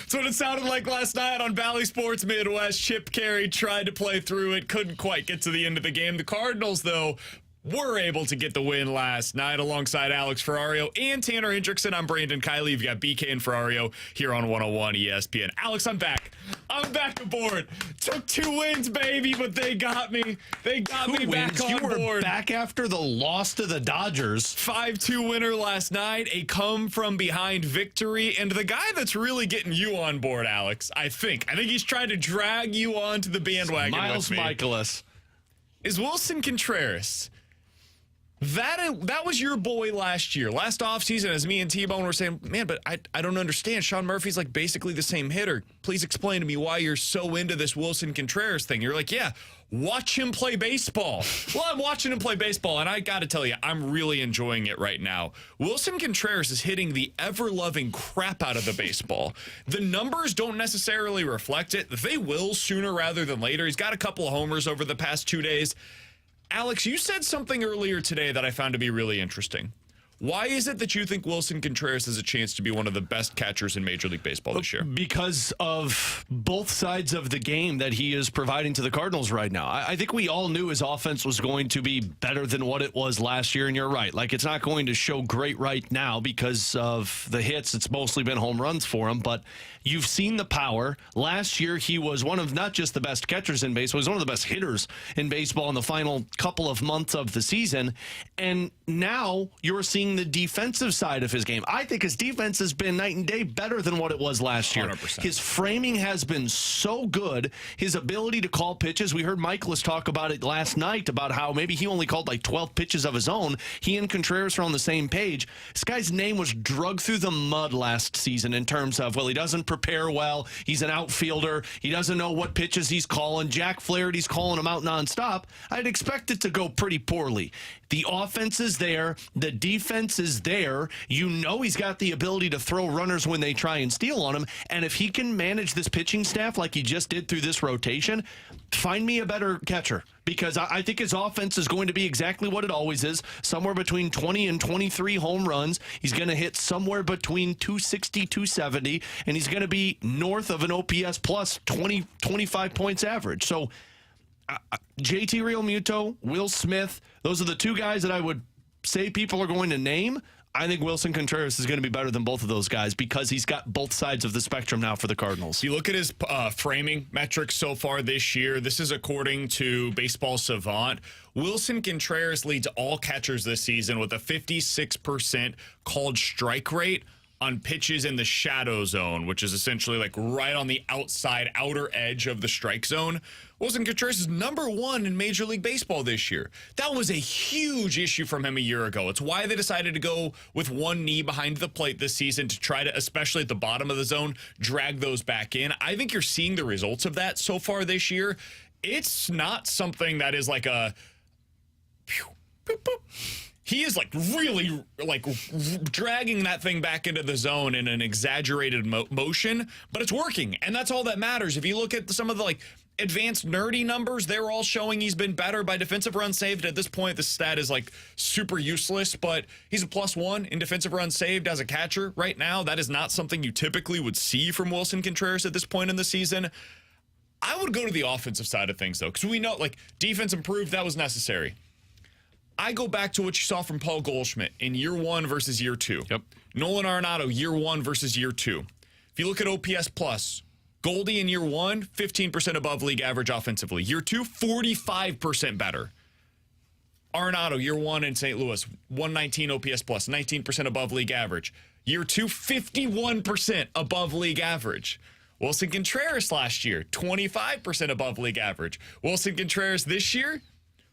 That's what it sounded like last night on Valley Sports Midwest. Chip Carey tried to play through it, couldn't quite get to the end of the game. The Cardinals, though, were able to get the win last night alongside Alex Ferrario and Tanner Hendrickson. I'm Brandon Kiley. You've got BK and Ferrario here on 101 ESPN. Alex, I'm back. I'm back aboard. Took 2 wins, baby, but they got me. They got me back on board. You were back after the loss to the Dodgers. 5-2 winner last night, a come-from-behind victory, and the guy that's really getting you on board, Alex, I think he's trying to drag you onto the bandwagon Miles with me, Michaelis. is Willson Contreras. That was your boy last year. Last offseason, as me and T-Bone were saying, man, but I don't understand. Sean Murphy's like basically the same hitter. Please explain to me why you're so into this Willson Contreras thing. You're like, yeah, watch him play baseball. Well, I'm watching him play baseball, and I got to tell you, I'm really enjoying it right now. Willson Contreras is hitting the ever-loving crap out of the baseball. The numbers don't necessarily reflect it. They will sooner rather than later. He's got a couple of homers over the past 2 days. Alex, you said something earlier today that I found to be really interesting. Why is it that you think Willson Contreras has a chance to be one of the best catchers in Major League Baseball this year? Because of both sides of the game that he is providing to the Cardinals right now. I think we all knew his offense was going to be better than what it was last year, and you're right. Like, it's not going to show great right now because of the hits. It's mostly been home runs for him, but you've seen the power. Last year, he was one of not just the best catchers in baseball, he was one of the best hitters in baseball in the final couple of months of the season, and now you're seeing the defensive side of his game. I think his defense has been night and day better than what it was last year. 100%. His framing has been so good. His ability to call pitches. We heard Michaelis talk about it last night about how maybe he only called like 12 pitches of his own. He and Contreras are on the same page. This guy's name was drugged through the mud last season in terms of, well, he doesn't prepare well. He's an outfielder. He doesn't know what pitches he's calling. Jack Flaherty's calling him out nonstop. I'd expect it to go pretty poorly. The offense is there. The defense is there. You know he's got the ability to throw runners when they try and steal on him. And if he can manage this pitching staff like he just did through this rotation, find me a better catcher. Because I think his offense is going to be exactly what it always is, somewhere between 20 and 23 home runs. He's going to hit somewhere between 260, 270, and he's going to be north of an OPS plus 20, 25 points average. So JT Realmuto, Will Smith, those are the two guys that I would say people are going to name. I think Willson Contreras is going to be better than both of those guys because he's got both sides of the spectrum now for the Cardinals. You look at his framing metrics so far this year. This is according to Baseball Savant. Willson Contreras leads all catchers this season with a 56% called strike rate on pitches in the shadow zone, which is essentially like right on the outer edge of the strike zone. Willson Contreras is number 1 in Major League Baseball this year. That was a huge issue from him a year ago. It's why they decided to go with one knee behind the plate this season to try to, especially at the bottom of the zone, drag those back in. I think you're seeing the results of that so far this year. It's not something that is like a... He is like really like dragging that thing back into the zone in an exaggerated motion, but it's working, and that's all that matters. If you look at some of the like advanced nerdy numbers, they're all showing he's been better by defensive runs saved. At this point, the stat is like super useless, but he's a +1 in defensive runs saved as a catcher right now. That is not something you typically would see from Willson Contreras at this point in the season. I would go to the offensive side of things, though, because we know like defense improved. That was necessary. I go back to what you saw from Paul Goldschmidt in year 1 versus year 2. Yep. Nolan Arenado, year 1 versus year 2. If you look at OPS plus, Goldie in year 1, 15% above league average offensively. Year 2, 45% better. Arenado, year 1 in St. Louis, 119 OPS plus, 19% above league average. Year 2, 51% above league average. Willson Contreras last year, 25% above league average. Willson Contreras this year,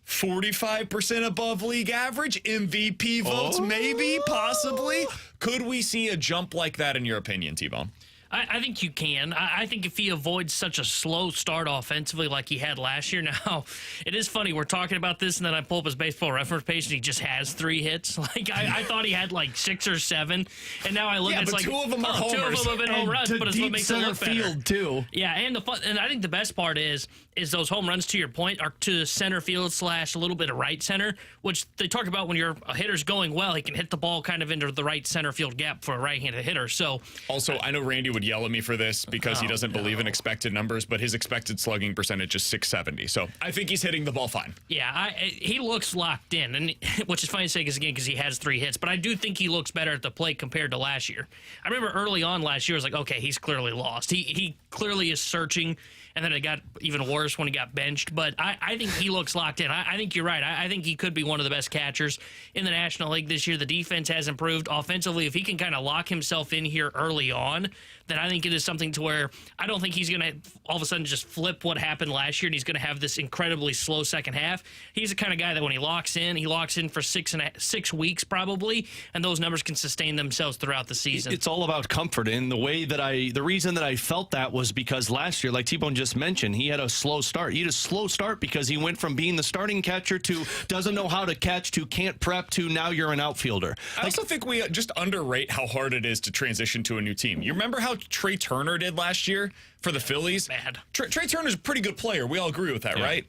45% above league average. MVP votes, maybe, possibly. Could we see a jump like that in your opinion, T-Bone? I think you can. I think if he avoids such a slow start offensively like he had last year, now it is funny. We're talking about this, and then I pull up his baseball reference page, and he just has 3 hits. Like I thought he had like 6 or 7, and now I look at it's like 2 of them are homers. 2 of them have been home runs, but it's what makes it look better. Field too. Yeah, and I think the best part is those home runs, to your point, are to center field / a little bit of right center, which they talk about when your hitter's going well, he can hit the ball kind of into the right center field gap for a right-handed hitter. So also, I know Randy would yell at me for this because he doesn't believe in expected numbers, but his expected slugging percentage is .670. So I think he's hitting the ball fine. Yeah, he looks locked in, and which is funny to say because he has 3 hits, but I do think he looks better at the plate compared to last year. I remember early on last year, I was like, okay, he's clearly lost. He clearly is searching, and then it got even worse when he got benched. But I think he looks locked in. I think you're right. I think he could be one of the best catchers in the National League this year. The defense has improved offensively. If he can kind of lock himself in here early on, then I think it is something to where I don't think he's going to all of a sudden just flip what happened last year, and he's going to have this incredibly slow second half. He's the kind of guy that when he locks in for 6 weeks probably, and those numbers can sustain themselves throughout the season. It's all about comfort. And the reason that I felt that was because last year, like T-Bone just mentioned, he had a slow start. He had a slow start because he went from being the starting catcher to doesn't know how to catch to can't prep to now you're an outfielder. I also think we just underrate how hard it is to transition to a new team. You remember how Trey Turner did last year for the Phillies? Bad. Trey Turner's a pretty good player. We all agree with that, right?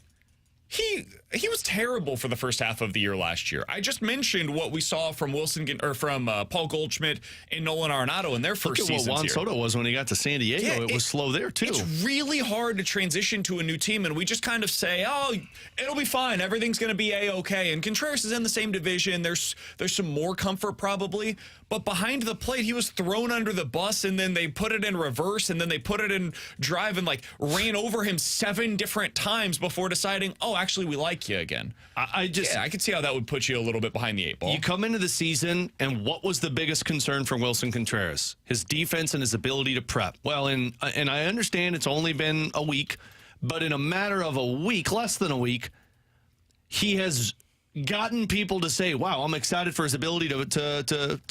He was terrible for the first half of the year last year. I just mentioned what we saw from Paul Goldschmidt and Nolan Arenado in their first seasons. Look at what Juan here. Soto was when he got to San Diego. Yeah, it was slow there too. It's really hard to transition to a new team, and we just kind of say, "Oh, it'll be fine. Everything's going to be a-okay." And Contreras is in the same division. There's some more comfort probably, but behind the plate, he was thrown under the bus, and then they put it in reverse, and then they put it in drive, and like ran over him 7 different times before deciding, "Oh, actually, we like you again." I could see how that would put you a little bit behind the 8 ball. You come into the season, and what was the biggest concern for Willson Contreras? His defense and his ability to prep. Well, and I understand it's only been a week, but in a matter of a week, less than a week, he has gotten people to say, "Wow, I'm excited for his ability to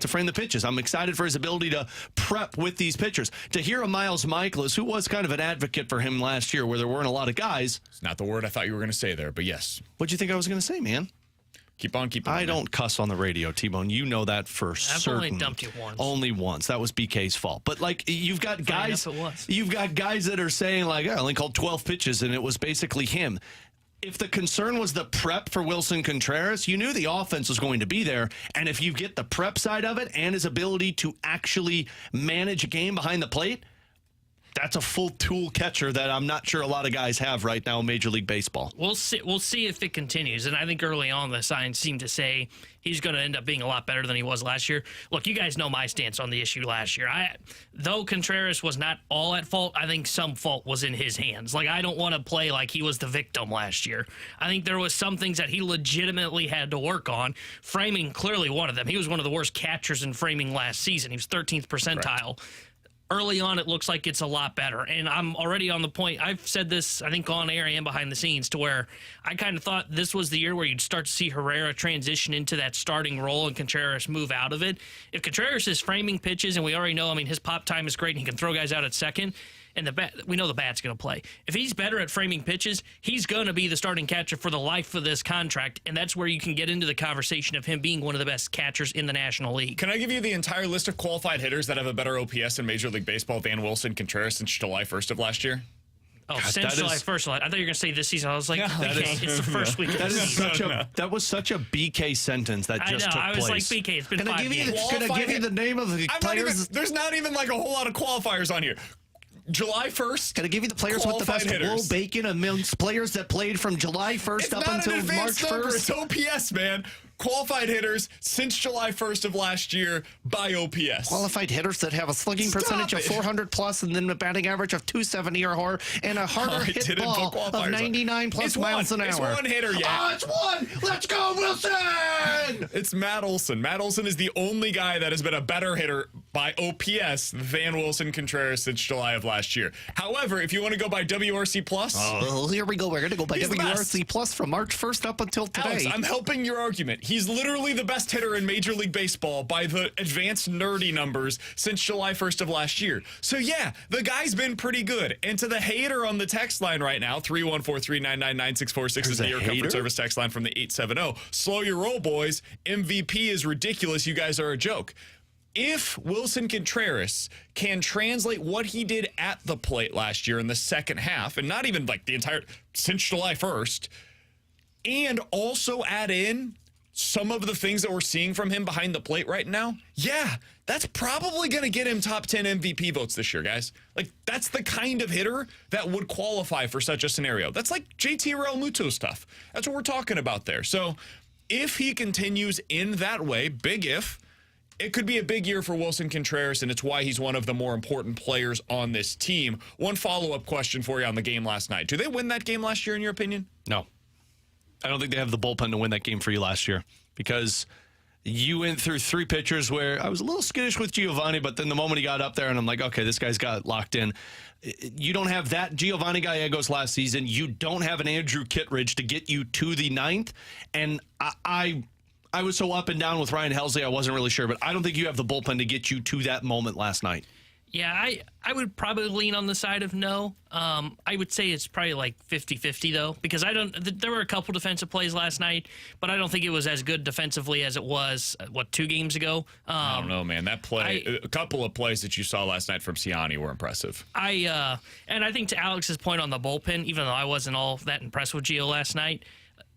frame the pitches. I'm excited for his ability to prep with these pitchers." To hear a Miles Michaelis, who was kind of an advocate for him last year, where there weren't a lot of guys. It's not the word I thought you were going to say there, but yes. What'd you think I was going to say, man? Keep on. I don't cuss on the radio, T-Bone. You know that for certain. I've only dumped you once. Only once. That was BK's fault. But like you've got guys that are saying like, I only called 12 pitches and it was basically him. If the concern was the prep for Willson Contreras, you knew the offense was going to be there. And if you get the prep side of it and his ability to actually manage a game behind the plate, that's a full tool catcher that I'm not sure a lot of guys have right now in Major League Baseball. We'll see if it continues. And I think early on the signs seem to say he's going to end up being a lot better than he was last year. Look, you guys know my stance on the issue last year. Though Contreras was not all at fault, I think some fault was in his hands. Like, I don't want to play like he was the victim last year. I think there was some things that he legitimately had to work on. Framing, clearly one of them. He was one of the worst catchers in framing last season. He was 13th percentile. Right. Early on, it looks like it's a lot better. And I'm already on the point. I've said this, I think, on air and behind the scenes, to where I kind of thought this was the year where you'd start to see Herrera transition into that starting role and Contreras move out of it. If Contreras is framing pitches, and we already know, I mean, his pop time is great and he can throw guys out at second, and we know the bat's going to play. If he's better at framing pitches, he's going to be the starting catcher for the life of this contract, and that's where you can get into the conversation of him being one of the best catchers in the National League. Can I give you the entire list of qualified hitters that have a better OPS in Major League Baseball than Willson Contreras since July 1st of last year? Oh, God, since July 1st. I thought you were going to say this season. I was like, it's the first week of the season. That was such a BK sentence that just took place. I was like, BK, it's been 5 years. Can I give you the name of the players? There's not even like a whole lot of qualifiers on here. July 1st. Can I give you the players with the best low bacon amongst players that played from July 1st up until March 1st? It's OPS, man. Qualified hitters since July 1st of last year by OPS. Qualified hitters that have a slugging percentage of 400 plus and then a batting average of 270 or more and a harder hit ball of 99 plus miles an hour. It's one hitter, yeah. Oh, it's one! Let's go, Willson! It's Matt Olson. Matt Olson is the only guy that has been a better hitter by OPS than Willson Contreras since July of last year. However, if you want to go by WRC plus, Oh, here we go. We're going to go by He's the WRC Plus from March 1st up until today. Alex, I'm helping your argument. He's literally the best hitter in Major League Baseball by the advanced nerdy numbers since July 1st of last year. So yeah, the guy's been pretty good. And to the hater on the text line right now, 314-399-9646 is the Air Comfort Service text line from the 870. Slow your roll, boys. MVP is ridiculous. You guys are a joke. If Willson Contreras can translate what he did at the plate last year in the second half, and not even like the entire, since July 1st, and also add in some of the things that we're seeing from him behind the plate right now, yeah, that's probably going to get him top 10 MVP votes this year, guys. Like, that's the kind of hitter that would qualify for such a scenario. That's like JT Realmuto stuff. That's what we're talking about there. So if he continues in that way, big if, it could be a big year for Willson Contreras, and it's why he's one of the more important players on this team. One follow-up question for you on the game last night. Do they win that game last year, in your opinion? No. I don't think they have the bullpen to win that game for you last year because you went through three pitchers where I was a little skittish with Giovanni, but then the moment he got up there and I'm like, okay, this guy's got locked in. You don't have that Giovanni Gallegos last season. You don't have an Andrew Kittredge to get you to the ninth. And I was so up and down with Ryan Helsley, I wasn't really sure, but I don't think you have the bullpen to get you to that moment last night. Yeah, I would probably lean on the side of no. I would say it's probably like 50-50, though, because there were a couple defensive plays last night, but I don't think it was as good defensively as it was, 2 games ago. I don't know, man. That play, a couple of plays that you saw last night from Siani were impressive. And I think to Alex's point on the bullpen, even though I wasn't all that impressed with Gio last night,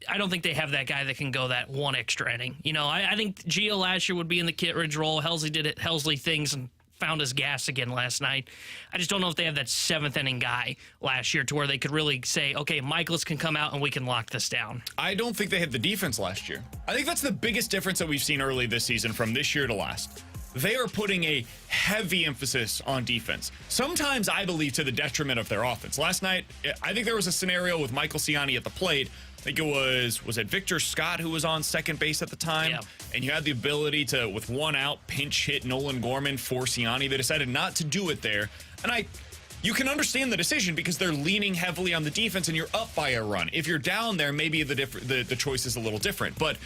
I don't think they have that guy that can go that one extra inning. You know, I think Gio last year would be in the Kittredge role. Helsley did it, Helsley things and found his gas again last night. I just don't know if they have that 7th inning guy last year to where they could really say, okay, Michaelis can come out and we can lock this down. I don't think they had the defense last year. I think that's the biggest difference that we've seen early this season from this year to last. They are putting a heavy emphasis on defense. Sometimes I believe to the detriment of their offense. Last night, I think there was a scenario with Michael Siani at the plate. I think it was it Victor Scott who was on second base at the time? Yeah. And you had the ability to, with one out, pinch hit Nolan Gorman for Siani. They decided not to do it there. And you can understand the decision because they're leaning heavily on the defense and you're up by a run. If you're down there, maybe the choice is a little different. But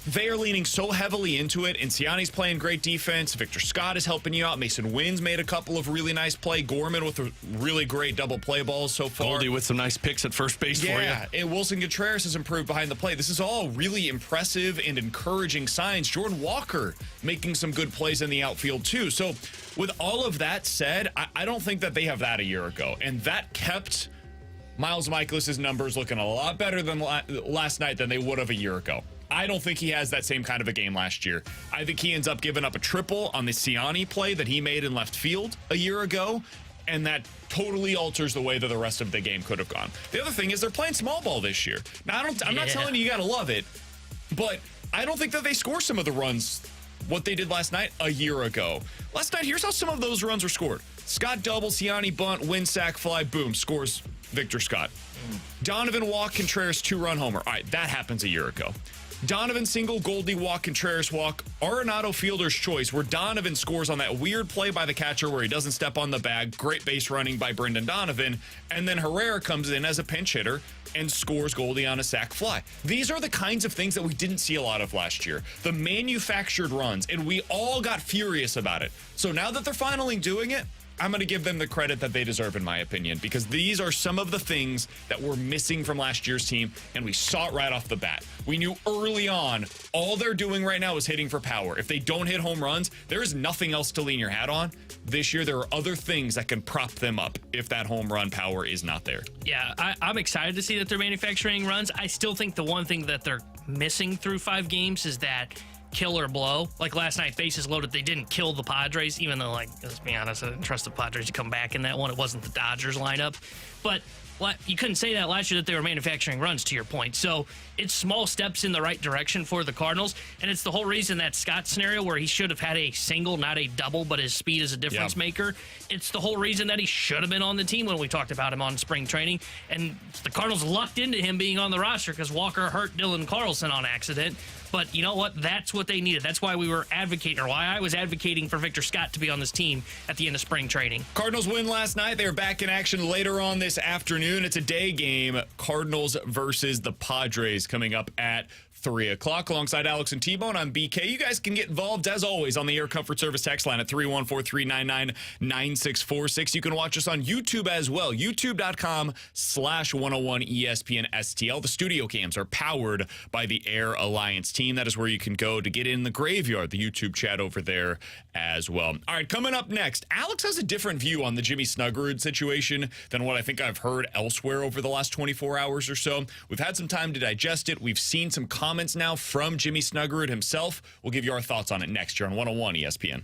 they are leaning so heavily into it, and Siani's playing great defense. Victor Scott is helping you out. Mason Wynn's made a couple of really nice plays. Gorman with a really great double play balls so far. Goldie with some nice picks at first base for you. Yeah, and Willson Contreras has improved behind the plate. This is all really impressive and encouraging signs. Jordan Walker making some good plays in the outfield, too. So with all of that said, I don't think that they have that a year ago, and that kept Miles Michaelis' numbers looking a lot better than last night than they would have a year ago. I don't think he has that same kind of a game last year. I think he ends up giving up a triple on the Siani play that he made in left field a year ago, and that totally alters the way that the rest of the game could have gone. The other thing is they're playing small ball this year. Now, I'm not telling you got to love it, but I don't think that they score some of the runs what they did last night a year ago. Last night, here's how some of those runs were scored. Scott double, Siani bunt, Wynn sack fly, boom, scores Victor Scott. Donovan walk, Contreras 2-run homer. All right, that happens a year ago. Donovan single, Goldie walk, Contreras walk, Arenado fielder's choice, where Donovan scores on that weird play by the catcher where he doesn't step on the bag. Great base running by Brendan Donovan. And then Herrera comes in as a pinch hitter and scores Goldie on a sac fly. These are the kinds of things that we didn't see a lot of last year. The manufactured runs, and we all got furious about it. So now that they're finally doing it, I'm going to give them the credit that they deserve, in my opinion, because these are some of the things that were missing from last year's team, and we saw it right off the bat. We knew early on all they're doing right now is hitting for power. If they don't hit home runs, there is nothing else to lean your hat on. This year, there are other things that can prop them up if that home run power is not there. Yeah, I'm excited to see that they're manufacturing runs. I still think the one thing that they're missing through 5 games is that killer blow. Like last night, bases loaded, they didn't kill the Padres, even though, like, let's be honest, I didn't trust the Padres to come back in that one. It wasn't the Dodgers lineup. But you couldn't say that last year that they were manufacturing runs, to your point. So it's small steps in the right direction for the Cardinals, and it's the whole reason that Scott scenario where he should have had a single, not a double, but his speed is a difference maker. It's the whole reason that he should have been on the team when we talked about him on spring training, and the Cardinals lucked into him being on the roster because Walker hurt Dylan Carlson on accident. But you know what? That's what they needed. That's why we were advocating, or why I was advocating for Victor Scott to be on this team at the end of spring training. Cardinals win last night. They're back in action later on this afternoon. It's a day game. Cardinals versus the Padres coming up at 3 o'clock. Alongside Alex and T-Bone, I'm BK. You guys can get involved, as always, on the Air Comfort Service text line at 314-399-9646. You can watch us on YouTube as well, youtube.com/101ESPN STL. The studio cams are powered by the Air Alliance team. That is where you can go to get in the graveyard, the YouTube chat over there as well. All right, coming up next, Alex has a different view on the Jimmy Snuggerud situation than what I think I've heard elsewhere over the last 24 hours or so. We've had some time to digest it. We've seen some comments now from Jimmy Snuggerud himself. We'll give you our thoughts on it next year on 101 ESPN.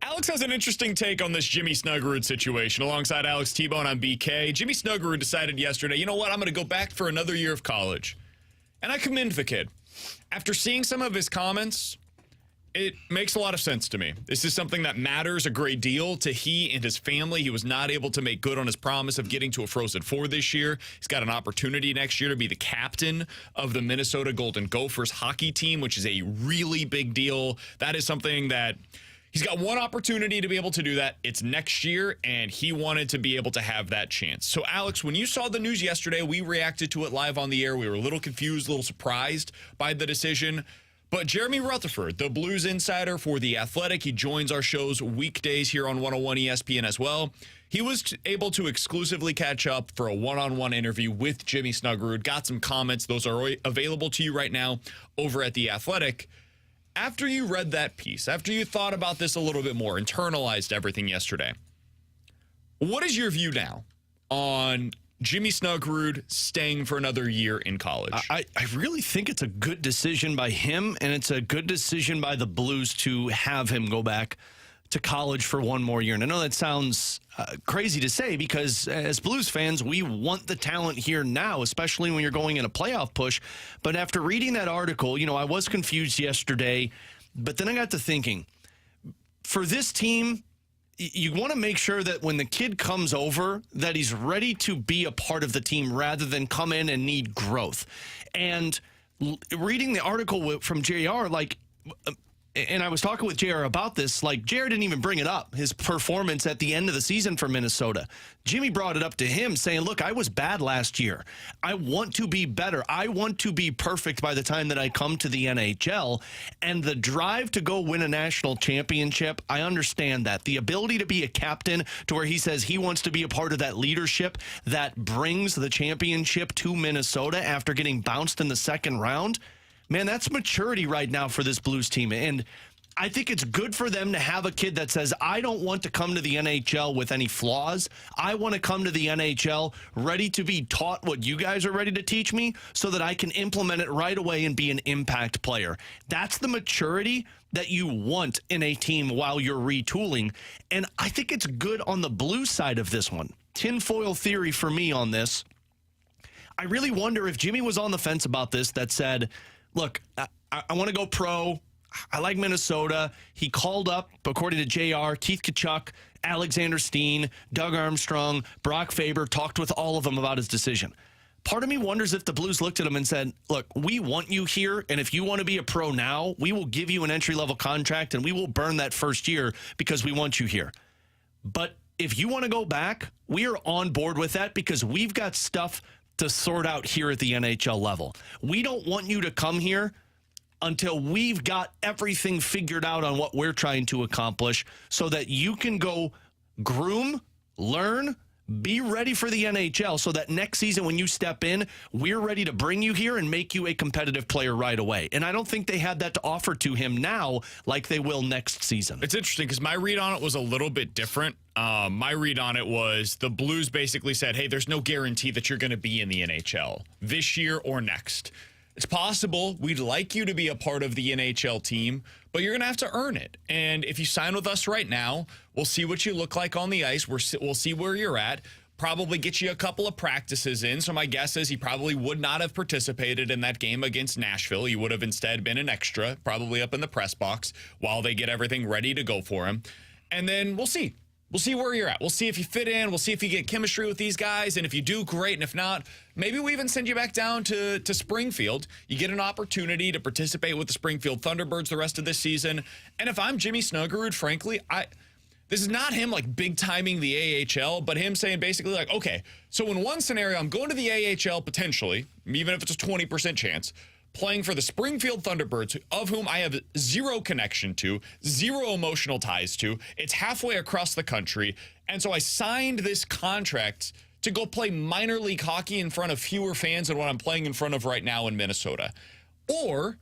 Alex has an interesting take on this Jimmy Snuggerud situation. Alongside Alex T-Bone on BK, Jimmy Snuggerud decided yesterday, you know what, I'm going to go back for another year of college. And I commend the kid. After seeing some of his comments, it makes a lot of sense to me. This is something that matters a great deal to he and his family. He was not able to make good on his promise of getting to a Frozen Four this year. He's got an opportunity next year to be the captain of the Minnesota Golden Gophers hockey team, which is a really big deal. That is something that he's got one opportunity to be able to do that. It's next year, and he wanted to be able to have that chance. So, Alex, when you saw the news yesterday, we reacted to it live on the air. We were a little confused, a little surprised by the decision. But Jeremy Rutherford, the Blues insider for The Athletic, he joins our shows weekdays here on 101 ESPN as well. He was able to exclusively catch up for a one-on-one interview with Jimmy Snuggerud. Got some comments. Those are available to you right now over at The Athletic. After you read that piece, after you thought about this a little bit more, internalized everything yesterday, what is your view now on Jimmy Snuggerud staying for another year in college? I really think it's a good decision by him, and it's a good decision by the Blues to have him go back to college for one more year. And I know that sounds crazy to say, because as Blues fans, we want the talent here now, especially when you're going in a playoff push. But after reading that article, I was confused yesterday, but then I got to thinking, for this team, you want to make sure that when the kid comes over, that he's ready to be a part of the team rather than come in and need growth. And reading the article from JR, and I was talking with JR about this, JR didn't even bring it up, his performance at the end of the season for Minnesota. Jimmy brought it up to him saying, look, I was bad last year. I want to be better. I want to be perfect by the time that I come to the NHL. And the drive to go win a national championship, I understand that. The ability to be a captain to where he says he wants to be a part of that leadership that brings the championship to Minnesota after getting bounced in the second round. Man, that's maturity right now for this Blues team. And I think it's good for them to have a kid that says, I don't want to come to the NHL with any flaws. I want to come to the NHL ready to be taught what you guys are ready to teach me so that I can implement it right away and be an impact player. That's the maturity that you want in a team while you're retooling. And I think it's good on the Blues side of this one. Tinfoil theory for me on this. I really wonder if Jimmy was on the fence about this, that said, look, I want to go pro. I like Minnesota. He called up, according to JR, Keith Tkachuk, Alexander Steen, Doug Armstrong, Brock Faber, talked with all of them about his decision. Part of me wonders if the Blues looked at him and said, look, we want you here, and if you want to be a pro now, we will give you an entry-level contract, and we will burn that first year because we want you here. But if you want to go back, we are on board with that because we've got stuff to sort out here at the NHL level. We don't want you to come here until we've got everything figured out on what we're trying to accomplish so that you can go groom, learn, be ready for the NHL so that next season when you step in, we're ready to bring you here and make you a competitive player right away. And I don't think they had that to offer to him now like they will next season. It's interesting because my read on it was a little bit different. My read on it was the Blues basically said, hey, there's no guarantee that you're going to be in the NHL this year or next. It's possible we'd like you to be a part of the NHL team, but you're going to have to earn it. And if you sign with us right now, we'll see what you look like on the ice. We'll see where you're at. Probably get you a couple of practices in. So my guess is he probably would not have participated in that game against Nashville. He would have instead been an extra, probably up in the press box while they get everything ready to go for him. And then we'll see. We'll see where you're at. We'll see if you fit in. We'll see if you get chemistry with these guys. And if you do, great. And if not, maybe we even send you back down to Springfield. You get an opportunity to participate with the Springfield Thunderbirds the rest of this season. And if I'm Jimmy Snuggerud, frankly, this is not him big timing the AHL, but him saying basically okay, so in one scenario, I'm going to the AHL potentially, even if it's a 20% chance, playing for the Springfield Thunderbirds, of whom I have zero connection to, zero emotional ties to. It's halfway across the country. And so I signed this contract to go play minor league hockey in front of fewer fans than what I'm playing in front of right now in Minnesota. Or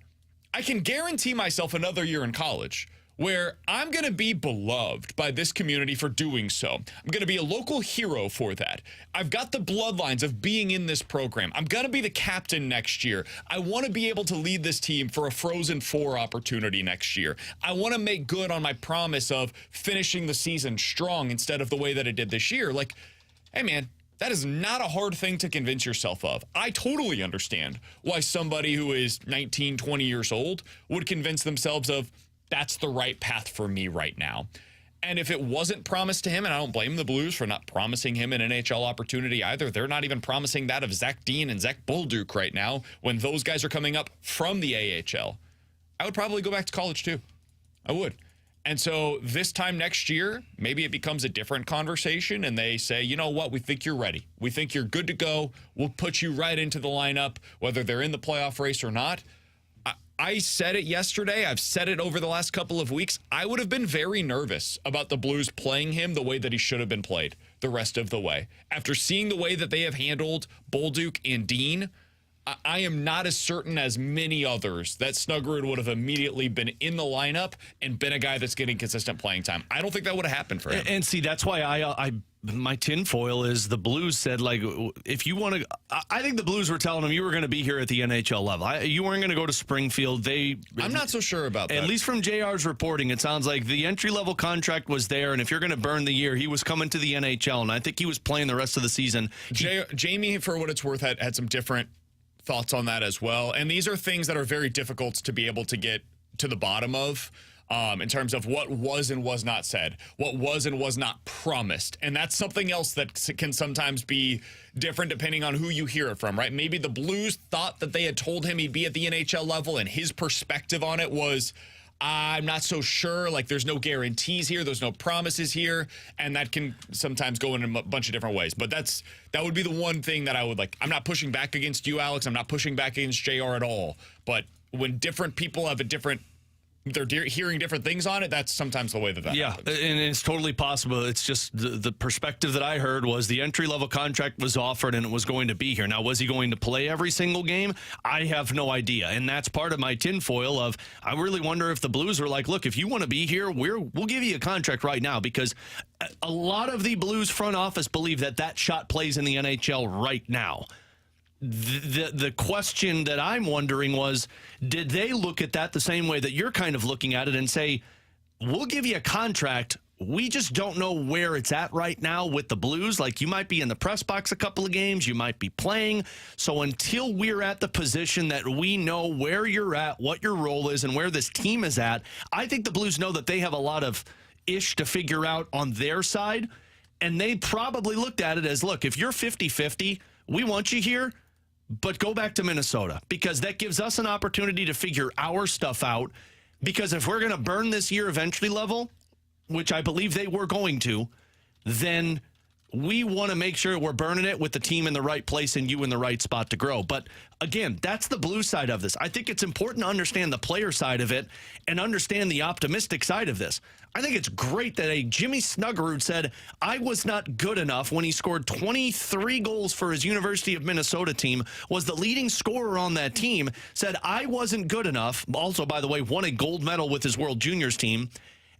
I can guarantee myself another year in college, where I'm going to be beloved by this community for doing so. I'm going to be a local hero for that. I've got the bloodlines of being in this program. I'm going to be the captain next year. I want to be able to lead this team for a Frozen Four opportunity next year. I want to make good on my promise of finishing the season strong instead of the way that it did this year. Like, hey, man, that is not a hard thing to convince yourself of. I totally understand why somebody who is 19, 20 years old would convince themselves of, that's the right path for me right now. And if it wasn't promised to him, and I don't blame the Blues for not promising him an NHL opportunity either. They're not even promising that of Zach Dean and Zach Bolduc right now when those guys are coming up from the AHL. I would probably go back to college too. I would. And so this time next year, maybe it becomes a different conversation and they say, you know what, we think you're ready. We think you're good to go. We'll put you right into the lineup, whether they're in the playoff race or not. I said it yesterday. I've said it over the last couple of weeks. I would have been very nervous about the Blues playing him the way that he should have been played the rest of the way. After seeing the way that they have handled Bolduc and Dean, I am not as certain as many others that Snuggerud would have immediately been in the lineup and been a guy that's getting consistent playing time. I don't think that would have happened for him. And see, that's why I my tinfoil is the Blues said, like, if you want to, I think the Blues were telling him you were going to be here at the NHL level. You weren't going to go to Springfield. I'm not so sure about that. At least from JR's reporting, it sounds like the entry-level contract was there, and if you're going to burn the year, he was coming to the NHL, and I think he was playing the rest of the season. Jamie, for what it's worth, had some different thoughts on that as well. And these are things that are very difficult to be able to get to the bottom of. In terms of what was and was not said, what was and was not promised. And that's something else that can sometimes be different depending on who you hear it from, right? Maybe the Blues thought that they had told him he'd be at the NHL level, and his perspective on it was, I'm not so sure, like there's no guarantees here, there's no promises here, and that can sometimes go in a bunch of different ways. But that would be the one thing that I would like. I'm not pushing back against you, Alex. I'm not pushing back against JR at all. But when different people have they're hearing different things on it, that's sometimes the way that happens. And it's totally possible. It's just the perspective that I heard was the entry-level contract was offered and it was going to be here. Now, was he going to play every single game? I have no idea. And that's part of my tinfoil of, I really wonder if the Blues are like, look, if you want to be here, we'll give you a contract right now, because a lot of the Blues front office believe that shot plays in the NHL right now. The question that I'm wondering was, did they look at that the same way that you're kind of looking at it and say, we'll give you a contract, we just don't know where it's at right now with the Blues? Like, you might be in the press box a couple of games, you might be playing. So until we're at the position that we know where you're at, what your role is, and where this team is at, I think the Blues know that they have a lot of ish to figure out on their side. And they probably looked at it as, look, if you're 50-50, we want you here, but go back to Minnesota, because that gives us an opportunity to figure our stuff out. Because if we're going to burn this year of entry level, which I believe they were going to, then we want to make sure we're burning it with the team in the right place and you in the right spot to grow. But again, that's the Blue side of this. I think it's important to understand the player side of it and understand the optimistic side of this. I think it's great that a Jimmy Snuggerud said, I was not good enough when he scored 23 goals for his University of Minnesota team, was the leading scorer on that team, said I wasn't good enough, also, by the way, won a gold medal with his World Juniors team,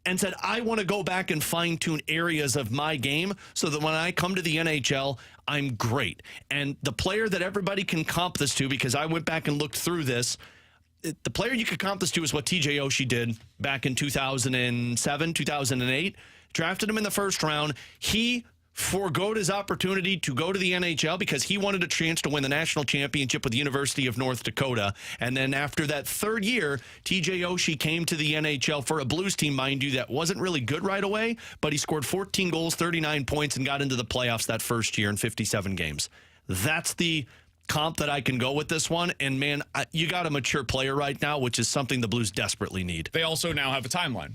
and said, I want to go back and fine-tune areas of my game so that when I come to the NHL, I'm great. And the player that everybody can comp this to, because I went back and looked through this, the player you could comp this to is what TJ Oshie did back in 2007, 2008. Drafted him in the first round. He forgoed his opportunity to go to the NHL because he wanted a chance to win the national championship with the University of North Dakota. And then after that third year, TJ Oshie came to the NHL for a Blues team, mind you, that wasn't really good right away, but he scored 14 goals, 39 points, and got into the playoffs that first year in 57 games. That's the comp that I can go with this one. And, man, you got a mature player right now, which is something the Blues desperately need. They also now have a timeline.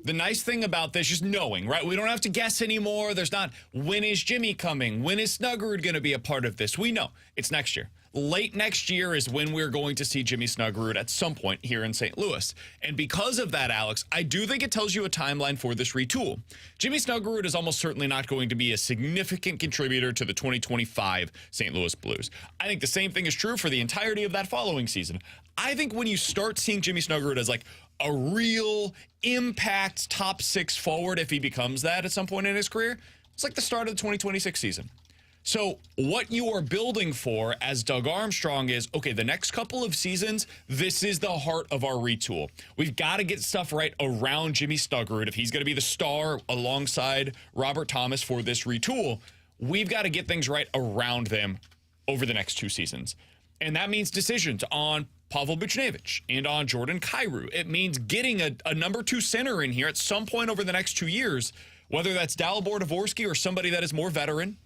The nice thing about this, just knowing, right? We don't have to guess anymore. There's not, when is Jimmy coming? When is Snuggerud going to be a part of this? We know it's next year. Late next year is when we're going to see Jimmy Snuggerud at some point here in St. Louis. And because of that, Alex, I do think it tells you a timeline for this retool. Jimmy Snuggerud is almost certainly not going to be a significant contributor to the 2025 St. Louis Blues. I think the same thing is true for the entirety of that following season. I think when you start seeing Jimmy Snuggerud as like a real impact top 6 forward if he becomes that at some point in his career, it's like the start of the 2026 season. So what you are building for as Doug Armstrong is, okay, the next couple of seasons, this is the heart of our retool. We've got to get stuff right around Jimmy Snuggerud. If he's going to be the star alongside Robert Thomas for this retool, we've got to get things right around them over the next 2 seasons. And that means decisions on Pavel Buchnevich and on Jordan Kyrou. It means getting a number 2 center in here at some point over the next 2 years, whether that's Dalibor Dvorsky or somebody that is more veteran,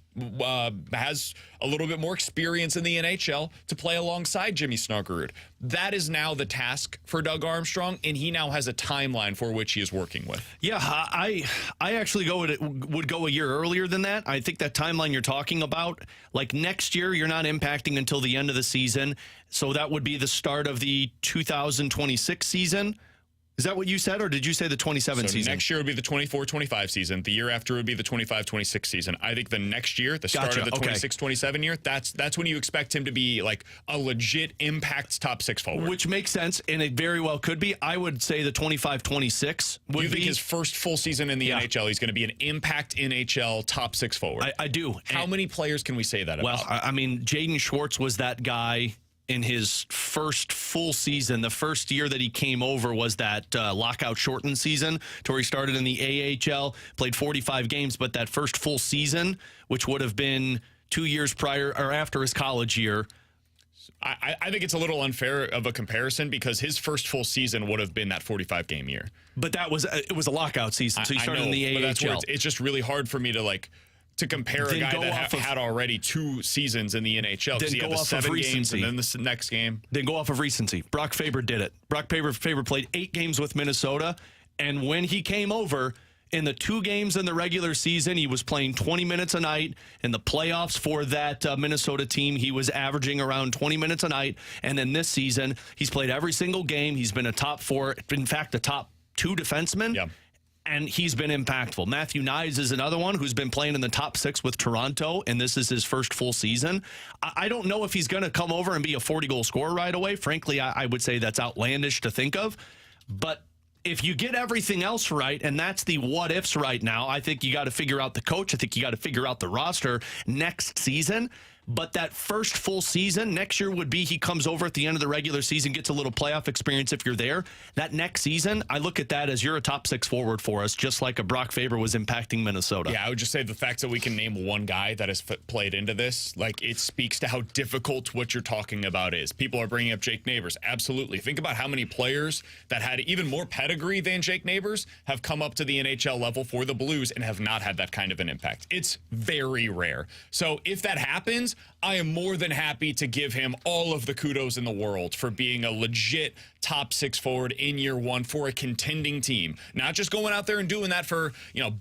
has a little bit more experience in the NHL to play alongside Jimmy Snuggerud. That is now the task for Doug Armstrong, and he now has a timeline for which he is working with. Yeah, I actually would go a year earlier than that. I think that timeline you're talking about, like next year, you're not impacting until the end of the season, so that would be the start of the 2026 season. Is that what you said, or did you say the 27 season? Next year would be the 24-25 season. The year after would be the 25-26 season. I think the next year, the start of the 26-27 year, that's when you expect him to be like a legit impact top 6 forward. Which makes sense, and it very well could be. I would say the 25-26 would be. You think his first full season in the NHL, he's going to be an impact NHL top 6 forward? I do. How many players can we say that about? Well, I mean, Jaden Schwartz was that guy in his first full season. The first year that he came over was that lockout shortened season to where he started in the AHL, played 45 games, but that first full season, which would have been 2 years prior or after his college year. I think it's a little unfair of a comparison because his first full season would have been that 45-game year. But it was a lockout season, so he started in the AHL. That's where it's just really hard for me to compare a guy that had already 2 seasons in the NHL because he had the 7 games and then the next game. Then go off of recency. Brock Faber did it. Brock Faber played 8 games with Minnesota, and when he came over, in the 2 games in the regular season, he was playing 20 minutes a night. In the playoffs for that Minnesota team, he was averaging around 20 minutes a night. And then this season, he's played every single game. He's been a top 4, in fact, a top 2 defenseman. Yeah. And he's been impactful. Matthew Knies is another one who's been playing in the top 6 with Toronto, and this is his first full season. I don't know if he's going to come over and be a 40-goal scorer right away. Frankly, I would say that's outlandish to think of. But if you get everything else right, and that's the what-ifs right now, I think you got to figure out the coach. I think you got to figure out the roster next season. But that first full season next year would be he comes over at the end of the regular season, gets a little playoff experience if you're there. That next season, I look at that as you're a top 6 forward for us, just like a Brock Faber was impacting Minnesota. Yeah, I would just say the fact that we can name one guy that has played into this, like it speaks to how difficult what you're talking about is. People are bringing up Jake Neighbors. Absolutely. Think about how many players that had even more pedigree than Jake Neighbors have come up to the NHL level for the Blues and have not had that kind of an impact. It's very rare. So if that happens, I am more than happy to give him all of the kudos in the world for being a legit top 6 forward in year 1 for a contending team. Not just going out there and doing that for,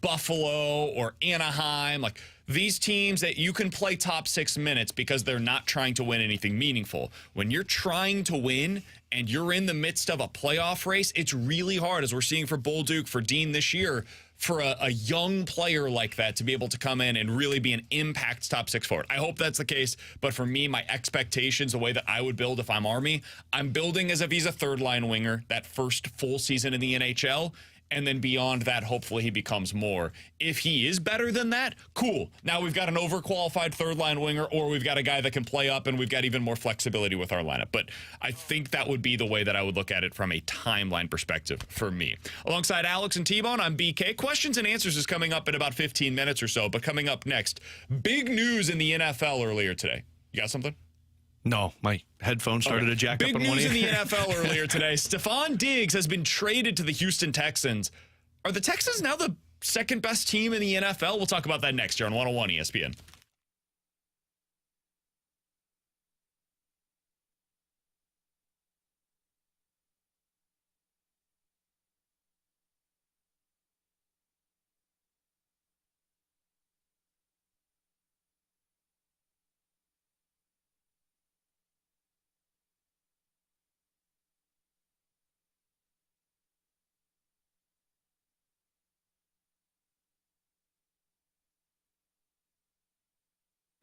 Buffalo or Anaheim. Like these teams that you can play top 6 minutes because they're not trying to win anything meaningful. When you're trying to win and you're in the midst of a playoff race, it's really hard, as we're seeing for Bull Duke, for Dean this year, for a young player like that to be able to come in and really be an impact top 6 forward. I hope that's the case, but for me, my expectations, the way that I would build if I'm Army, I'm building as if he's a third-line winger that first full season in the NHL, and then beyond that, hopefully he becomes more. If he is better than that, cool. Now we've got an overqualified third-line winger, or we've got a guy that can play up, and we've got even more flexibility with our lineup. But I think that would be the way that I would look at it from a timeline perspective for me. Alongside Alex and T-Bone, I'm BK. Questions and Answers is coming up in about 15 minutes or so, but coming up next, big news in the NFL earlier today. You got something? No, my headphones started to jack Big up in one ear. news in the NFL earlier today. Stephon Diggs has been traded to the Houston Texans. Are the Texans now the second best team in the NFL? We'll talk about that next year on 101 ESPN.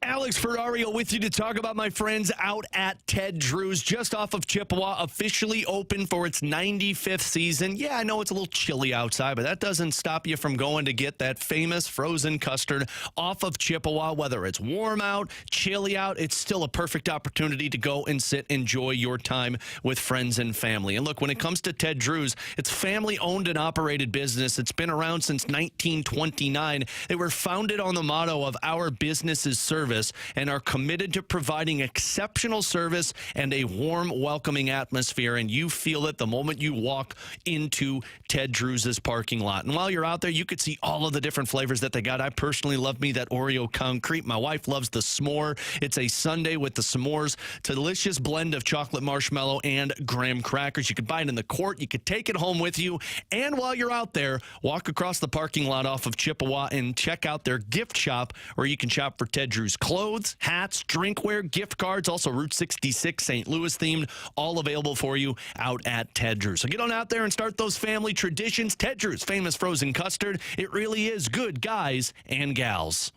Alex Ferrario with you to talk about my friends out at Ted Drew's, just off of Chippewa, officially open for its 95th season. Yeah, I know it's a little chilly outside, but that doesn't stop you from going to get that famous frozen custard off of Chippewa. Whether it's warm out, chilly out, it's still a perfect opportunity to go and enjoy your time with friends and family. And look, when it comes to Ted Drew's, it's family-owned and operated business. It's been around since 1929. They were founded on the motto of "Our business is service," and are committed to providing exceptional service and a warm, welcoming atmosphere. And you feel it the moment you walk into Ted Drew's parking lot. And while you're out there, you could see all of the different flavors that they got. I personally love me that Oreo concrete. My wife loves the s'more. It's a sundae with the s'mores. Delicious blend of chocolate marshmallow and graham crackers. You could buy it in the court. You could take it home with you. And while you're out there, walk across the parking lot off of Chippewa and check out their gift shop, where you can shop for Ted Drew's clothes, hats, drinkware, gift cards, also Route 66 St. Louis themed, all available for you out at Ted Drew's. So get on out there and start those family traditions. Ted Drew's famous frozen custard. It really is good, guys and gals.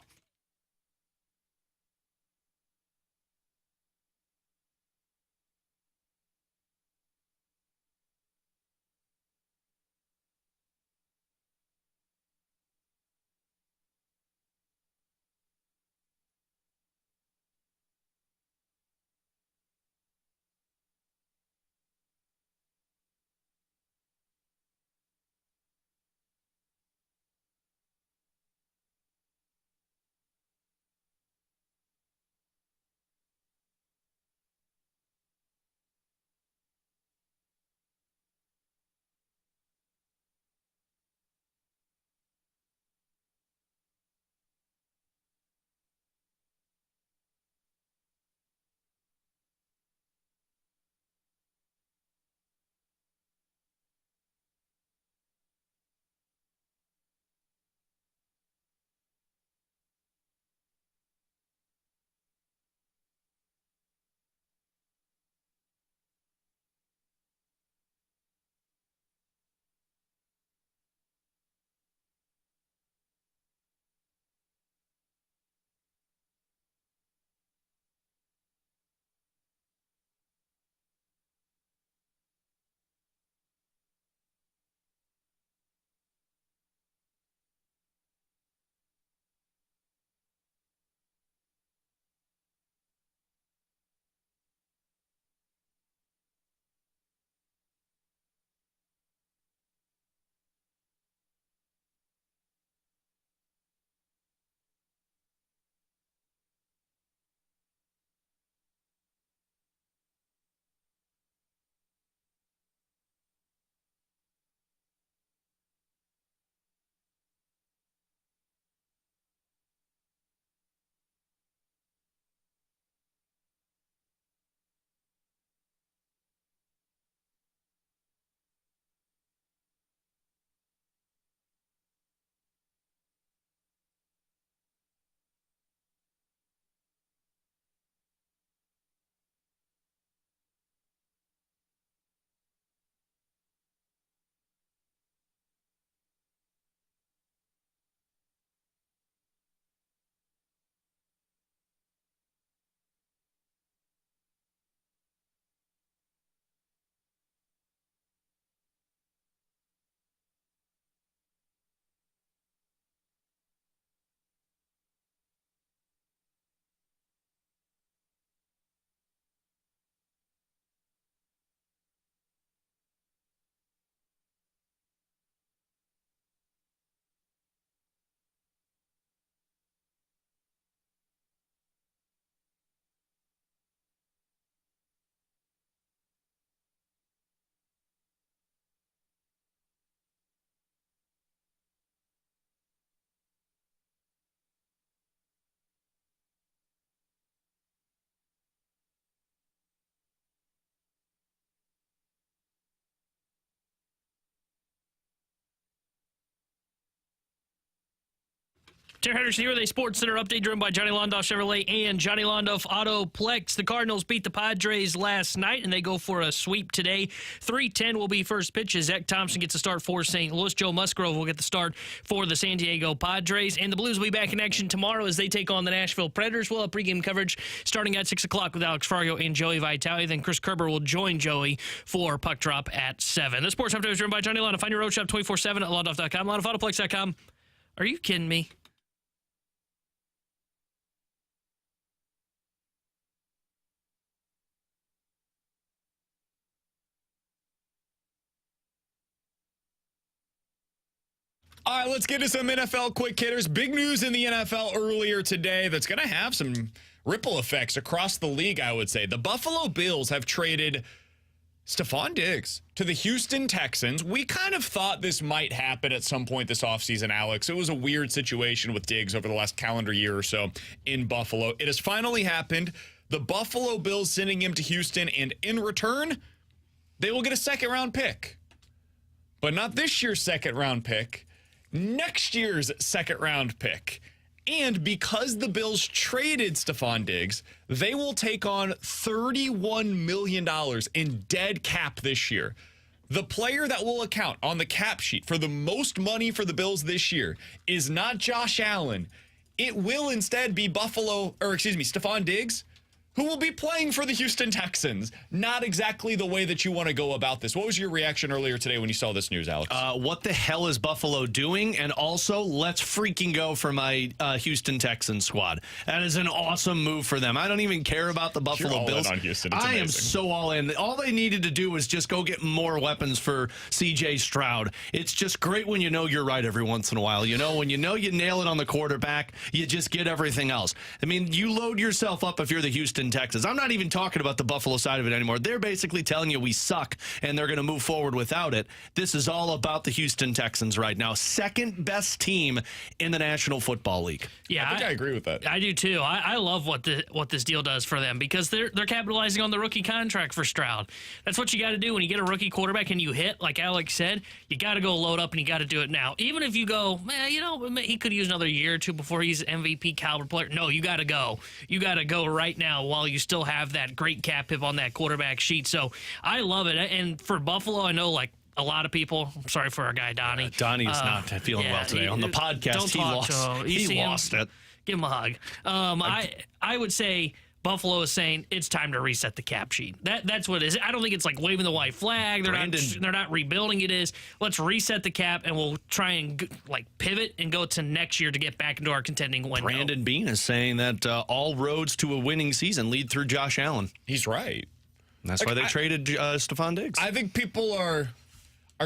Terry Henderson here with a Sports Center update driven by Johnny Londoff Chevrolet and Johnny Londoff Autoplex. The Cardinals beat the Padres last night, and they go for a sweep today. 3:10 will be first pitch as Zach Thompson gets a start for St. Louis. Joe Musgrove will get the start for the San Diego Padres. And the Blues will be back in action tomorrow as they take on the Nashville Predators. We'll have pregame coverage starting at 6 o'clock with Alex Ferrario and Joey Vitale. Then Chris Kerber will join Joey for Puck Drop at 7. The Sports Update is driven by Johnny Londoff. Find your road shop 24/7 at londoff.com, londoffAutoplex.com. Are you kidding me? All right, let's get to some NFL quick hitters. Big news in the NFL earlier today that's going to have some ripple effects across the league, I would say. The Buffalo Bills have traded Stephon Diggs to the Houston Texans. We kind of thought this might happen at some point this offseason, Alex. It was a weird situation with Diggs over the last calendar year or so in Buffalo. It has finally happened. The Buffalo Bills sending him to Houston, and in return, they will get a second-round pick. But not this year's second-round pick. Next year's second-round pick. And because the Bills traded Stephon Diggs, they will take on $31 million in dead cap this year. The player that will account on the cap sheet for the most money for the Bills this year is not Josh Allen. It will instead be Stephon Diggs, who will be playing for the Houston Texans. Not exactly the way that you want to go about this. What was your reaction earlier today when you saw this news, Alex? What the hell is Buffalo doing? And also, let's freaking go for my Houston Texans squad. That is an awesome move for them. I don't even care about the Buffalo You're all Bills. in on Houston. It's I am amazing. so all in. All they needed to do was just go get more weapons for C.J. Stroud. It's just great when you know you're right every once in a while. You know, when you know you nail it on the quarterback, you just get everything else. I mean, you load yourself up if you're the Houston Texans. I'm not even talking about the Buffalo side of it anymore. They're basically telling you we suck and they're going to move forward without it. This is all about the Houston Texans right now. Second best team in the National Football League. Yeah, I think I agree with that. I do too. I love what this deal does for them because they're capitalizing on the rookie contract for Stroud. That's what you got to do when you get a rookie quarterback and you hit, like Alex said. You got to go load up and you got to do it now. Even if you go, man, he could use another year or two before he's an MVP caliber player. No, you got to go. You got to go right now while you still have that great cap hit on that quarterback sheet. So I love it. And for Buffalo, I know like a lot lot of people. I'm sorry for our guy Donnie. Donnie's not feeling well today. On the podcast, he lost it. Give him a hug. I would say Buffalo is saying it's time to reset the cap sheet. That's what it is. I don't think it's like waving the white flag. They're not rebuilding. It is let's reset the cap and we'll try and like pivot and go to next year to get back into our contending window. Brandon Beane is saying that all roads to a winning season lead through Josh Allen. He's right. And that's why they traded Stephon Diggs. I think people are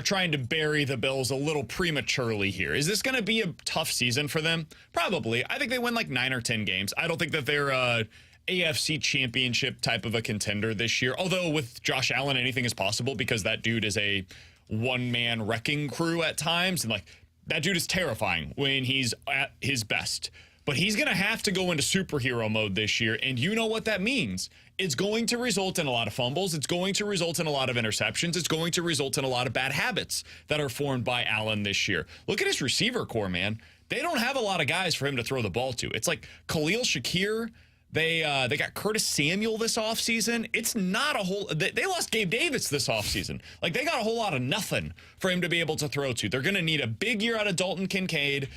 trying to bury the Bills a little prematurely here. Is this going to be a tough season for them? Probably. I think they win like 9 or 10 games. I don't think that they're AFC championship type of a contender this year. Although with Josh Allen, anything is possible because that dude is a one-man wrecking crew at times. And like that dude is terrifying when he's at his best. But he's going to have to go into superhero mode this year. And you know what that means. It's going to result in a lot of fumbles. It's going to result in a lot of interceptions. It's going to result in a lot of bad habits that are formed by Allen this year. Look at his receiver core, man. They don't have a lot of guys for him to throw the ball to. It's like Khalil Shakir. They got Curtis Samuel this offseason. It's not a whole... They lost Gabe Davis this offseason. Like, they got a whole lot of nothing for him to be able to throw to. They're going to need a big year out of Dalton Kincaid.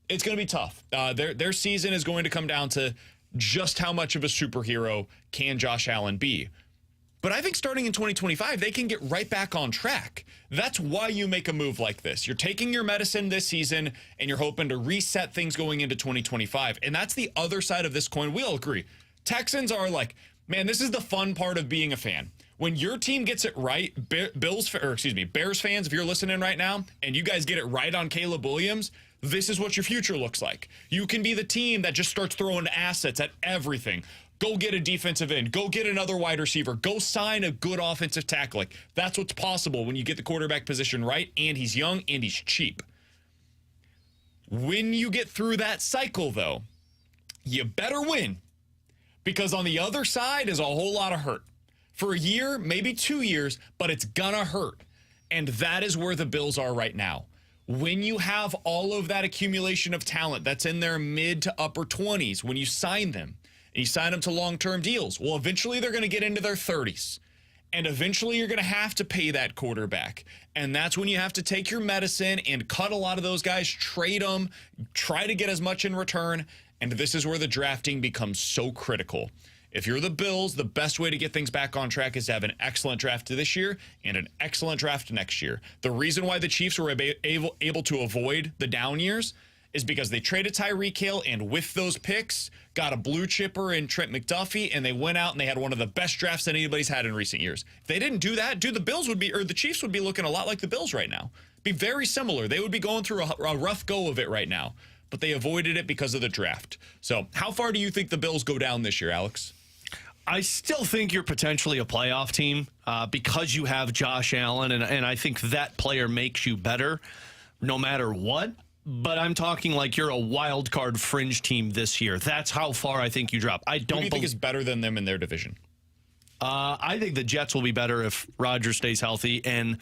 It's going to be tough. Their season is going to come down to just how much of a superhero can Josh Allen be. But I think starting in 2025, they can get right back on track. That's why you make a move like this. You're taking your medicine this season, and you're hoping to reset things going into 2025. And that's the other side of this coin. We all agree. Texans are like, man, this is the fun part of being a fan. When your team gets it right, Bears fans, if you're listening right now, and you guys get it right on Caleb Williams, this is what your future looks like. You can be the team that just starts throwing assets at everything. Go get a defensive end. Go get another wide receiver. Go sign a good offensive tackle. Like, that's what's possible when you get the quarterback position right, and he's young, and he's cheap. When you get through that cycle, though, you better win. Because on the other side is a whole lot of hurt. For a year, maybe 2 years, but it's gonna hurt. And that is where the Bills are right now. When you have all of that accumulation of talent that's in their mid to upper 20s, when you sign them, and you sign them to long-term deals, well, eventually they're going to get into their 30s. And eventually you're going to have to pay that quarterback. And that's when you have to take your medicine and cut a lot of those guys, trade them, try to get as much in return. And this is where the drafting becomes so critical. If you're the Bills, the best way to get things back on track is to have an excellent draft this year and an excellent draft next year. The reason why the Chiefs were able to avoid the down years is because they traded Tyreek Hill, and with those picks, got a blue chipper in Trent McDuffie, and they went out and they had one of the best drafts that anybody's had in recent years. If they didn't do that, the Chiefs would be looking a lot like the Bills right now. Be very similar. They would be going through a rough go of it right now, but they avoided it because of the draft. So how far do you think the Bills go down this year, Alex? I still think you're potentially a playoff team because you have Josh Allen, and I think that player makes you better no matter what. But I'm talking like you're a wild card fringe team this year. That's how far I think you drop. Who do you think is better than them in their division? I think the Jets will be better if Rodgers stays healthy, and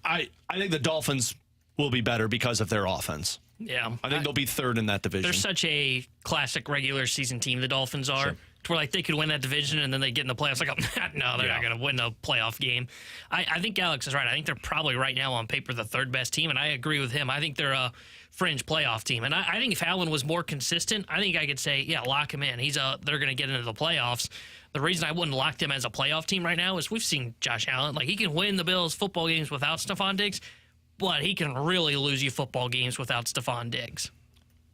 I think the Dolphins will be better because of their offense. Yeah. I think they'll be third in that division. They're such a classic regular season team, the Dolphins are. Sure. To where like they could win that division and then they get in the playoffs. Like, no, they're not going to win the playoff game. I think Alex is right. I think they're probably right now on paper the third best team, and I agree with him. I think they're a fringe playoff team, and I think if Allen was more consistent, I think I could say, yeah, lock him in. They're going to get into the playoffs. The reason I wouldn't lock them as a playoff team right now is we've seen Josh Allen. Like, he can win the Bills football games without Stephon Diggs, but he can really lose you football games without Stephon Diggs.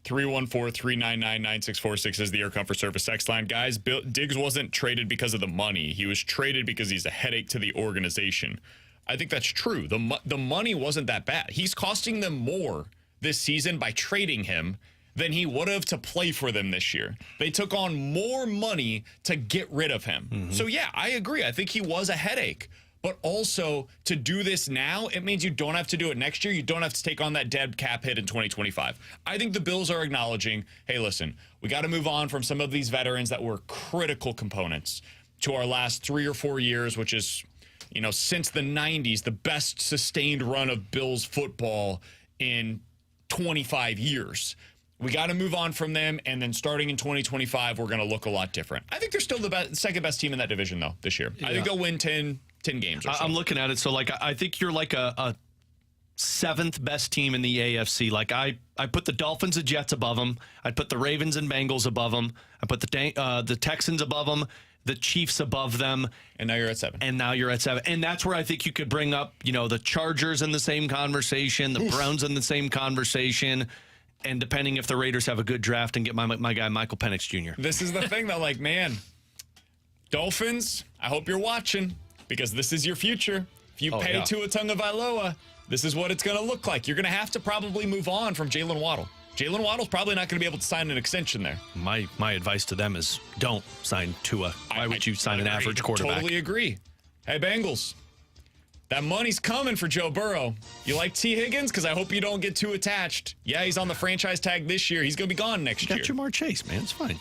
314-399-9646 is the Air Comfort Service text line. Guys, Diggs wasn't traded because of the money. He was traded because he's a headache to the organization. I think that's true. The money wasn't that bad. He's costing them more this season by trading him than he would have to play for them this year. They took on more money to get rid of him. Mm-hmm. So, yeah, I agree. I think he was a headache. But also, to do this now, it means you don't have to do it next year. You don't have to take on that dead cap hit in 2025. I think the Bills are acknowledging, hey, listen, we got to move on from some of these veterans that were critical components to our last 3 or 4 years, which is, since the 90s, the best sustained run of Bills football in 25 years. We got to move on from them, and then starting in 2025, we're going to look a lot different. I think they're still the second best team in that division, though, this year. I think they'll win 10 games or so. I'm looking at it. So, I think you're like a seventh best team in the AFC. Like, I put the Dolphins and Jets above them. I'd put the Ravens and Bengals above them. I put the Texans above them, the Chiefs above them. And now you're at 7. And that's where I think you could bring up, the Chargers in the same conversation, the Browns in the same conversation. And depending if the Raiders have a good draft and get my guy, Michael Penix Jr. This is the thing, though. Dolphins, I hope you're watching, because this is your future. If you pay Tua Tagovailoa, this is what it's going to look like. You're going to have to probably move on from Jalen Waddle. Jalen Waddle's probably not going to be able to sign an extension there. My advice to them is don't sign Tua. Why would you sign an average quarterback? Totally agree. Hey, Bengals, that money's coming for Joe Burrow. You like T. Higgins? Because I hope you don't get too attached. Yeah, he's on the franchise tag this year. He's going to be gone next year. Got Jamar Chase, man. It's fine.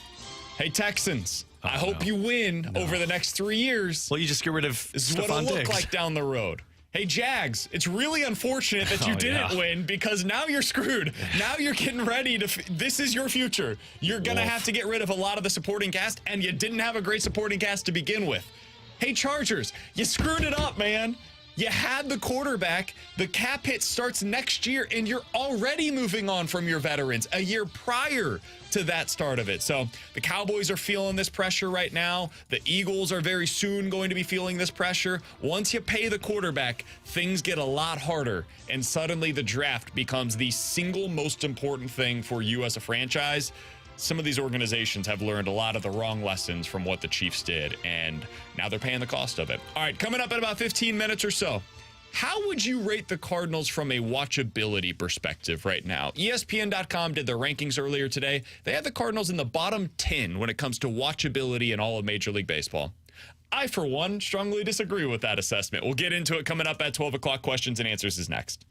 Hey, Texans. I hope you win over the next 3 years. Well, you just get rid of This is what it'll look like down the road. Hey, Jags, it's really unfortunate that you didn't win, because now you're screwed. Now you're getting ready to this is your future. You're going to have to get rid of a lot of the supporting cast, and you didn't have a great supporting cast to begin with. Hey, Chargers, you screwed it up, man. You had the quarterback. The cap hit starts next year, and you're already moving on from your veterans a year prior to that start of it. So the Cowboys are feeling this pressure right now. The Eagles are very soon going to be feeling this pressure. Once you pay the quarterback, things get a lot harder, and suddenly the draft becomes the single most important thing for you as a franchise. Some of these organizations have learned a lot of the wrong lessons from what the Chiefs did, and now they're paying the cost of it. All right, coming up in about 15 minutes or so, how would you rate the Cardinals from a watchability perspective right now? ESPN.com did their rankings earlier today. They have the Cardinals in the bottom 10 when it comes to watchability in all of Major League Baseball. I, for one, strongly disagree with that assessment. We'll get into it coming up at 12 o'clock. Questions and Answers is next.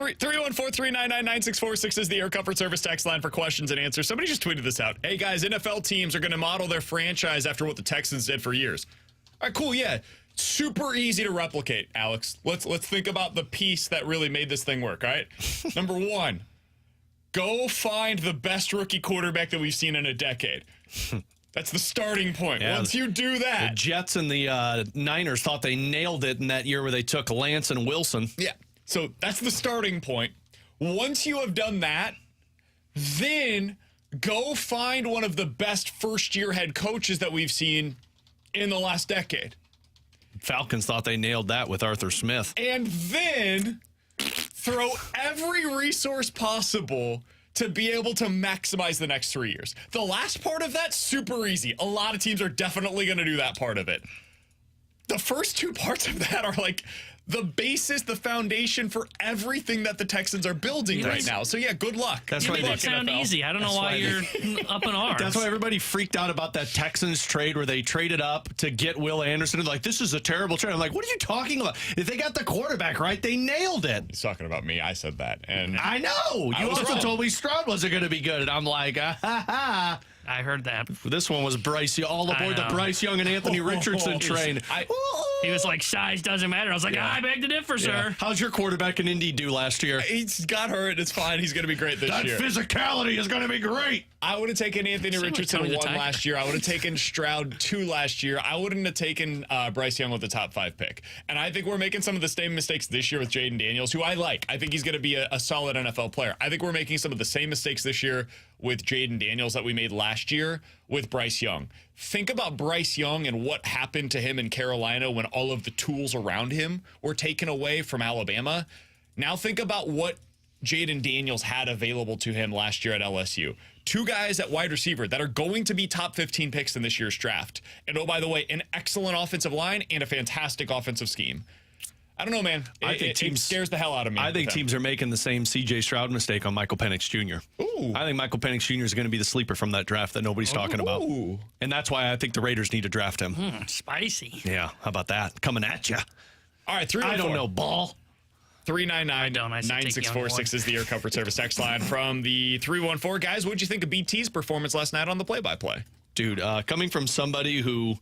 314-399-9646 is the Air Comfort Service text line for questions and answers. Somebody just tweeted this out. Hey, guys, NFL teams are going to model their franchise after what the Texans did for years. All right, cool, yeah. Super easy to replicate, Alex. Let's think about the piece that really made this thing work, all right? Number one, go find the best rookie quarterback that we've seen in a decade. That's the starting point. Yeah, once you do that. The Jets and the Niners thought they nailed it in that year where they took Lance and Wilson. Yeah. So that's the starting point. Once you have done that, then go find one of the best first-year head coaches that we've seen in the last decade. Falcons thought they nailed that with Arthur Smith. And then throw every resource possible to be able to maximize the next 3 years. The last part of that, super easy. A lot of teams are definitely going to do that part of it. The first two parts of that are like the basis, the foundation for everything that the Texans are building right now. So, yeah, good luck. That's You why make they it sound NFL. easy. I don't know why you're up in arms. That's why everybody freaked out about that Texans trade where they traded up to get Will Anderson. And like, this is a terrible trade. I'm like, what are you talking about? If they got the quarterback right, they nailed it. He's talking about me. I said that. And I know. You was also wrong. told me Stroud wasn't going to be good. And I'm like, ah, ha, ha. I heard that. This one was Bryce, all aboard the know. Bryce Young and Anthony Richardson train. He was like, size doesn't matter. I was like, I beg to differ, sir. How's your quarterback in Indy do last year? he's got hurt. It's fine. He's going to be great this That year. physicality is going to be great. I would have taken Anthony Seemed like Richardson Tony the 1 Tiger. last year. I would have taken Stroud 2 last year. I wouldn't have taken Bryce Young with the top 5 pick. And I think we're making some of the same mistakes this year with Jaden Daniels, who I like. I think he's going to be a solid NFL player. I think we're making some of the same mistakes this year with Jaden Daniels that we made last year with Bryce Young. Think about Bryce Young and what happened to him in Carolina when all of the tools around him were taken away from Alabama. Now think about what Jaden Daniels had available to him last year at LSU. 2 guys at wide receiver that are going to be top 15 picks in this year's draft. And oh, by the way, an excellent offensive line and a fantastic offensive scheme. I don't know, man. It scares the hell out of me. I think teams are making the same C.J. Stroud mistake on Michael Penix Jr. Ooh. I think Michael Penix Jr. is going to be the sleeper from that draft that nobody's talking about. Ooh. And that's why I think the Raiders need to draft him. Spicy. Yeah, how about that? Coming at you. All right, 3 I don't know, ball. 399-9646 is the Air Comfort Service text line from the 314. Guys, what'd you think of BT's performance last night on the play-by-play? Dude, coming from somebody who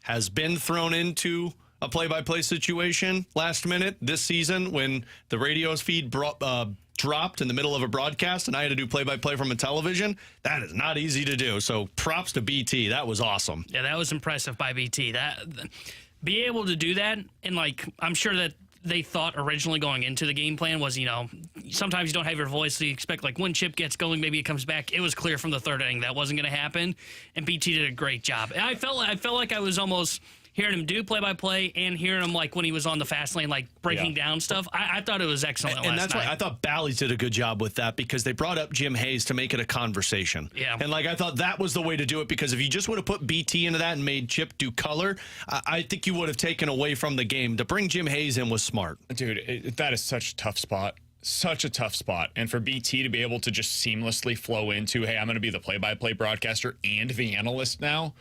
has been thrown into a play-by-play situation last minute this season when the radio's feed dropped in the middle of a broadcast and I had to do play-by-play from a television, that is not easy to do. So props to BT. That was awesome. Yeah, that was impressive by BT. Be able to do that, and like I'm sure that they thought originally going into the game plan was, sometimes you don't have your voice, so you expect like when Chip gets going, maybe it comes back. It was clear from the third inning that wasn't going to happen, and BT did a great job. And I felt like I was almost hearing him do play-by-play and hearing him like when he was on the fast lane, like breaking down stuff. I thought it was excellent and last that's night. why I thought Bally's did a good job with that because they brought up Jim Hayes to make it a conversation. Yeah. And like I thought that was the way to do it because if you just would have put BT into that and made Chip do color, I think you would have taken away from the game. To bring Jim Hayes in was smart. Dude, that is such a tough spot. Such a tough spot. And for BT to be able to just seamlessly flow into, hey, I'm going to be the play-by-play broadcaster and the analyst now,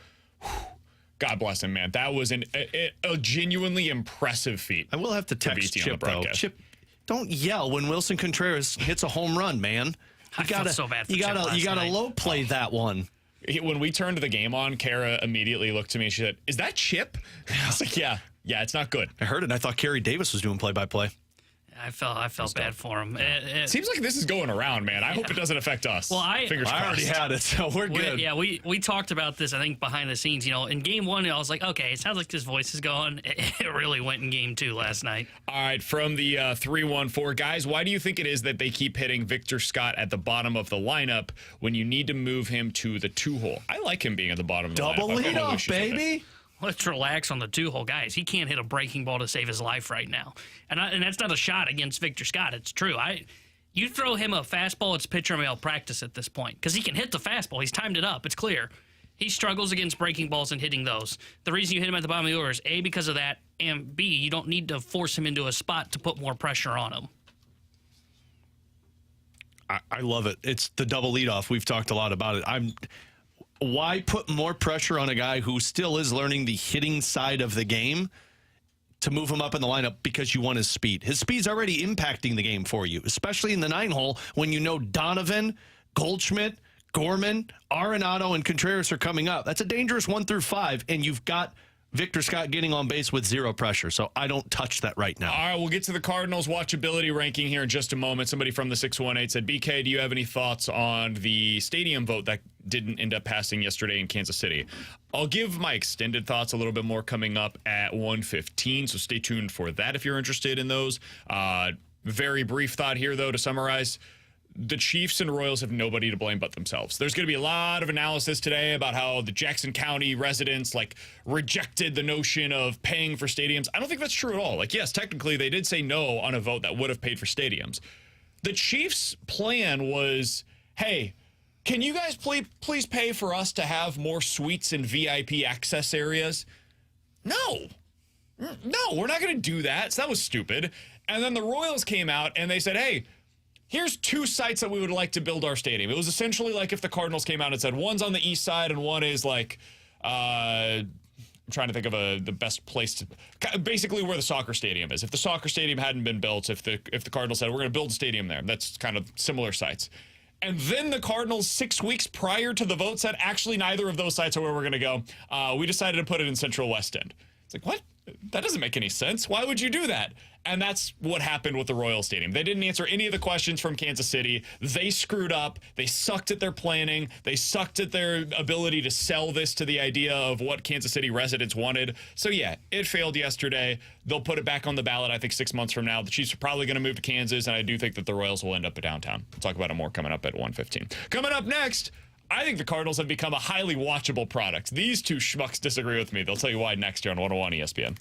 God bless him, man. That was a genuinely impressive feat. I will have to text BT on the Chip, though. broadcast. Chip, don't yell when Willson Contreras hits a home run, man. I felt so bad for Chip last You gotta night. low play that one. When we turned the game on, Kara immediately looked to me and she said, is that Chip? I was like, yeah, it's not good. I heard it and I thought Kerry Davis was doing play-by-play. I felt bad for him. Seems like this is going around, man. I hope it doesn't affect us. Well, Fingers I already crossed. had it, so we're good. We talked about this, I think, behind the scenes. In game 1, I was like, okay, it sounds like his voice is going. It really went in game 2 last night. All right, from the 314, guys, why do you think it is that they keep hitting Victor Scott at the bottom of the lineup when you need to move him to the 2-hole? I like him being at the bottom of the lineup. Double I've got no leadoff, issues with it. baby. Let's relax on the 2-hole, guys. He can't hit a breaking ball to save his life right now, and that's not a shot against Victor Scott. It's true. You throw him a fastball, it's pitcher malpractice at this point because he can hit the fastball. He's timed it up. It's clear. He struggles against breaking balls and hitting those. The reason you hit him at the bottom of the order is A, because of that, and B, you don't need to force him into a spot to put more pressure on him. I love it. It's the double leadoff. We've talked a lot about it. Why put more pressure on a guy who still is learning the hitting side of the game to move him up in the lineup because you want his speed. His speed's already impacting the game for you, especially in the 9-hole when you know Donovan, Goldschmidt, Gorman, Arenado, and Contreras are coming up. That's a dangerous 1 through 5, and you've got Victor Scott getting on base with zero pressure, so I don't touch that right now. All right, we'll get to the Cardinals watchability ranking here in just a moment. Somebody from the 618 said, BK, do you have any thoughts on the stadium vote that didn't end up passing yesterday in Kansas City? I'll give my extended thoughts a little bit more coming up at 1:15, so stay tuned for that if you're interested in those. Very brief thought here, though, to summarize. The Chiefs and Royals have nobody to blame but themselves. There's going to be a lot of analysis today about how the Jackson County residents rejected the notion of paying for stadiums. I don't think that's true at all. Yes, technically they did say no on a vote that would have paid for stadiums. The Chiefs' plan was, hey, can you guys please pay for us to have more suites and VIP access areas? No, we're not going to do that. So that was stupid. And then the Royals came out and they said, hey, here's 2 sites that we would like to build our stadium. It was essentially like if the Cardinals came out and said one's on the east side and one is I'm trying to think of the best place to, basically where the soccer stadium is. If the soccer stadium hadn't been built, if the Cardinals said we're going to build a stadium there, that's kind of similar sites. And then the Cardinals 6 weeks prior to the vote said actually neither of those sites are where we're going to go. We decided to put it in Central West End. It's like, what? That doesn't make any sense. Why would you do that? And that's what happened with the Royal Stadium. They didn't answer any of the questions from Kansas City. They screwed up. They sucked at their planning. They sucked at their ability to sell this to the idea of what Kansas City residents wanted. So, yeah, it failed yesterday. They'll put it back on the ballot, I think, 6 months from now. The Chiefs are probably going to move to Kansas, and I do think that the Royals will end up at downtown. We'll talk about it more coming up at 1:15. Coming up next, I think the Cardinals have become a highly watchable product. These 2 schmucks disagree with me. They'll tell you why next year on 101 ESPN.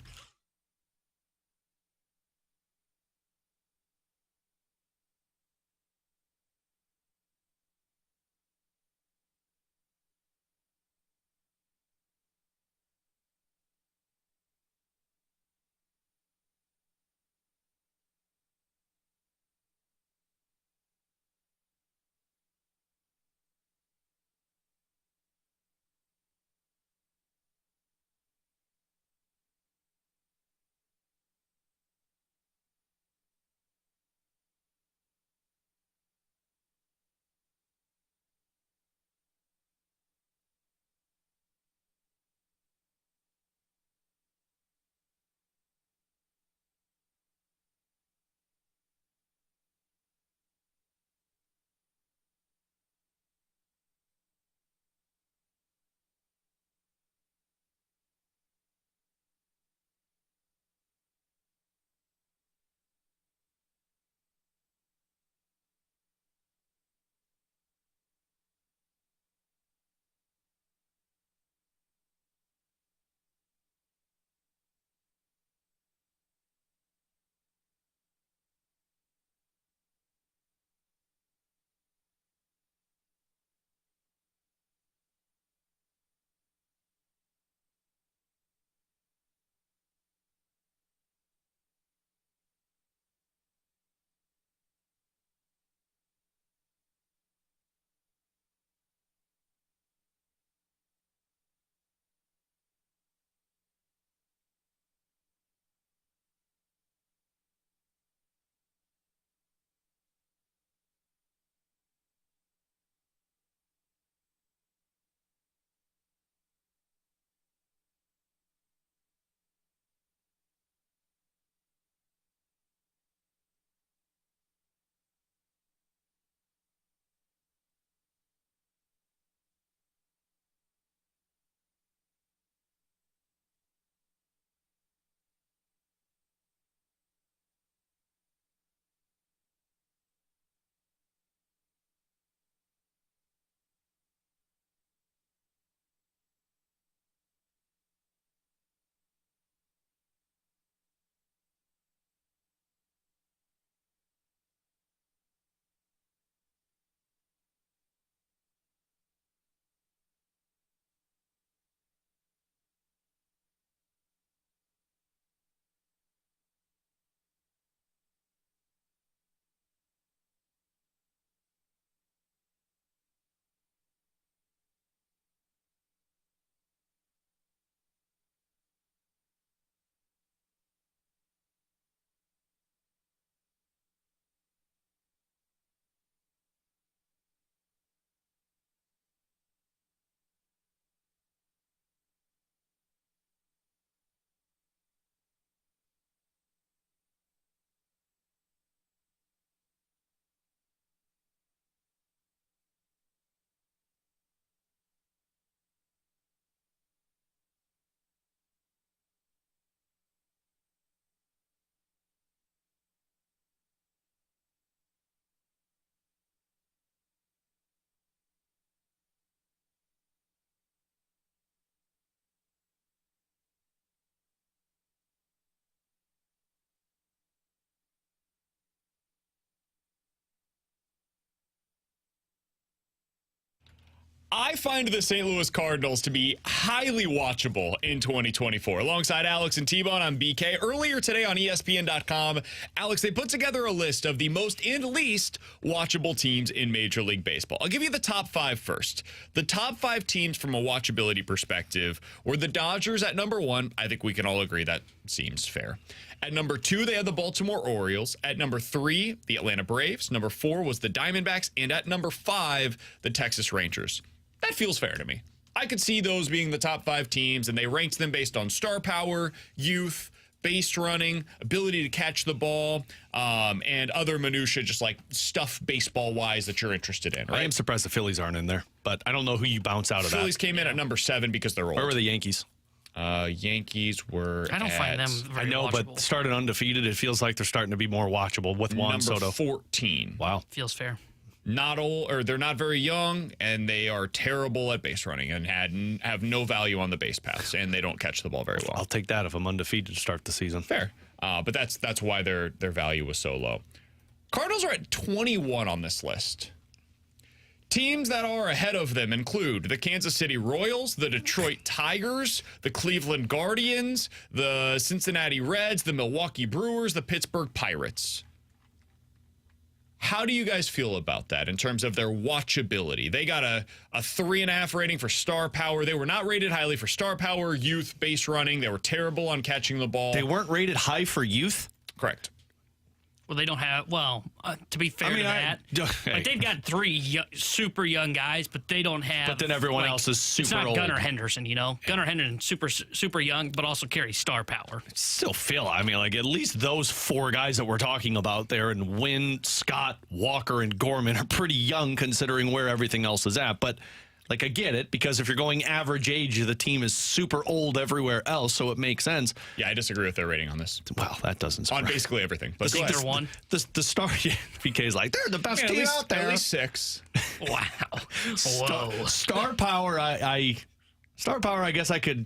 I find the St. Louis Cardinals to be highly watchable in 2024. Alongside Alex and T-Bone, I'm BK. Earlier today on ESPN.com, Alex, they put together a list of the most and least watchable teams in Major League Baseball. I'll give you the top 5 first. The top 5 teams from a watchability perspective were the Dodgers at number 1. I think we can all agree that seems fair. At number 2, they had the Baltimore Orioles. At number 3, the Atlanta Braves. Number 4 was the Diamondbacks. And at number 5, the Texas Rangers. That feels fair to me. I could see those being the top 5 teams, and they ranked them based on star power, youth, base running, ability to catch the ball, and other minutia, just like stuff baseball-wise that you're interested in. Right? I am surprised the Phillies aren't in there, but I don't know who you bounce out of that. Phillies came in at number 7 because they're old. Where were the Yankees? Yankees were I don't find them very I know, watchable. but started undefeated. It feels like they're starting to be more watchable with Juan number Soto. 14. Wow. Feels fair. Not old, or they're not very young, and they are terrible at base running and have no value on the base paths, and they don't catch the ball very well. I'll take that if I'm undefeated to start the season. Fair, but that's why their value was so low. Cardinals are at 21 on this list. Teams that are ahead of them include the Kansas City Royals, the Detroit Tigers, the Cleveland Guardians, the Cincinnati Reds, the Milwaukee Brewers, the Pittsburgh Pirates. How do you guys feel about that in terms of their watchability? They got a 3.5 rating for star power. They were not rated highly for star power, youth, base running. They were terrible on catching the ball. They weren't rated high for youth? Correct. Well, they don't have. Well, to be fair to that, like they've got 3 super young guys, but they don't have. But then everyone like, else is super it's not old. Gunnar Henderson, you know. Gunnar Henderson super young, but also carries star power. Still feel, I mean, like at least those 4 guys that we're talking about there, and Wynn, Scott, Walker, and Gorman are pretty young considering where everything else is at. But like I get it, because if you're going average age, the team is super old everywhere else, so it makes sense. Yeah, I disagree with their rating on this. Well, that doesn't On surprise. basically everything. But think they're one. The star PK's like they're the best at team least, out there. At least 6. Wow. Whoa. Star power, star power. I guess I could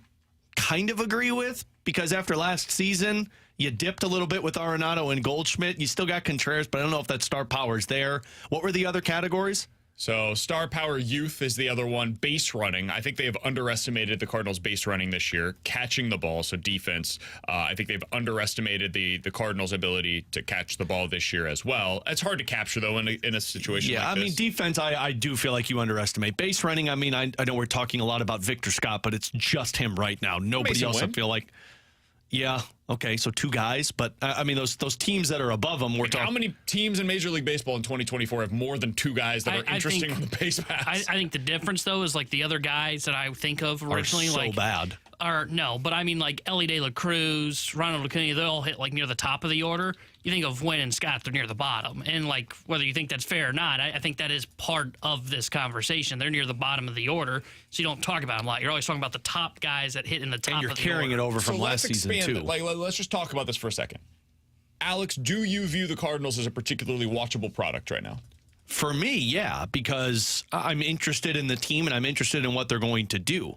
kind of agree with, because after last season, you dipped a little bit with Arenado and Goldschmidt. You still got Contreras, but I don't know if that star power's there. What were the other categories? So star power youth is the other one. Base running. I think they have underestimated the Cardinals' base running this year. Catching the ball, so defense. I think they've underestimated the Cardinals' ability to catch the ball this year as well. It's hard to capture, though, in a situation like this. Yeah, I mean, defense, I do feel like you underestimate. Base running, I mean, I know we're talking a lot about Victor Scott, but it's just him right now. Nobody Mason else, Wynn. I feel like. Yeah, okay, so 2 guys. But, I mean, those teams that are above them, we're talking. How many teams in Major League Baseball in 2024 have more than 2 guys that are interesting on the base paths? I think the difference, though, is like the other guys that I think of originally. Are so like, bad. No, but I mean like Ellie De La Cruz, Ronald Acuna, they all hit like near the top of the order. You think of Wynn and Scott, they're near the bottom. And like whether you think that's fair or not, I think that is part of this conversation. They're near the bottom of the order, so you don't talk about them a lot. You're always talking about the top guys that hit in the top And you're of the carrying order. it over from last season, too. Like, let's just talk about this for a second. Alex, do you view the Cardinals as a particularly watchable product right now? For me, yeah, because I'm interested in the team and I'm interested in what they're going to do.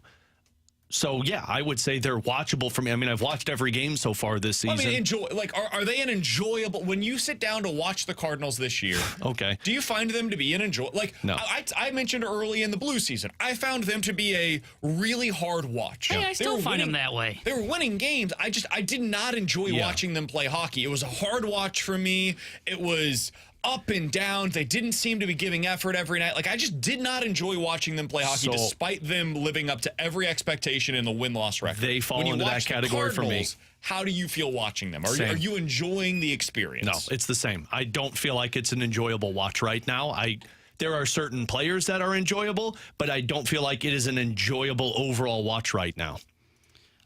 So, yeah, I would say they're watchable for me. I mean, I've watched every game so far this season. I mean, are they an enjoyable, when you sit down to watch the Cardinals this year, Okay. do you find them to be an enjoyable, No. I mentioned early in the Blue season, I found them to be a really hard watch. Hey, I They still were find them winning- that way. They were winning games. I did not enjoy watching them play hockey. It was a hard watch for me. It was up and down. They didn't seem to be giving effort every night. Like, I just did not enjoy watching them play hockey, So- despite them living up to every expectation in the win-loss record. They fall When you into that watch the category for me. Cardinals, how do you feel watching them? Are Same. you enjoying the experience? No, it's the same. I don't feel like it's an enjoyable watch right now. There are certain players that are enjoyable, but I don't feel like it is an enjoyable overall watch right now.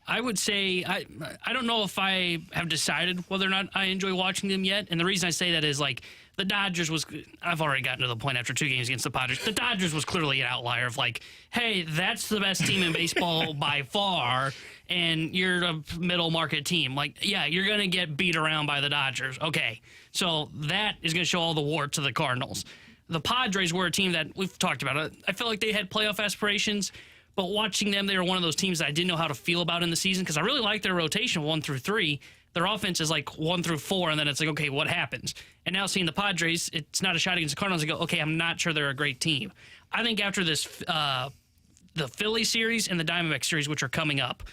I would say I don't know if I have decided whether or not I enjoy watching them yet. And the reason I say that is like the Dodgers was, I've already gotten to the point after 2 games against the Padres. The Dodgers was clearly an outlier of like, hey, that's the best team in baseball by far, and you're a middle market team. Like, yeah, you're going to get beat around by the Dodgers. Okay. So that is going to show all the warts of the Cardinals. The Padres were a team that we've talked about it. I felt like they had playoff aspirations. But watching them, they were one of those teams that I didn't know how to feel about in the season because I really like their rotation 1 through 3. Their offense is like 1 through 4, and then it's like, okay, what happens? And now seeing the Padres, it's not a shot against the Cardinals. I go, okay, I'm not sure they're a great team. I think after this, the Philly series and the Diamondback series, which are coming up,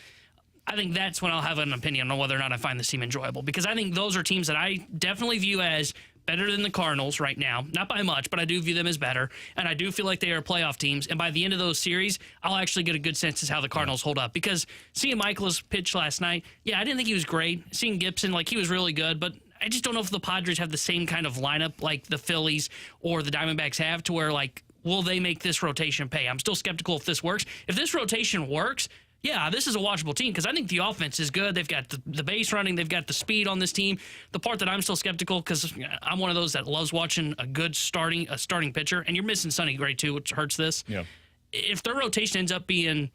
I think that's when I'll have an opinion on whether or not I find this team enjoyable. Because I think those are teams that I definitely view as better than the Cardinals right now. Not by much, but I do view them as better. And I do feel like they are playoff teams. And by the end of those series, I'll actually get a good sense as how the Cardinals hold up. Because seeing Michaelis pitch last night, yeah, I didn't think he was great. Seeing Gibson, like, he was really good. But I just don't know if the Padres have the same kind of lineup like the Phillies or the Diamondbacks have, to where, like, will they make this rotation pay? I'm still skeptical if this works. If this rotation works, yeah, this is a watchable team because I think the offense is good. They've got the base running. They've got the speed on this team. The part that I'm still skeptical, because I'm one of those that loves watching a good starting pitcher, and you're missing Sonny Gray too, which hurts this. Yeah. If their rotation ends up being,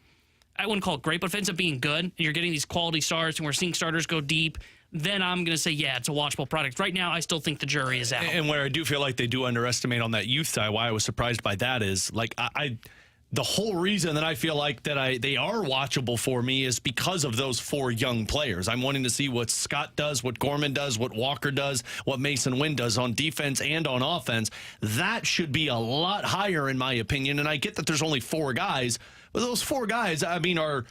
I wouldn't call it great, but if it ends up being good, and you're getting these quality starts, and we're seeing starters go deep, then I'm going to say, yeah, it's a watchable product. Right now, I still think the jury is out. And where I do feel like they do underestimate on that youth side, why I was surprised by that is, like, the whole reason that I feel like that they are watchable for me is because of those 4 young players. I'm wanting to see what Scott does, what Gorman does, what Walker does, what Mason Wynn does on defense and on offense. That should be a lot higher in my opinion. And I get that there's only 4 guys, but those 4 guys, I mean, are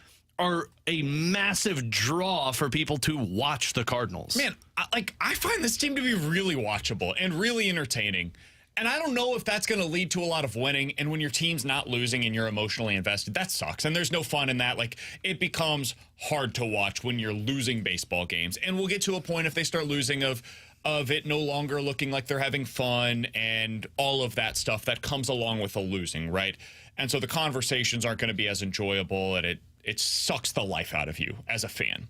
a massive draw for people to watch the Cardinals. Man, I find this team to be really watchable and really entertaining. And I don't know if that's going to lead to a lot of winning. And when your team's not losing and you're emotionally invested, that sucks. And there's no fun in that. Like, it becomes hard to watch when you're losing baseball games. And we'll get to a point if they start losing of it no longer looking like they're having fun and all of that stuff that comes along with the losing, right? And so the conversations aren't going to be as enjoyable, and it sucks the life out of you as a fan.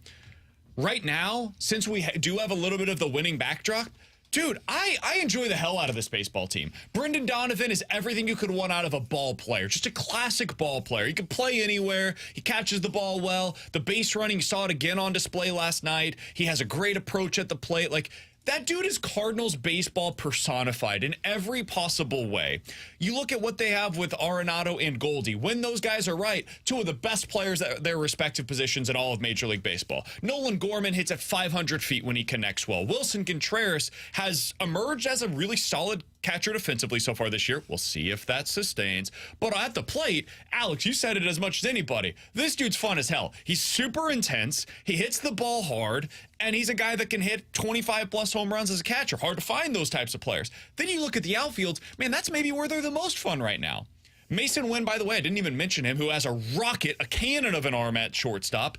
Right now, since we do have a little bit of the winning backdrop, dude, I enjoy the hell out of this baseball team. Brendan Donovan is everything you could want out of a ball player. Just a classic ball player. He can play anywhere. He catches the ball well. The base running, you saw it again on display last night. He has a great approach at the plate. Like, that dude is Cardinals baseball personified in every possible way. You look at what they have with Arenado and Goldie. When those guys are right, 2 of the best players at their respective positions in all of Major League Baseball. Nolan Gorman hits at 500 feet when he connects well. Willson Contreras has emerged as a really solid catcher defensively so far this year. We'll see if that sustains. But at the plate, Alex, you said it as much as anybody. This dude's fun as hell. He's super intense. He hits the ball hard, and he's a guy that can hit 25-plus home runs as a catcher. Hard to find those types of players. Then you look at the outfields. Man, that's maybe where they're the most fun right now. Mason Wynn, by the way, I didn't even mention him, who has a rocket, a cannon of an arm at shortstop.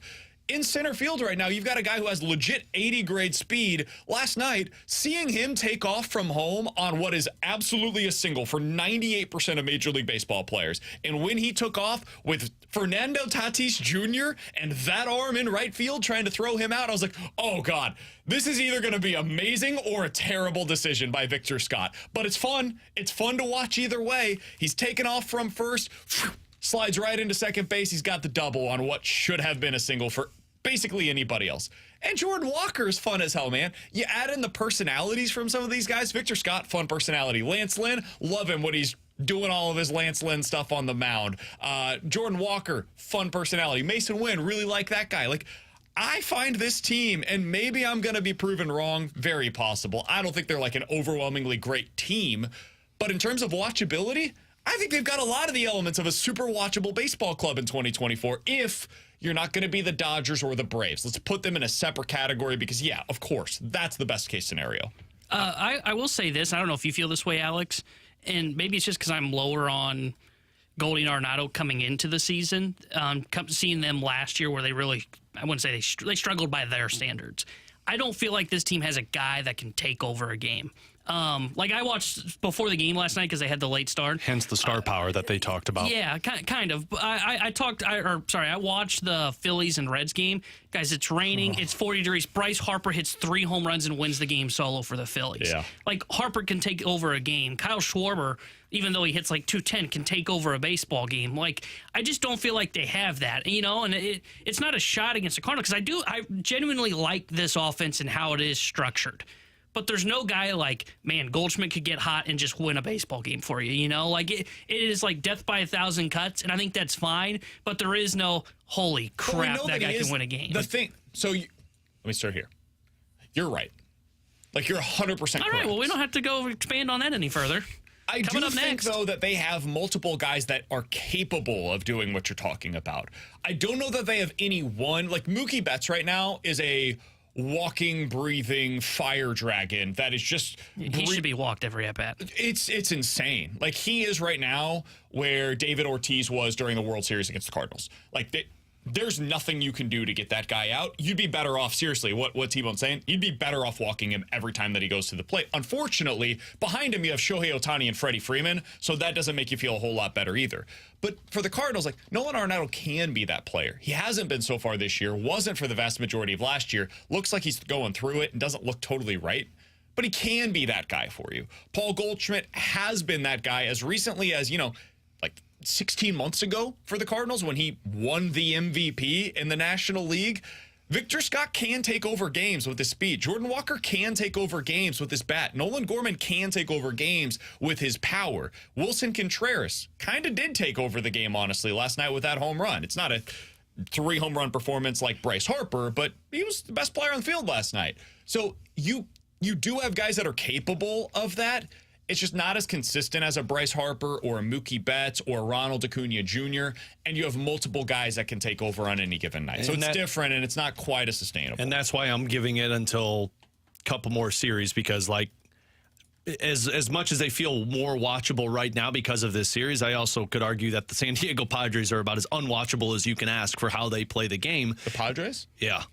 In center field right now, you've got a guy who has legit 80-grade speed. Last night, seeing him take off from home on what is absolutely a single for 98% of Major League Baseball players. And when he took off with Fernando Tatis Jr. and that arm in right field trying to throw him out, I was like, oh, God, this is either going to be amazing or a terrible decision by Victor Scott. But it's fun. It's fun to watch either way. He's taken off from first, slides right into second base. He's got the double on what should have been a single for basically anybody else. And Jordan Walker is fun as hell, man. You add in the personalities from some of these guys. Victor Scott, fun personality. Lance Lynn, love him when he's doing all of his Lance Lynn stuff on the mound. Jordan Walker, fun personality. Mason Wynn, really like that guy. Like, I find this team, and maybe I'm going to be proven wrong, very possible. I don't think they're like an overwhelmingly great team. But in terms of watchability, I think they've got a lot of the elements of a super watchable baseball club in 2024 if you're not going to be the Dodgers or the Braves. Let's put them in a separate category because, yeah, of course, that's the best case scenario. I will say this. I don't know if you feel this way, Alex, and maybe it's just because I'm lower on Goldie and Arenado coming into the season. Seeing them last year where they really, I wouldn't say they struggled by their standards. I don't feel like this team has a guy that can take over a game. Like I watched before the game last night because they had the late start. Hence the star power that they talked about. Yeah, kind of. I watched the Phillies and Reds game. Guys, it's raining. It's 40 degrees. Bryce Harper hits 3 home runs and wins the game solo for the Phillies. Yeah. Like, Harper can take over a game. Kyle Schwarber, even though he hits like 210, can take over a baseball game. Like, I just don't feel like they have that, you know, and it's not a shot against the Cardinals because I genuinely like this offense and how it is structured. But there's no guy like, man, Goldschmidt could get hot and just win a baseball game for you, you know? Like, it is like death by 1,000 cuts, and I think that's fine. But there is no, holy crap, that guy can win a game. The thing, let me start here. You're right. Like, you're 100% correct. All right, well, we don't have to go expand on that any further. I coming do up think, next. though, that they have multiple guys that are capable of doing what you're talking about. I don't know that they have any one. Like, Mookie Betts right now is a walking, breathing fire dragon that is just... He should be walked every at-bat. It's insane. Like, he is right now where David Ortiz was during the World Series against the Cardinals. Like, there's nothing you can do to get that guy out. You'd be better off, seriously, what T-Bone's saying, you'd be better off walking him every time that he goes to the plate. Unfortunately, behind him you have Shohei Ohtani and Freddie Freeman, so that doesn't make you feel a whole lot better either. But for the Cardinals, like, Nolan Arenado can be that player. He hasn't been so far this year, wasn't for the vast majority of last year, looks like he's going through it and doesn't look totally right. But he can be that guy for you. Paul Goldschmidt has been that guy as recently as, like 16 months ago for the Cardinals when he won the MVP in the National League. Victor Scott can take over games with his speed. Jordan Walker can take over games with his bat. Nolan Gorman can take over games with his power. Willson Contreras kind of did take over the game, honestly, last night with that home run. It's not a 3 home run performance like Bryce Harper, but he was the best player on the field last night. So you do have guys that are capable of that. It's just not as consistent as a Bryce Harper or a Mookie Betts or Ronald Acuna Jr., and you have multiple guys that can take over on any given night. So it's different, and it's not quite as sustainable. And that's why I'm giving it until a couple more series, because, like, as much as they feel more watchable right now because of this series, I also could argue that the San Diego Padres are about as unwatchable as you can ask for how they play the game. The Padres? Yeah.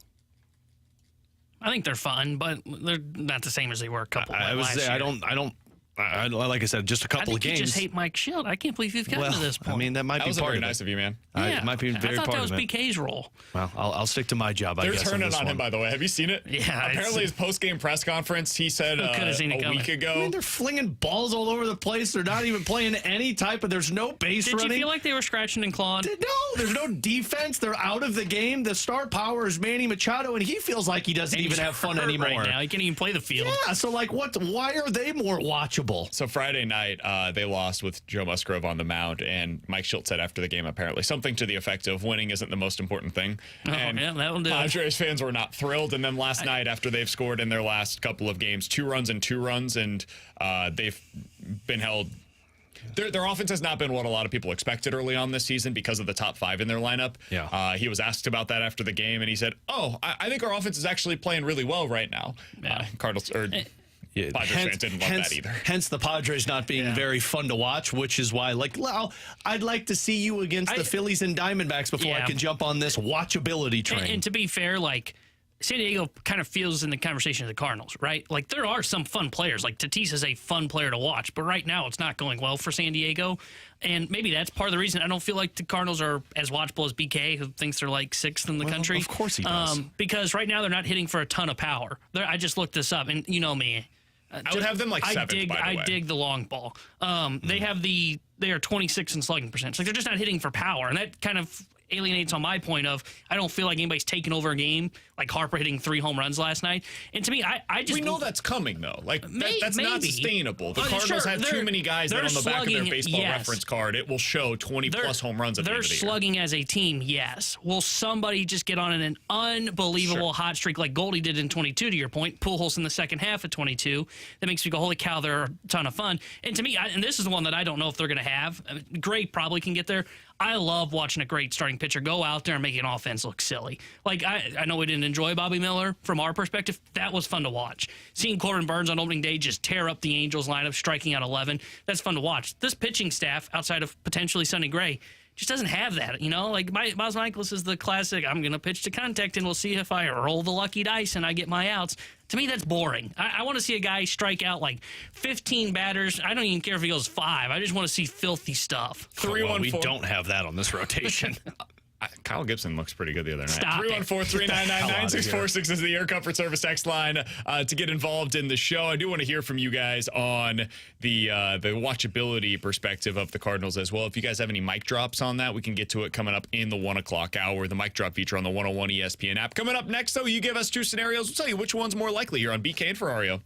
I think they're fun, but they're not the same as they were a couple I would last say year. like I said, just a couple of games. You just hate Mike Schilt. I can't believe you've gotten to this point. I mean, that might That be was part very of nice it. of you, man. It might be very I thought part that was of it. BK's role. Well, I'll stick to my job, I They're guess. turning on him, by the way. Have you seen it? Yeah, Apparently, his post-game press conference, he said could've seen it a week coming. ago. I mean, they're flinging balls all over the place. They're not even playing any type of. There's no base Did running. you feel like they were scratching and clawing? No, there's no defense. They're out of the game. The star power is Manny Machado, and he feels like he doesn't even have fun hurt anymore. Right now. He can't even play the field. Yeah, so like, why are they more watchable? So Friday night, they lost with Joe Musgrove on the mound, and Mike Schilt said after the game, apparently, something to the effect of winning isn't the most important thing. And yeah, that'll do it. Padres fans were not thrilled. And then last night, after they've scored in their last couple of games, 2 runs and 2 runs, and they've been held. Their offense has not been what a lot of people expected early on this season because of the top 5 in their lineup. Yeah. He was asked about that after the game, and he said, I think our offense is actually playing really well right now. Yeah. Cardinals or Padres fans didn't love that either. Hence the Padres not being very fun to watch, which is why, I'd like to see you against the Phillies and Diamondbacks before I can jump on this watchability train. And to be fair, San Diego kind of feels in the conversation of the Cardinals, right? Like, there are some fun players. Like, Tatis is a fun player to watch, but right now it's not going well for San Diego. And maybe that's part of the reason I don't feel like the Cardinals are as watchable as BK, who thinks they're like 6th in the country. Of course he does. Because right now they're not hitting for a ton of power. I just looked this up, and you know me. I would have them like 7th, by the way. I dig the long ball. They are 26 in slugging percentage. Like, they're just not hitting for power, and that kind of alienates on my point of I don't feel like anybody's taking over a game, like Harper hitting 3 home runs last night. And to me, I just... We know that's coming, though. Like, that's not maybe. sustainable. The Oh, Cardinals sure, have too many guys that on the back of their slugging, baseball yes. reference card, it will show 20-plus home runs at the end of the year. They're slugging as a team, yes. Will somebody just get on an unbelievable hot streak like Goldie did in 22, to your point? Pujols in the second half of 22. That makes me go, holy cow, they're a ton of fun. And to me, and this is the one that I don't know if they're going to have. I mean, Gray probably can get there. I love watching a great starting pitcher go out there and make an offense look silly. Like, I know we didn't enjoy Bobby Miller from our perspective. That was fun to watch. Seeing Corbin Burns on opening day just tear up the Angels lineup, striking out 11, that's fun to watch. This pitching staff, outside of potentially Sonny Gray, just doesn't have that, Like, Miles Michaelis is the classic, I'm going to pitch to contact, and we'll see if I roll the lucky dice and I get my outs. To me, that's boring. I want to see a guy strike out like 15 batters. I don't even care if he goes 5. I just want to see filthy stuff. 314. We don't have that on this rotation. Kyle Gibson looks pretty good the other night. Stop it. 314-399-9646 is the Air Comfort Service text line to get involved in the show. I do want to hear from you guys on the watchability perspective of the Cardinals as well. If you guys have any mic drops on that, we can get to it coming up in the 1 o'clock hour. The mic drop feature on the 101 ESPN app. Coming up next, though, you give us 2 scenarios. We'll tell you which one's more likely here on BK and Ferrario.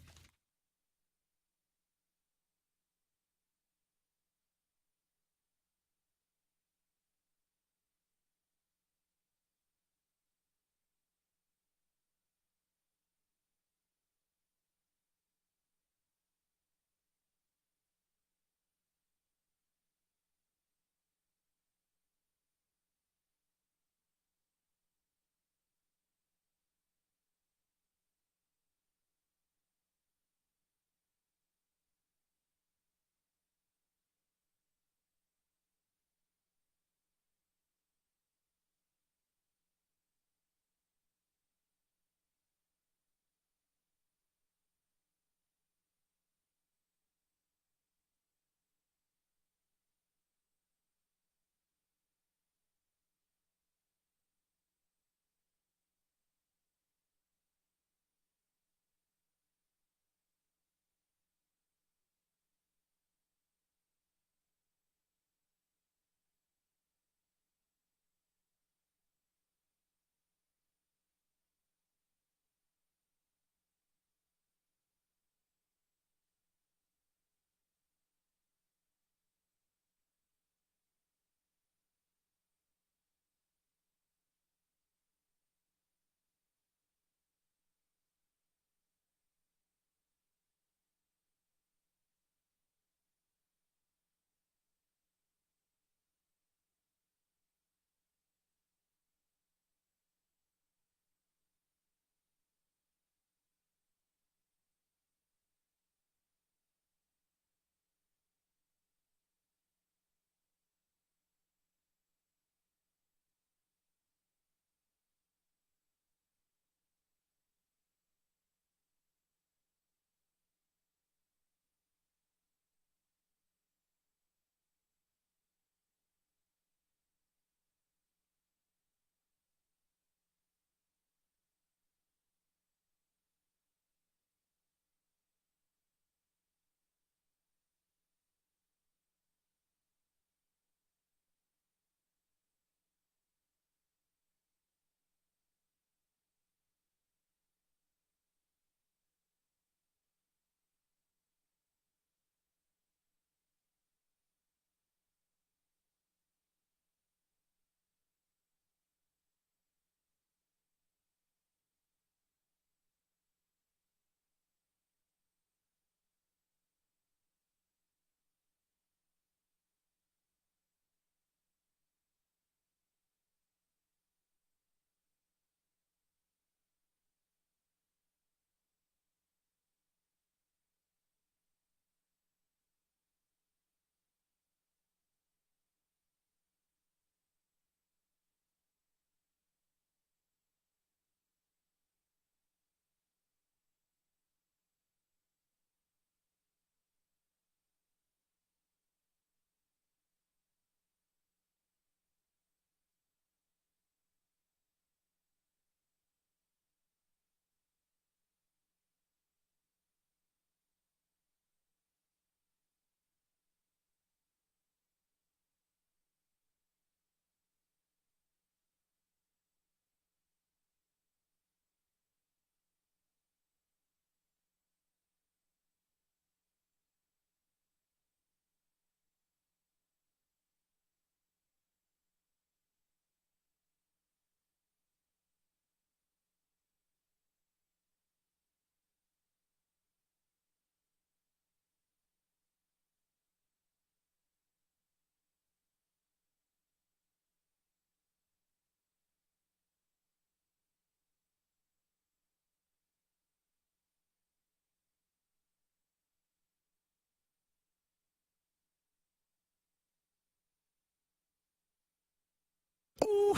Ooh.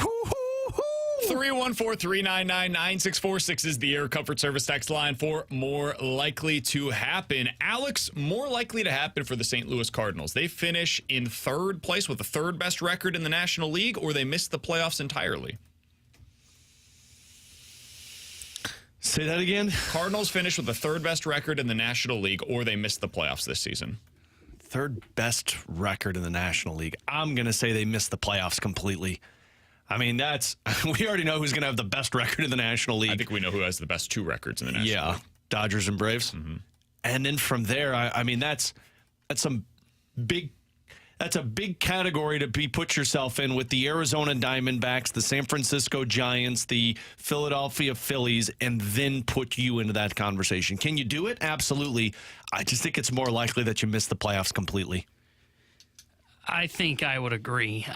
314-399-9646 is the Air Comfort Service text line for more likely to happen. Alex, more likely to happen for the St. Louis Cardinals. They finish in third place with the third best record in the National League, or they miss the playoffs entirely. Say that again. Cardinals finish with the third best record in the National League, or they miss the playoffs this season. Third best record in the National League. I'm going to say they missed the playoffs completely. I mean, we already know who's going to have the best record in the National League. I think we know who has the best two records in the National League. Dodgers and Braves. Mm-hmm. And then from there, I mean, that's a big category to put yourself in with the Arizona Diamondbacks, the San Francisco Giants, the Philadelphia Phillies, and then put you into that conversation. Can you do it? Absolutely. I just think it's more likely that you miss the playoffs completely. I think I would agree.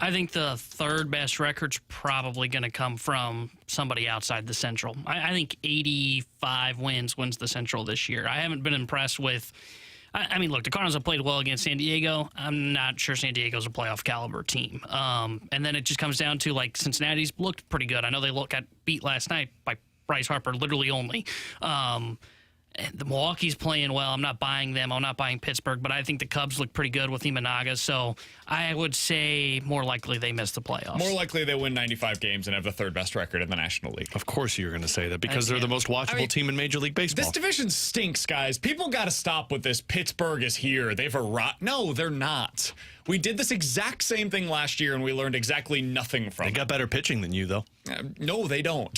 I think the third best record's probably going to come from somebody outside the Central. I think 85 wins the Central this year. I haven't been impressed with. I mean, look, the Cardinals have played well against San Diego. I'm not sure San Diego's a playoff caliber team. And then it just comes down to, like, Cincinnati's looked pretty good. I know they got beat last night by Bryce Harper, literally only. The Milwaukee's playing well. I'm not buying them. I'm not buying Pittsburgh, but I think the Cubs look pretty good with Imanaga. So I would say more likely they miss the playoffs. More likely they win 95 games and have the third best record in the National League. Of course you're going to say that because they're the most watchable team in Major League Baseball. This division stinks, guys. People got to stop with this. Pittsburgh is here. They've arrived. No, they're not. We did this exact same thing last year, and we learned exactly nothing from it. They got better pitching than you, though. No, they don't.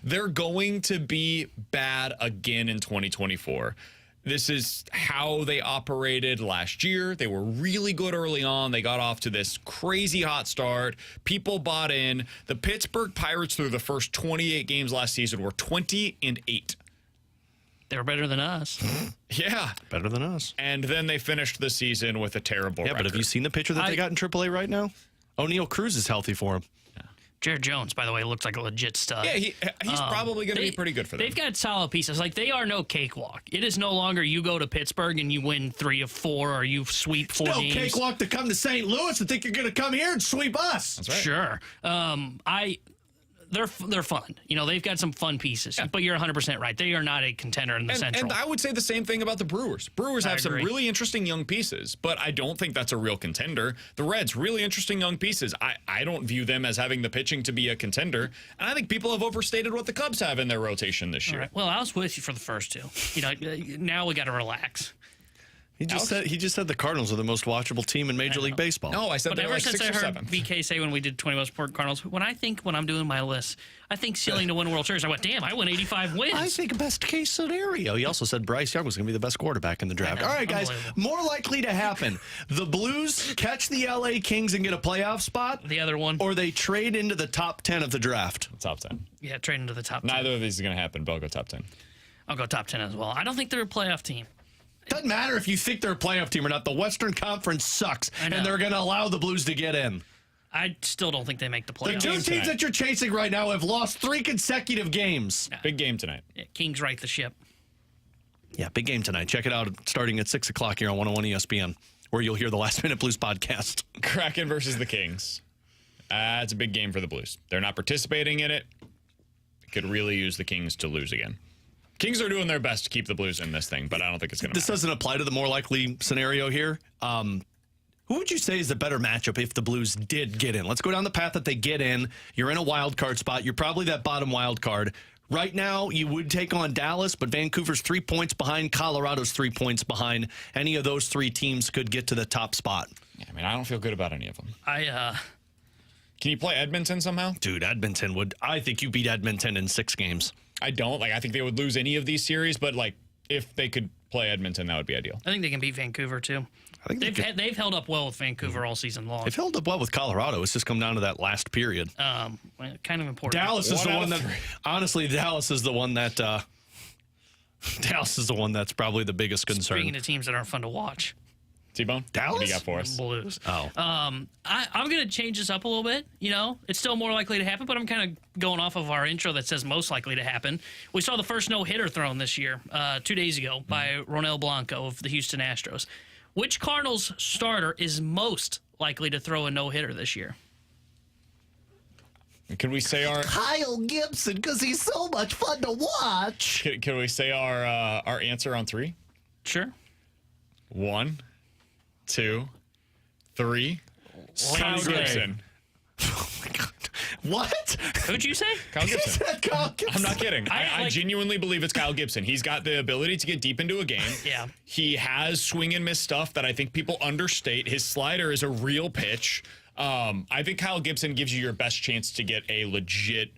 They're going to be bad again in 2024. This is how they operated last year. They were really good early on. They got off to this crazy hot start. People bought in. The Pittsburgh Pirates through the first 28 games last season were 20-8. They were better than us. Yeah. Better than us. And then they finished the season with a terrible record. But have you seen the pitcher that they got in AAA right now? O'Neal Cruz is healthy for him. Jared Jones, by the way, looks like a legit stud. Yeah, he's probably going to be pretty good for them. They've got solid pieces. Like, they are no cakewalk. It is no longer you go to Pittsburgh and you win 3 of 4 or you sweep 4 games. No cakewalk to come to St. Louis and think you're going to come here and sweep us. That's right. Sure. They're fun. You know, they've got some fun pieces. Yeah. But you're 100% right. They are not a contender in the Central. And I would say the same thing about the Brewers. Brewers have some agree. really interesting young pieces, but I don't think that's a real contender. The Reds, really interesting young pieces. I don't view them as having the pitching to be a contender. And I think people have overstated what the Cubs have in their rotation this year. All right. Well, I was with you for the first two. You know, now we got to relax. He just said the Cardinals are the most watchable team in Major League Baseball. No, I said they were like 6th or 7th. Ever since I heard BK say when we did 20 most important Cardinals, when I'm doing my list, I think ceiling to win World Series. I went, damn, I win 85 wins. I think best case scenario. He also said Bryce Young was going to be the best quarterback in the draft. All right, guys, more likely to happen. The Blues catch the LA Kings and get a playoff spot. The other one. Or they trade into the top 10 of the draft. Top 10. Yeah, trade into the top 10. Neither of these is going to happen, but I'll go top 10. I'll go top 10 as well. I don't think they're a playoff team. Doesn't matter if you think they're a playoff team or not. The Western Conference sucks, and they're going to allow the Blues to get in. I still don't think they make the The playoffs. two teams that you're chasing right now have lost 3 consecutive games. Big game tonight. Yeah, Kings right the ship. Yeah, big game tonight. Check it out starting at 6 o'clock here on 101 ESPN, where you'll hear the Last Minute Blues podcast. Kraken versus the Kings. It's a big game for the Blues. They're not participating in it. Could really use the Kings to lose again. Kings are doing their best to keep the Blues in this thing, but I don't think it's going to This doesn't apply to the more likely scenario here. Who would you say is the better matchup if the Blues did get in? Let's go down the path that they get in. You're in a wild card spot. You're probably that bottom wild card. Right now, you would take on Dallas, but Vancouver's 3 points behind. Colorado's 3 points behind. Any of those 3 teams could get to the top spot. Yeah, I mean, I don't feel good about any of them. Can you play Edmonton somehow? Dude, Edmonton would. I think you beat Edmonton in 6 games. I don't. I think they would lose any of these series, but, if they could play Edmonton, that would be ideal. I think they can beat Vancouver, too. I think they've held up well with Vancouver all season long. They've held up well with Colorado. It's just come down to that last period. Kind of important. Dallas is the one that, honestly, Dallas is the one that's probably the biggest concern. Speaking of teams that aren't fun to watch. T-Bone? Dallas? What do you got for us? Blues. Oh. I'm going to change this up a little bit. You know, it's still more likely to happen, but I'm kind of going off of our intro that says most likely to happen. We saw the first no-hitter thrown this year, 2 days ago, by Ronel Blanco of the Houston Astros. Which Cardinals starter is most likely to throw a no-hitter this year? Can we say our Kyle Gibson, because he's so much fun to watch. can we say our answer on 3? Sure. 1, 2, 3. Kyle Lazy. Gibson. What? Who'd you say? Kyle He Gibson. said Kyle Gibson. I'm not kidding. I like- genuinely believe it's Kyle Gibson. He's got the ability to get deep into a game. Yeah. He has swing and miss stuff that I think people understate. His slider is a real pitch. I think Kyle Gibson gives you your best chance to get a legit,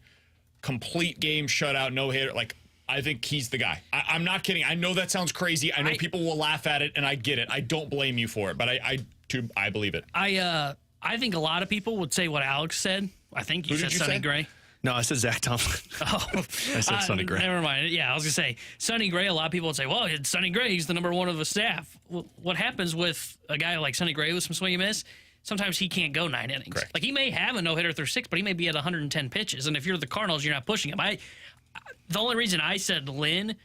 complete game shutout, no hitter. Like, I think he's the guy. I'm not kidding. I know that sounds crazy. I know people will laugh at it, and I get it. I don't blame you for it, but I believe it. I think a lot of people would say what Alex said. I think you Who said did you Sonny say? Gray. No, I said Zach Thompson. Oh, I said Sonny Gray. Never mind. Yeah, I was gonna say Sonny Gray. A lot of people would say, "Well, it's Sonny Gray. He's the number one of the staff." Well, what happens with a guy like Sonny Gray with some swing and miss? Sometimes he can't go 9 innings. Correct. Like he may have a no hitter through 6, but he may be at 110 pitches. And if you're the Cardinals, you're not pushing him. The only reason I said Lynn,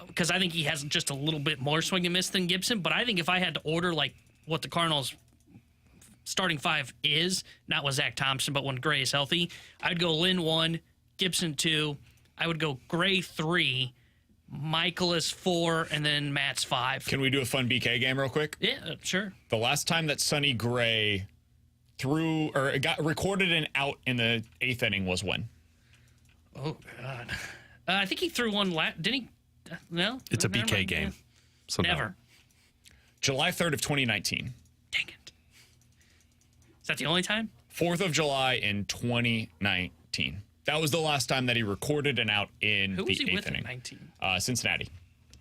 because I think he has just a little bit more swing and miss than Gibson. But I think if I had to order like what the Cardinals starting 5 is, not with Zach Thompson, but when Gray is healthy, I'd go Lynn 1, Gibson 2. I would go Gray 3, Michaelis 4, and then Matt's 5. Can we do a fun BK game real quick? Yeah, sure. The last time that Sonny Gray threw or got recorded an out in the 8th inning was when? Oh, God. I think he threw one didn't he? No? It's a Never BK mind. game. So no. Never. July 3rd of 2019. Dang it. Is that the only time? 4th of July in 2019. That was the last time that he recorded an out in Who the was he 8th with in inning. 19? Cincinnati.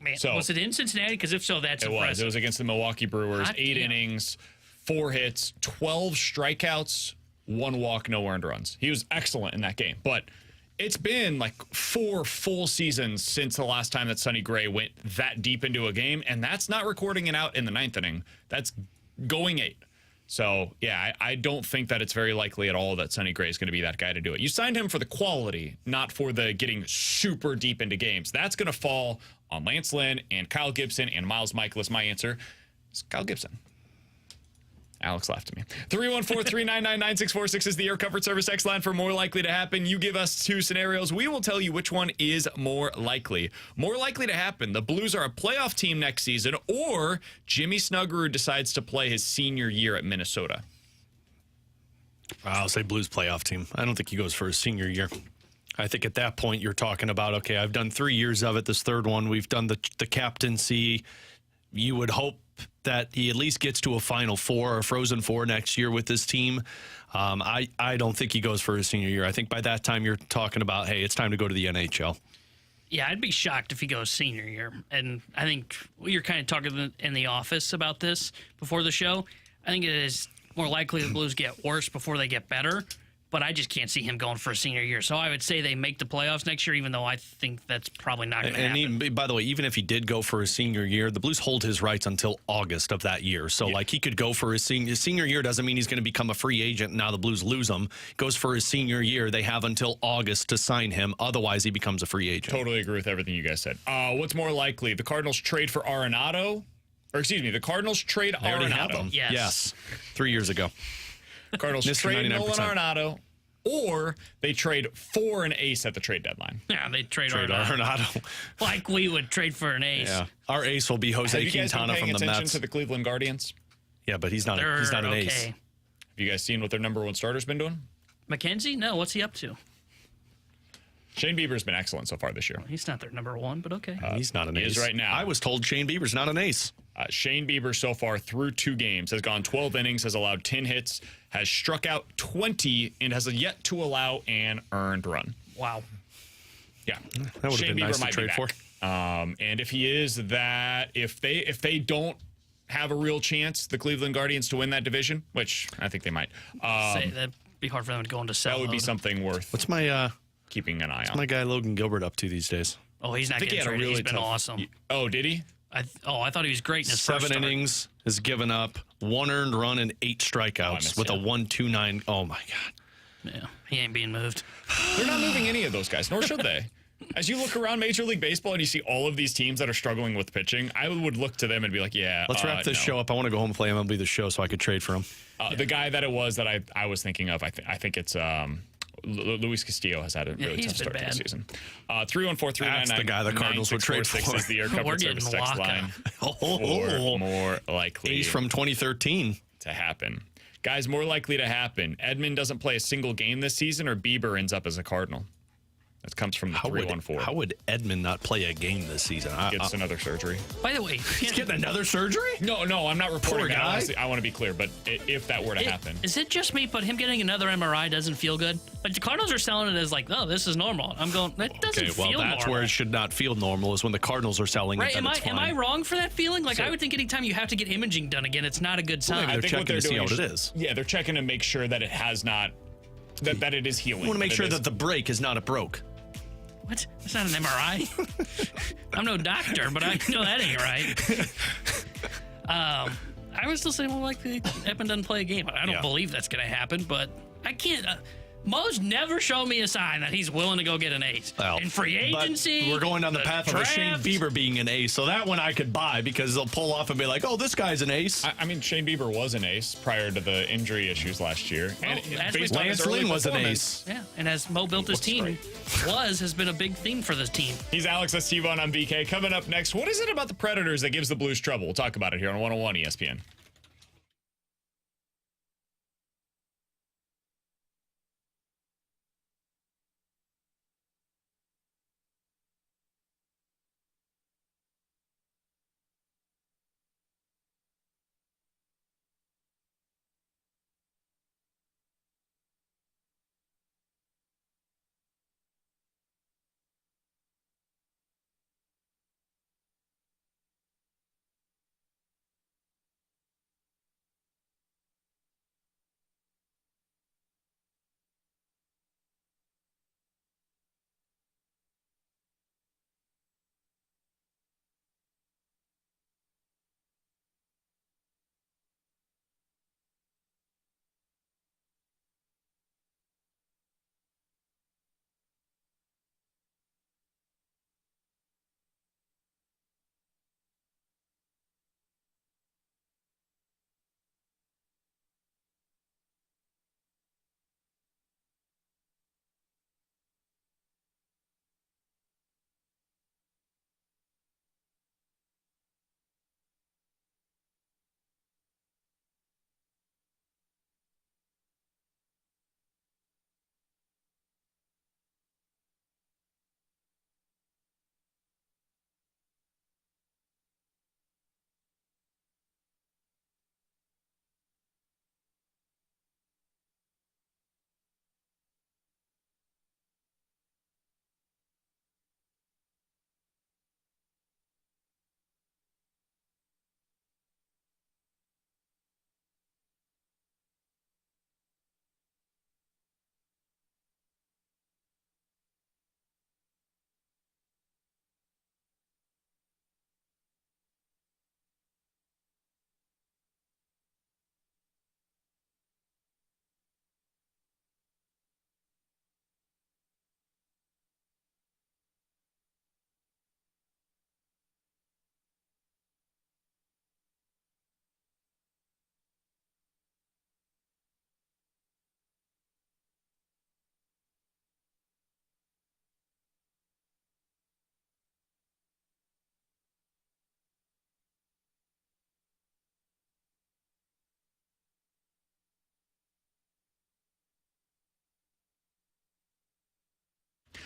Man, So- was it in Cincinnati? Because if so, that's It was. impressive. It was against the Milwaukee Brewers. Hot 8 damn. innings, 4 hits, 12 strikeouts, 1 walk, no earned runs. He was excellent in that game. But it's been like 4 full seasons since the last time that Sonny Gray went that deep into a game, and that's not recording an out in the 9th inning. That's going 8. So, yeah, I don't think that it's very likely at all that Sonny Gray is going to be that guy to do it. You signed him for the quality, not for the getting super deep into games. That's going to fall on Lance Lynn and Kyle Gibson and Miles Michaelis. My answer is Kyle Gibson. Alex laughed at me. 314-399-9646 is the Air Comfort Service X line for more likely to happen. You give us 2 scenarios. We will tell you which one is more likely. More likely to happen, the Blues are a playoff team next season, or Jimmy Snuggerud decides to play his senior year at Minnesota. I'll say Blues playoff team. I don't think he goes for his senior year. I think at that point you're talking about, okay, I've done 3 years of it. This third one, we've done the captaincy. You would hope that he at least gets to a Final Four or Frozen Four next year with this team. I don't think he goes for his senior year. I think by that time you're talking about, hey, it's time to go to the NHL. Yeah, I'd be shocked if he goes senior year. And I think you're kind of talking in the office about this before the show. I think it is more likely the Blues get worse before they get better. But I just can't see him going for a senior year. So I would say they make the playoffs next year, even though I think that's probably not going to happen. And by the way, even if he did go for his senior year, the Blues hold his rights until August of that year. So, like, he could go for his senior year. Doesn't mean he's going to become a free agent. Now the Blues lose him. Goes for his senior year. They have until August to sign him. Otherwise, he becomes a free agent. Totally agree with everything you guys said. What's more likely? The Cardinals trade for Arenado? Or excuse me, the Cardinals trade They already have Arenado. him. Yes. 3 years ago. Cardinals Missed for trade 99%. Nolan Arenado, or they trade for an ace at the trade deadline. Yeah, they trade Trade Arenado. Arenado. Like we would trade for an ace. Yeah. Our ace will be Jose Have you guys been Quintana paying from the attention Mets. to the Cleveland Guardians? Yeah, but he's not They're an okay. ace. Have you guys seen what their number 1 starter's been doing? McKenzie? No, what's he up to? Shane Bieber's been excellent so far this year. He's not their number 1, but okay. He's not an he ace. is right now. I was told Shane Bieber's not an ace. Shane Bieber so far through 2 games has gone 12 innings, has allowed 10 hits, has struck out 20, and has yet to allow an earned run. Wow. Yeah, That would have Shane been Bieber nice to might trade be for. back. And if he is that, if they don't have a real chance, the Cleveland Guardians to win that division, which I think they might, Say that'd be hard for them to go into sell. that would be mode. something worth What's my keeping an eye on. my guy Logan Gilbert up to these days? Oh, he's not I think he getting had a traded. really He's been tough. awesome. Oh, did he? I thought he was great in his first 7 start. innings, has given up 1 earned run and 8 strikeouts missed with a it. 1.29. Oh my God. Yeah, he ain't being moved. They're not moving any of those guys, nor should they. As you look around Major League Baseball and you see all of these teams that are struggling with pitching, I would look to them and be like, yeah. Let's wrap this show up. I want to go home and play MLB The Show so I could trade for him. The guy that I was thinking of, I think it's Luis Castillo has had a really tough start to the season. 314-399. That's the guy the Cardinals would trade for. Is the Air Comfort Service text line. Or more likely. Ace from 2013 to happen. Guys, more likely to happen. Edmund doesn't play a single game this season, or Bieber ends up as a Cardinal. That comes from the 314. How would Edmund not play a game this season? Gets another surgery. By the way, he's getting another surgery? No, I'm not reporting that. Guy. Honestly, I want to be clear, but if that were to happen. Is it just me, but him getting another MRI doesn't feel good? Like, the Cardinals are selling it as like, oh, this is normal. I'm going, that doesn't feel normal. That's where it should not feel normal, is when the Cardinals are selling it. Am I wrong for that feeling? Like, I would think anytime you have to get imaging done again, it's not a good sign. Maybe they're checking to see how it is. Yeah, they're checking to make sure that it has not, that it is healing. You want to make sure that the break is not a broke. What? That's not an MRI. I'm no doctor, but I know that ain't right. I would still say, well, like, Edmund doesn't play a game. I don't believe that's going to happen, but I can't. Mo's never shown me a sign that he's willing to go get an ace. Well, in free agency, we're going down the path of a Shane Bieber being an ace, so that one I could buy because they'll pull off and be like, oh, this guy's an ace. I mean, Shane Bieber was an ace prior to the injury issues last year. And Lance Lynn was an ace. Yeah, and as Mo built his team, has been a big theme for this team. He's Alex Estevon on BK. Coming up next, what is it about the Predators that gives the Blues trouble? We'll talk about it here on 101 ESPN.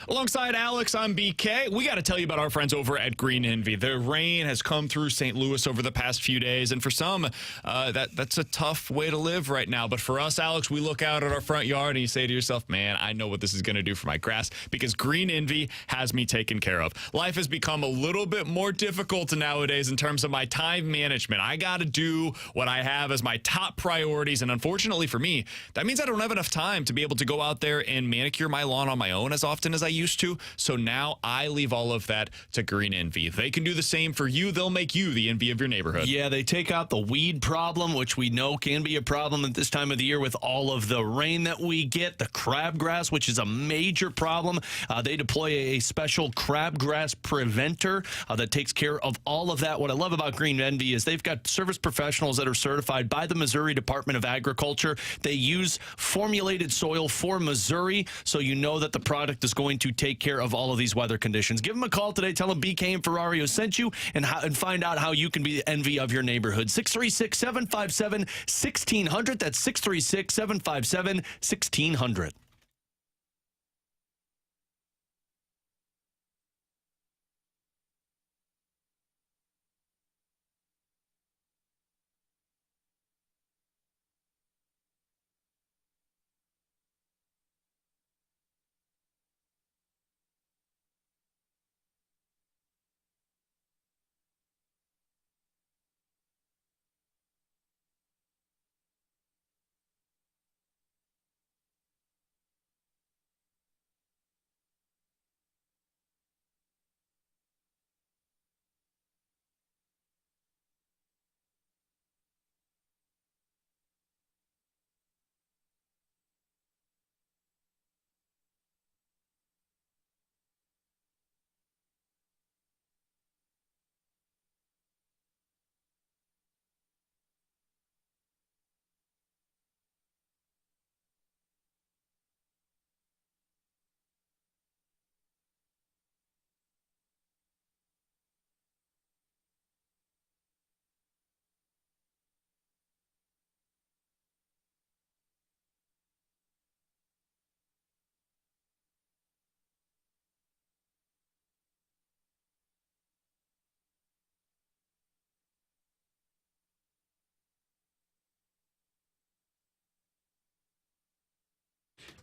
Alongside Alex, I'm BK. We got to tell you about our friends over at Green Envy. The rain has come through St. Louis over the past few days, and for some, that's a tough way to live right now. But for us, Alex, we look out at our front yard and you say to yourself, man, I know what this is going to do for my grass because Green Envy has me taken care of. Life has become a little bit more difficult nowadays in terms of my time management. I got to do what I have as my top priorities, and unfortunately for me, that means I don't have enough time to be able to go out there and manicure my lawn on my own as often as I used to. So now I leave all of that to Green Envy. They can do the same for you. They'll make you the envy of your neighborhood. Yeah, they take out the weed problem, which we know can be a problem at this time of the year with all of the rain that we get. The crabgrass, which is a major problem. They deploy a special crabgrass preventer that takes care of all of that. What I love about Green Envy is they've got service professionals that are certified by the Missouri Department of Agriculture. They use formulated soil for Missouri, so you know that the product is going to take care of all of these weather conditions. Give them a call today. Tell them BK and Ferrario sent you, and find out how you can be the envy of your neighborhood. 636-757-1600. That's 636-757-1600.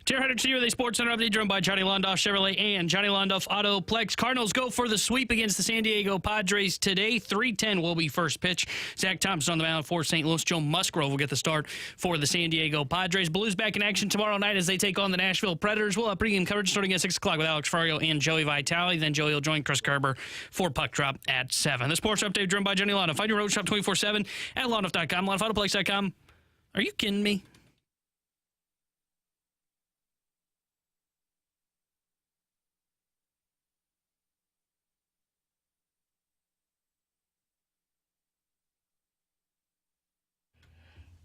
Tier 100 here, the Sports Center update driven by Johnny Londoff Chevrolet and Johnny Londoff Autoplex. Cardinals go for the sweep against the San Diego Padres today. 3:10 will be first pitch. Zach Thompson on the mound for St. Louis. Joe Musgrove will get the start for the San Diego Padres. Blues back in action tomorrow night as they take on the Nashville Predators. We'll have pregame coverage starting at 6 o'clock with Alex Ferrario and Joey Vitale. Then Joey will join Chris Kerber for Puck Drop at 7. The Sports Update driven by Johnny Londoff. Find your road shop 24/7 at londoff.com, londoffautoplace.com. Are you kidding me?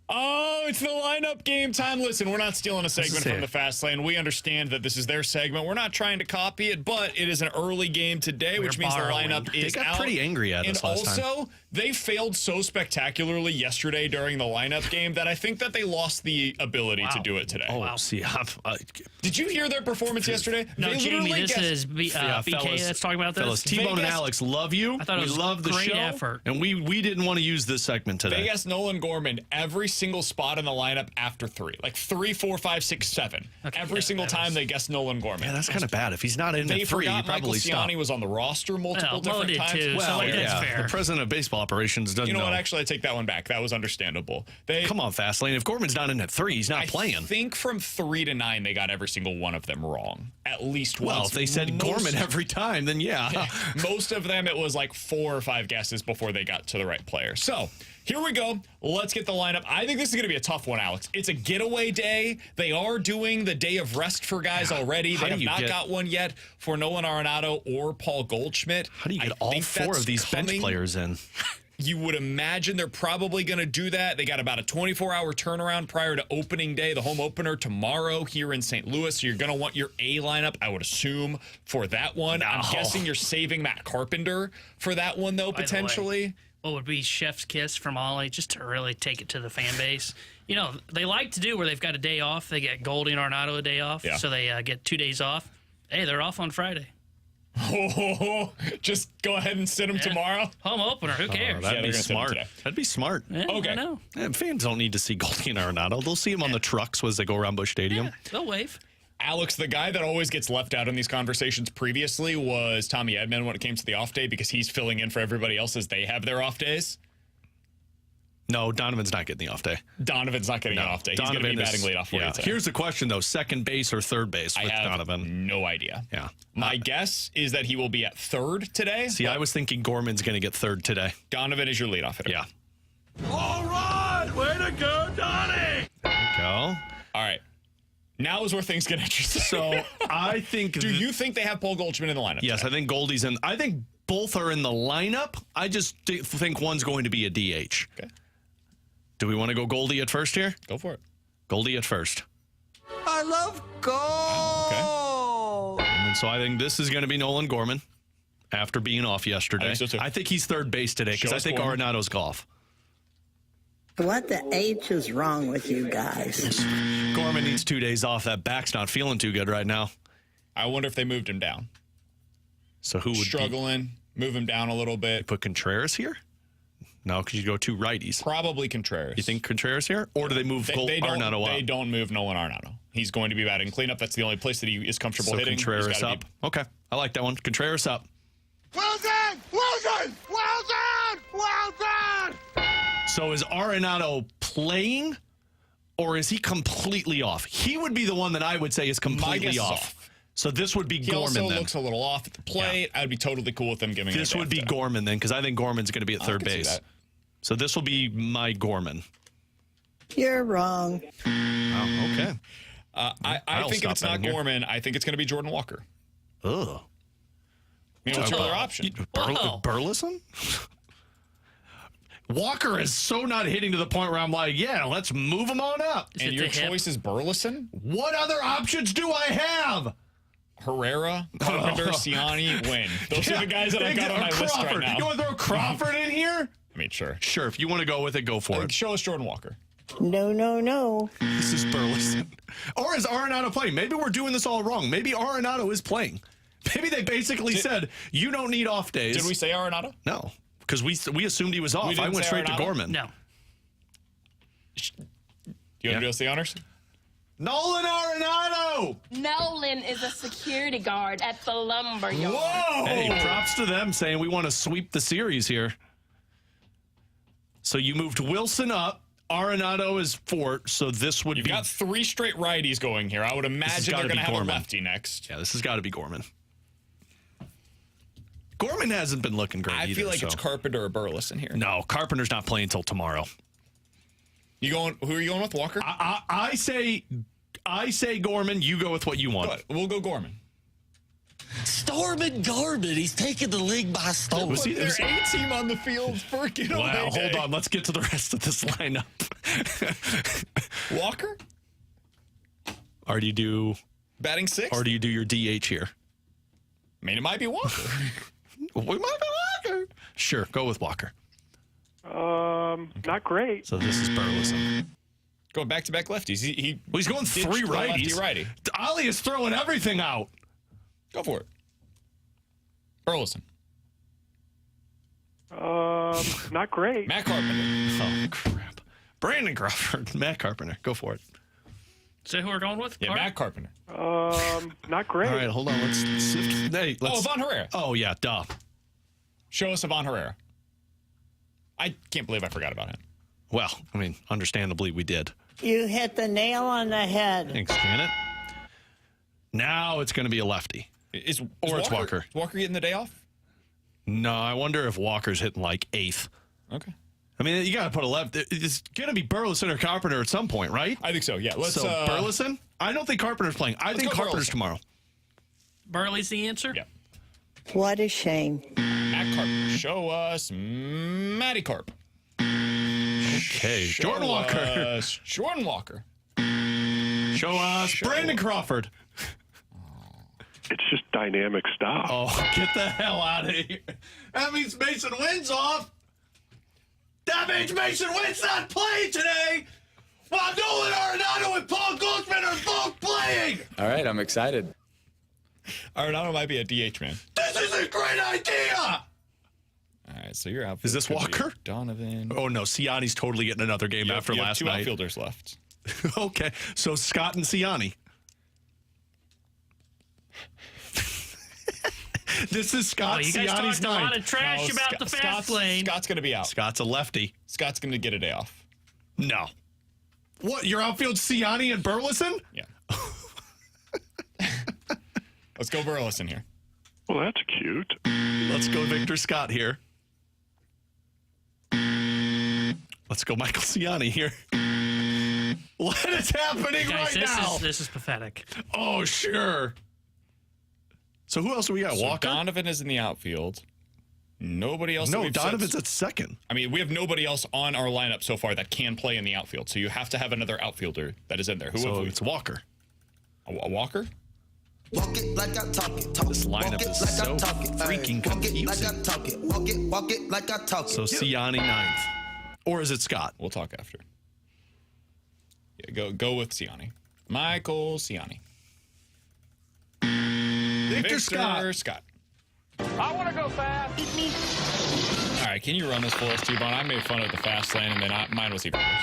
Oh, it's the lineup game time. Listen, we're not stealing a segment from the Fast Lane. We understand that this is their segment. We're not trying to copy it, but it is an early game today, which means the lineup is They got out. pretty angry at us last time. And also, they failed so spectacularly yesterday during the lineup game that I think that they lost the ability to do it today. Oh, see, Did you hear their performance yesterday? No, They Jamie, literally this guessed- is BK fellas, that's talking about this. Fellas, T-Bone and Vegas- Alex love you. I thought it we was love the great show, effort. and we didn't want to use this segment today. They asked Nolan Gorman every single spot in the lineup after 3. Like 3, 4, 5, 6, 7. Okay, Every single time they guessed Nolan Gorman. Yeah, that's kind of bad. If he's not in They at 3, he forgot Michael probably stopped. Ciani was on the roster multiple Well, Mo different did times. too, so Well, like, that's fair. the president of baseball operations doesn't You know know. what? Actually, I take that one back. That was understandable. They, Come on, Fastlane. If Gorman's not in at 3, he's not I playing. think from 3 to 9, they got every single one of them wrong. At least Well, once. if they said Gorman every time, then yeah. Most of them, it was like 4 or 5 guesses before they got to the right player. So here we go. Let's get the lineup. I think this is going to be a tough one, Alex. It's a getaway day. They are doing the day of rest for guys already. How They do have you not get- got one yet for Nolan Arenado or Paul Goldschmidt. How do you get I all think 4 that's of these bench coming. players in? You would imagine they're probably going to do that. They got about a 24-hour turnaround prior to opening day, the home opener tomorrow here in St. Louis. So you're going to want your A lineup, I would assume, for that one. I'm guessing you're saving Matt Carpenter for that one, though, By the way, potentially. what would be chef's kiss from Ollie, just to really take it to the fan base. You know, they like to do where they've got a day off. They get Goldie and Arenado a day off, Yeah. so they get 2 days off. Hey, they're off on Friday. Just go ahead and sit them tomorrow. Home opener, who cares? Yeah, That'd they're be gonna send him smart. today. That'd be smart. Yeah, Okay. I know. Fans don't need to see Goldie and Arenado. They'll see him on the trucks as they go around Busch Stadium. They'll wave. Alex, the guy that always gets left out in these conversations previously was Tommy Edman when it came to the off day because he's filling in for everybody else as they have their off days. No, Donovan's not getting the off day. Donovan's not getting an off day. He's going to be batting leadoff for you today. Here's the question, though. Second base or third base with I have Donovan? no idea. Yeah. My guess is that he will be at third today. See, I was thinking Gorman's going to get third today. Donovan is your leadoff hitter. Yeah. All right, way to go, Donnie. There you go. All right. Now is where things get interesting. So I think. Do you think they have Paul Goldschmidt in the lineup? Yes, today? I think Goldie's in. I think both are in the lineup. I just think one's going to be a DH. Okay. Do we want to go Goldie at first here? Go for it. Goldie at first. I love gold. And so I think this is going to be Nolan Gorman after being off yesterday. I think so, too. I think he's third base today because Show I us think Gorman. Arenado's golf. What the H is wrong with you guys? Gorman needs 2 days off. That back's not feeling too good right now. I wonder if they moved him down. So who would Struggling, move him down a little bit. put Contreras here? No, because you go 2 righties. Probably Contreras. You think Contreras here? Or do they move Arenado They up? don't move Nolan Arenado. He's going to be batting cleanup. That's the only place that he is comfortable So hitting. He's Contreras gotta up. be- Okay, I like that one. Contreras up. Wilson! Wilson! Wilson! Wilson! So is Arenado playing, or is he completely off? He would be the one that I would say is My guess completely is off. So this would be He Gorman also then. looks a little off at the plate. I'd be totally cool with them giving This it a would day be off. Gorman then, because I think Gorman's going to be at third I can see base. that. So this will be my Gorman. You're wrong. Oh, okay. I I'll think if stop it's not betting here. Gorman, I think it's going to be Jordan Walker. Ugh. What's your other option? Whoa. Burleson? Walker is so not hitting to the point where I'm like, yeah, let's move him on up. Is And it your the hip? choice is Burleson, What other options do I have? Herrera, Carpenter, Ciani, Wynn. Those are the guys that I got on my list right now. You want to throw Crawford in here? I mean, sure. Sure, if you want to go with it, go for it. Show us Jordan Walker. No, no, no. This is Burleson. Or is Arenado playing? Maybe we're doing this all wrong. Maybe Arenado is playing. Maybe they basically said, you don't need off days. Did we say Arenado? No, because we assumed he was off. didn't I went say straight to Arenado? Gorman. No. You want to do us the honors? Nolan Arenado! Nolan is a security guard at the lumber yard. Whoa! Hey, props to them saying we want to sweep the series here. So you moved Wilson up. Arenado is fourth, so this would You've be... got 3 straight righties going here. I would imagine gotta they're going be to have Gorman. a lefty next. Yeah, this has got to be Gorman. Gorman hasn't been looking great I either. feel like so. it's Carpenter or Burleson here. No, Carpenter's not playing until tomorrow. You going? Who are you going with? Walker? I say Gorman. You go with what you want. Good. We'll go Gorman. Stormin Garmin, he's taking the league by storm. Was he- Their was- A team on the field for Wow, hold on. Let's get to the rest of this lineup. Walker Or do you do your DH here? I mean, it might be Walker. We might be Walker. Sure, go with Walker. Not great. So this is Burleson. Going back-to-back lefties. He's going ditched 3 the righties. lefty-righty. Ollie is throwing everything out. Go for it. Burleson. Not great. Matt Carpenter. Oh, crap. Brandon Crawford, Matt Carpenter. Go for it. So who we're going with? Yeah, Matt Carpenter. Not great. All right, hold on. Let's sift. Hey, Oh, let's. Von Herrera. Oh, yeah, duh. Show us Von Herrera. I can't believe I forgot about him. Well, I mean, understandably, we did. You hit the nail on the head. Thanks, Janet. Now it's going to be a lefty. It's Walker. Is Walker getting the day off? No, I wonder if Walker's hitting like 8th. Okay. I mean, you got to put a left. It's going to be Burleson or Carpenter at some point, right? I think so, yeah. Let's So Burleson? I don't think Carpenter's playing. I think go Carpenter's Burleson. tomorrow. Burley's the answer? Yeah. What a shame. Matt Carpenter. Show us Matty Carp. Okay, Jordan Walker. Us Jordan Walker. Show us Brandon Crawford. It's just dynamic stuff. Oh, get the hell out of here. That means Mason Wynn's off. That means Mason Wynn's not playing today. While Nolan Arenado and Paul Goldschmidt are both playing. All right, I'm excited. Arenado might be a DH man. This is a great idea. All right, so you're out. Is this Walker? Donovan. Oh, no. Ciani's totally getting another game after You have last 2 night. outfielders left. Okay, so Scott and Ciani. This is Scott Oh, you guys Ciani's talked a lot ninth. of trash about the fast lane. Scott's going to be out. Scott's a lefty. Scott's going to get a day off. No. What, your outfield Ciani and Burleson? Yeah. Let's go Burleson here. Well, that's cute. Let's go Victor Scott here. Let's go Michael Ciani here. What is happening Guys, right now? this is pathetic. Oh, sure. So who else do we got? So Walker? Donovan is in the outfield. Nobody else. that No, we've said- Donovan's at second. I mean, we have nobody else on our lineup so far that can play in the outfield. So you have to have another outfielder that is in there. Who have So we? it's Walker. A Walker? Walk it like I talk it. Talk This lineup is so freaking confusing. Walk it like I talk it. Walk it like I talk it. So Ciani ninth. Or is it Scott? We'll talk after. Yeah, go with Ciani. Michael Ciani. Victor Scott. I want to go fast. All right, can you run this for us, T-Bone? I made fun of the fast lane, and then mine was even worse.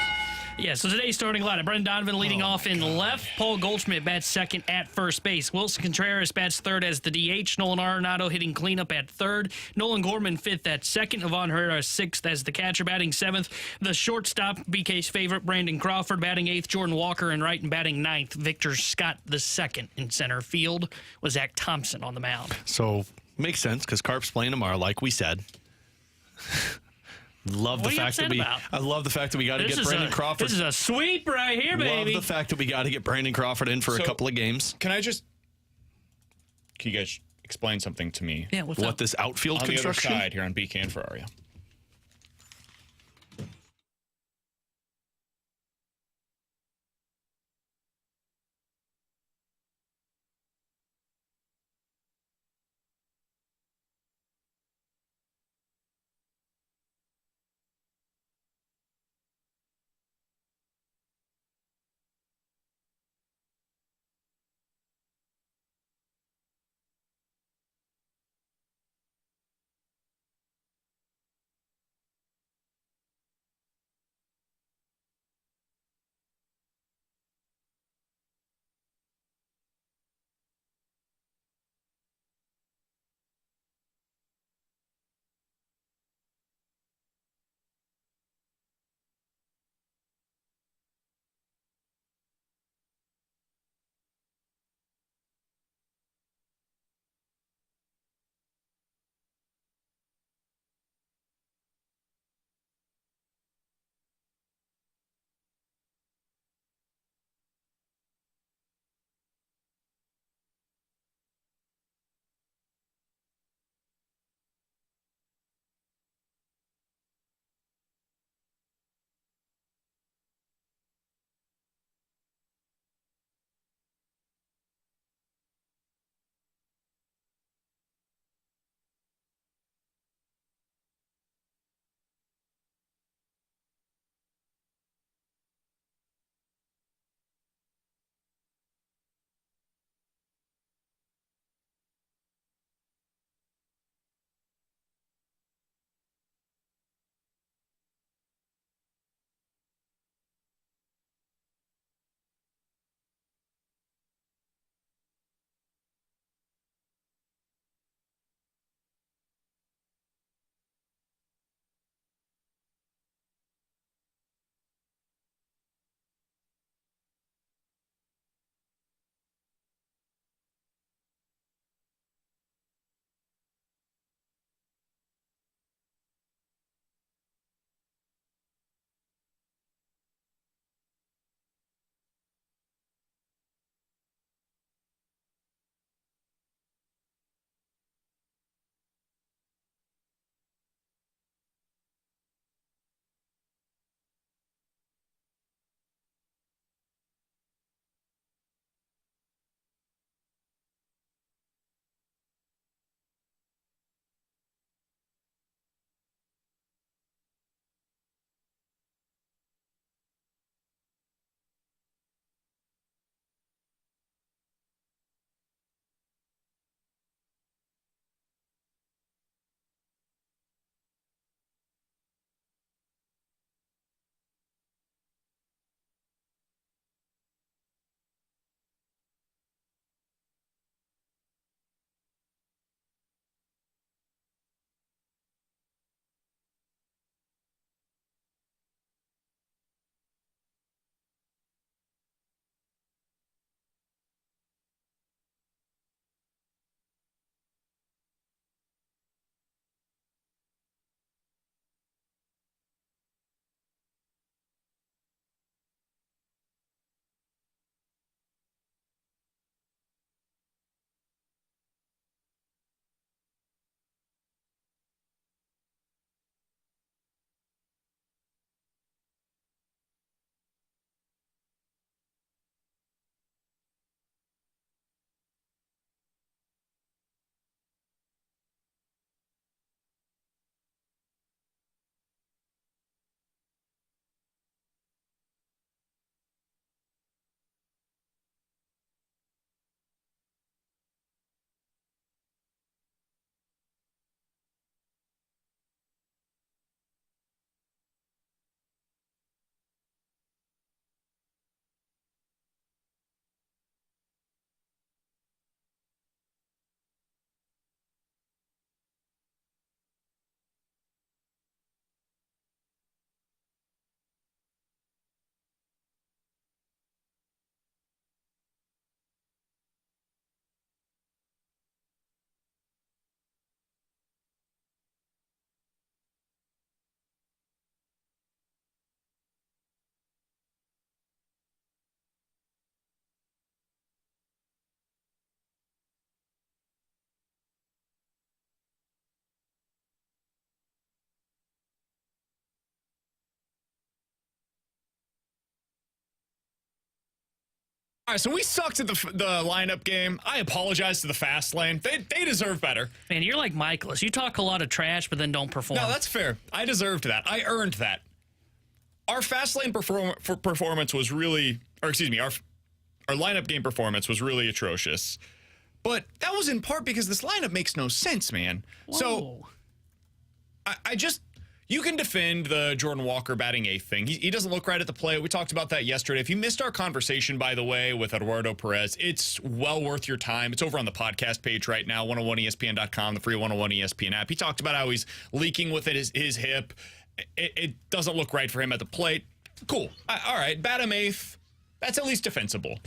Yeah, so today's starting lineup. Brendan Donovan leading off in left. Paul Goldschmidt bats second at first base. Willson Contreras bats third as the DH. Nolan Arenado hitting cleanup at third. Nolan Gorman fifth at second. Ivan Herrera sixth as the catcher, batting seventh. The shortstop, BK's favorite, Brandon Crawford batting eighth. Jordan Walker in right and batting ninth. Victor Scott the second in center field with Zach Thompson on the mound. So makes sense because Carp's playing tomorrow, like we said. Love What the are you fact that upset about? I love the fact that we got to get Brandon Crawford. This is a sweep right here, baby. Love the fact that we got to get Brandon Crawford in for a So- couple of games. Can you guys explain something to me? Yeah, what's What up? this outfield On the other construction? side here on BK and Ferrario. All right, so we sucked at the lineup game. I apologize to the fast lane. They deserve better. Man, you're like Michaelis. You talk a lot of trash, but then don't perform. No, that's fair. I deserved that. I earned that. Our fast lane performance was really, or excuse me, our lineup game performance was really atrocious. But that was in part because this lineup makes no sense, man. Whoa. So I just, you can defend the Jordan Walker batting eighth thing. He doesn't look right at the plate. We talked about that yesterday. If you missed our conversation, by the way, with Eduardo Perez, it's well worth your time. It's over on the podcast page right now, 101ESPN.com, the free 101 ESPN app. He talked about how he's leaking with his hip. It doesn't look right for him at the plate. Cool. All right, bat him eighth. That's at least defensible.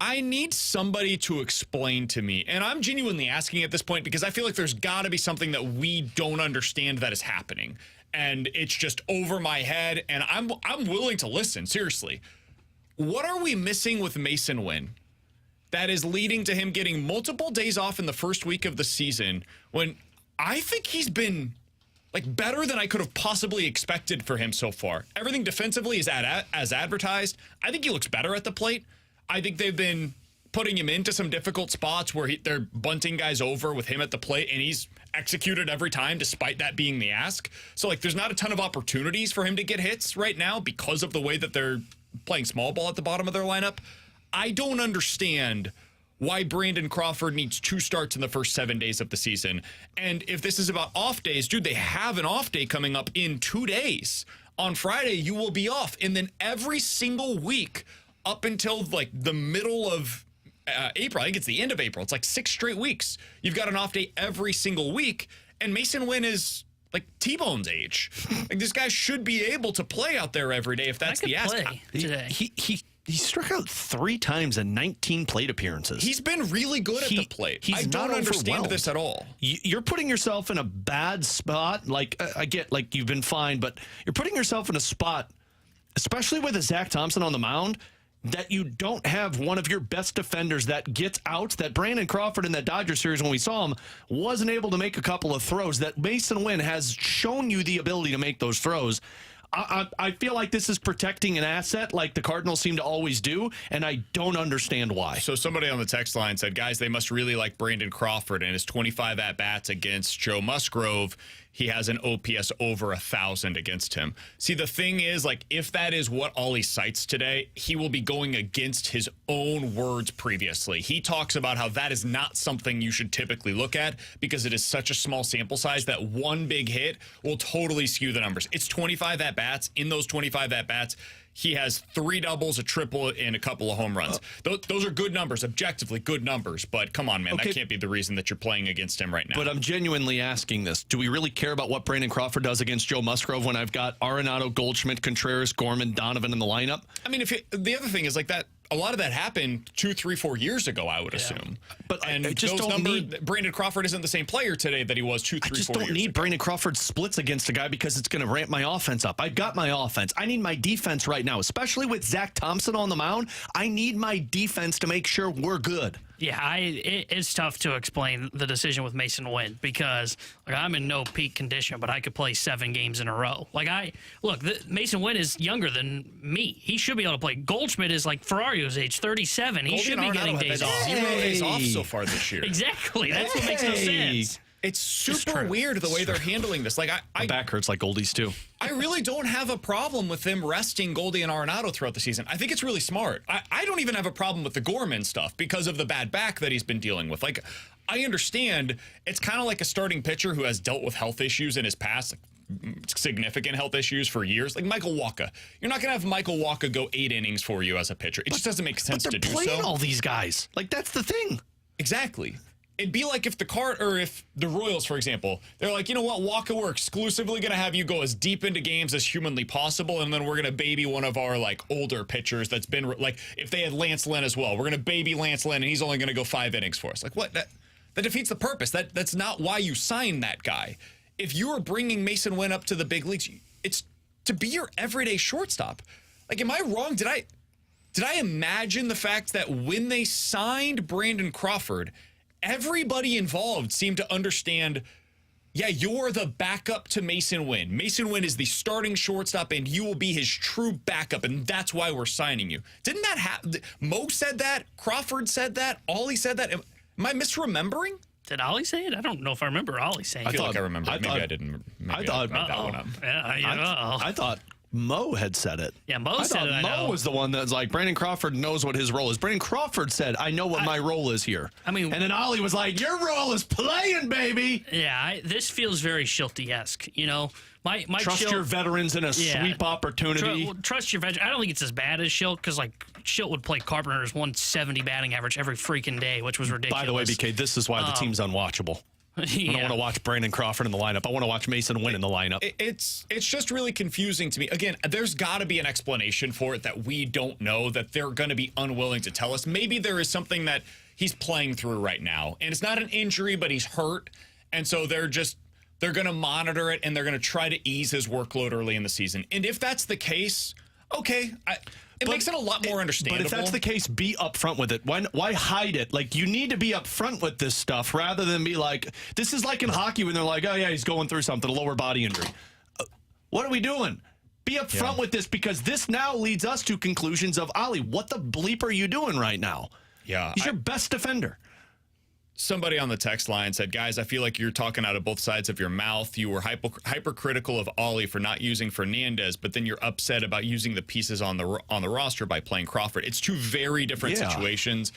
I need somebody to explain to me, and I'm genuinely asking at this point because I feel like there's got to be something that we don't understand that is happening, and it's just over my head, and I'm willing to listen, seriously. What are we missing with Mason Wynn that is leading to him getting multiple days off in the first week of the season when I think he's been better than I could have possibly expected for him so far? Everything defensively is as advertised. I think he looks better at the plate. I think they've been putting him into some difficult spots where they're bunting guys over with him at the plate, and he's executed every time despite that being the ask. So, there's not a ton of opportunities for him to get hits right now because of the way that they're playing small ball at the bottom of their lineup. I don't understand why Brandon Crawford needs 2 starts in the first 7 days of the season. And if this is about off days, dude, they have an off day coming up in 2 days. On Friday, you will be off. And then every single week up until the middle of April, I think it's the end of April, it's 6 straight weeks. You've got an off day every single week. And Mason Wynn is T-Bone's age. This guy should be able to play out there every day if that's the ask. Play today. He struck out 3 times in 19 plate appearances. He's been really good at the plate. I don't understand this at all. You're putting yourself in a bad spot. I get you've been fine, but you're putting yourself in a spot, especially with a Zach Thompson on the mound, that you don't have one of your best defenders that gets out. That Brandon Crawford in that Dodgers series, when we saw him, wasn't able to make a couple of throws. That Mason Wynn has shown you the ability to make those throws. I feel like this is protecting an asset like the Cardinals seem to always do, and I don't understand why. So somebody on the text line said, guys, they must really like Brandon Crawford and his 25 at-bats against Joe Musgrove. He has an OPS over 1,000 against him. See, the thing is, if that is what Ollie cites today, he will be going against his own words previously. He talks about how that is not something you should typically look at because it is such a small sample size that one big hit will totally skew the numbers. It's 25 at-bats. In those 25 at-bats, he has 3 doubles, a triple, and a couple of home runs. Those are good numbers, objectively good numbers. But come on, man, that can't be the reason that you're playing against him right now. But I'm genuinely asking this. Do we really care about what Brandon Crawford does against Joe Musgrove when I've got Arenado, Goldschmidt, Contreras, Gorman, Donovan in the lineup? I mean, the other thing is that a lot of that happened 2, 3, 4 years ago, I would assume. But and I just those don't numbers, Brandon Crawford isn't the same player today that he was 2, 3, 4 years ago. I just don't need Brandon Crawford splits against a guy because it's going to ramp my offense up. I've got my offense. I need my defense right now, especially with Zach Thompson on the mound. I need my defense to make sure we're good. Yeah, it's tough to explain the decision with Mason Wynn because I'm in no peak condition, but I could play 7 games in a row. Mason Wynn is younger than me. He should be able to play. Goldschmidt is Ferrario's age, 37. He should be getting days off. 0 days off so far this year. Exactly. That's what makes no sense. It's super weird the way they're handling this. My back hurts like Goldie's too. I really don't have a problem with them resting Goldie and Arenado throughout the season. I think it's really smart. I don't even have a problem with the Gorman stuff because of the bad back that he's been dealing with. I understand it's kind of like a starting pitcher who has dealt with health issues in his past, significant health issues for years, like Michael Wacha. You're not going to have Michael Wacha go 8 innings for you as a pitcher. It just doesn't make sense to do so. But they're playing all these guys. That's the thing. Exactly. It'd be like if if the Royals, for example, they're like, you know what, Wacha, we're exclusively going to have you go as deep into games as humanly possible, and then we're going to baby one of our older pitchers that's been if they had Lance Lynn as well, we're going to baby Lance Lynn, and he's only going to go 5 innings for us. What? That defeats the purpose. That's not why you signed that guy. If you were bringing Mason Wynn up to the big leagues, it's to be your everyday shortstop. Am I wrong? Did I imagine the fact that when they signed Brandon Crawford, everybody involved seemed to understand, yeah, you're the backup to Mason Wynn. Mason Wynn is the starting shortstop, and you will be his true backup, and that's why we're signing you. Didn't that happen? Mo said that. Crawford said that. Ollie said that. Am I misremembering? Did Ollie say it? I don't know if I remember Ollie saying it. I feel like I remember it. Maybe I didn't. Maybe I thought- made that one up. I thought Mo had said it. Yeah, Mo said it. I Mo know. was the one that's like, Brandon Crawford knows what his role is. Brandon Crawford said, I know what my role is here. I mean, and then Ollie was like, your role is playing, baby. Yeah, this feels very Shilty-esque. You know, my Trust Schilt- your veterans in a Yeah. sweep opportunity. Trust your veteran. I don't think it's as bad as Schilt because like Schilt would play Carpenter's 170 batting average every freaking day, which was ridiculous. By the way, BK, this is why the team's unwatchable. I don't want to watch Brandon Crawford in the lineup. I want to watch Mason Wynn in the lineup. It's just really confusing to me. Again, there's got to be an explanation for it that we don't know, that they're going to be unwilling to tell us. Maybe there is something that he's playing through right now, and it's not an injury, but he's hurt, and so they're going to monitor it, and they're going to try to ease his workload early in the season. And if that's the case, okay, it makes it a lot more understandable. But if that's the case, be upfront with it. Why hide it? Like, you need to be upfront with this stuff rather than be like, this is like in hockey when they're like, oh, yeah, he's going through something, a lower body injury. What are we doing? Be upfront with this, because this now leads us to conclusions of, Ollie, what the bleep are you doing right now? Yeah. He's your best defender. Somebody on the text line said, guys, I feel like you're talking out of both sides of your mouth. You were hypercritical of Ollie for not using Fernandez, but then you're upset about using the pieces on the roster by playing Crawford. It's two very different situations.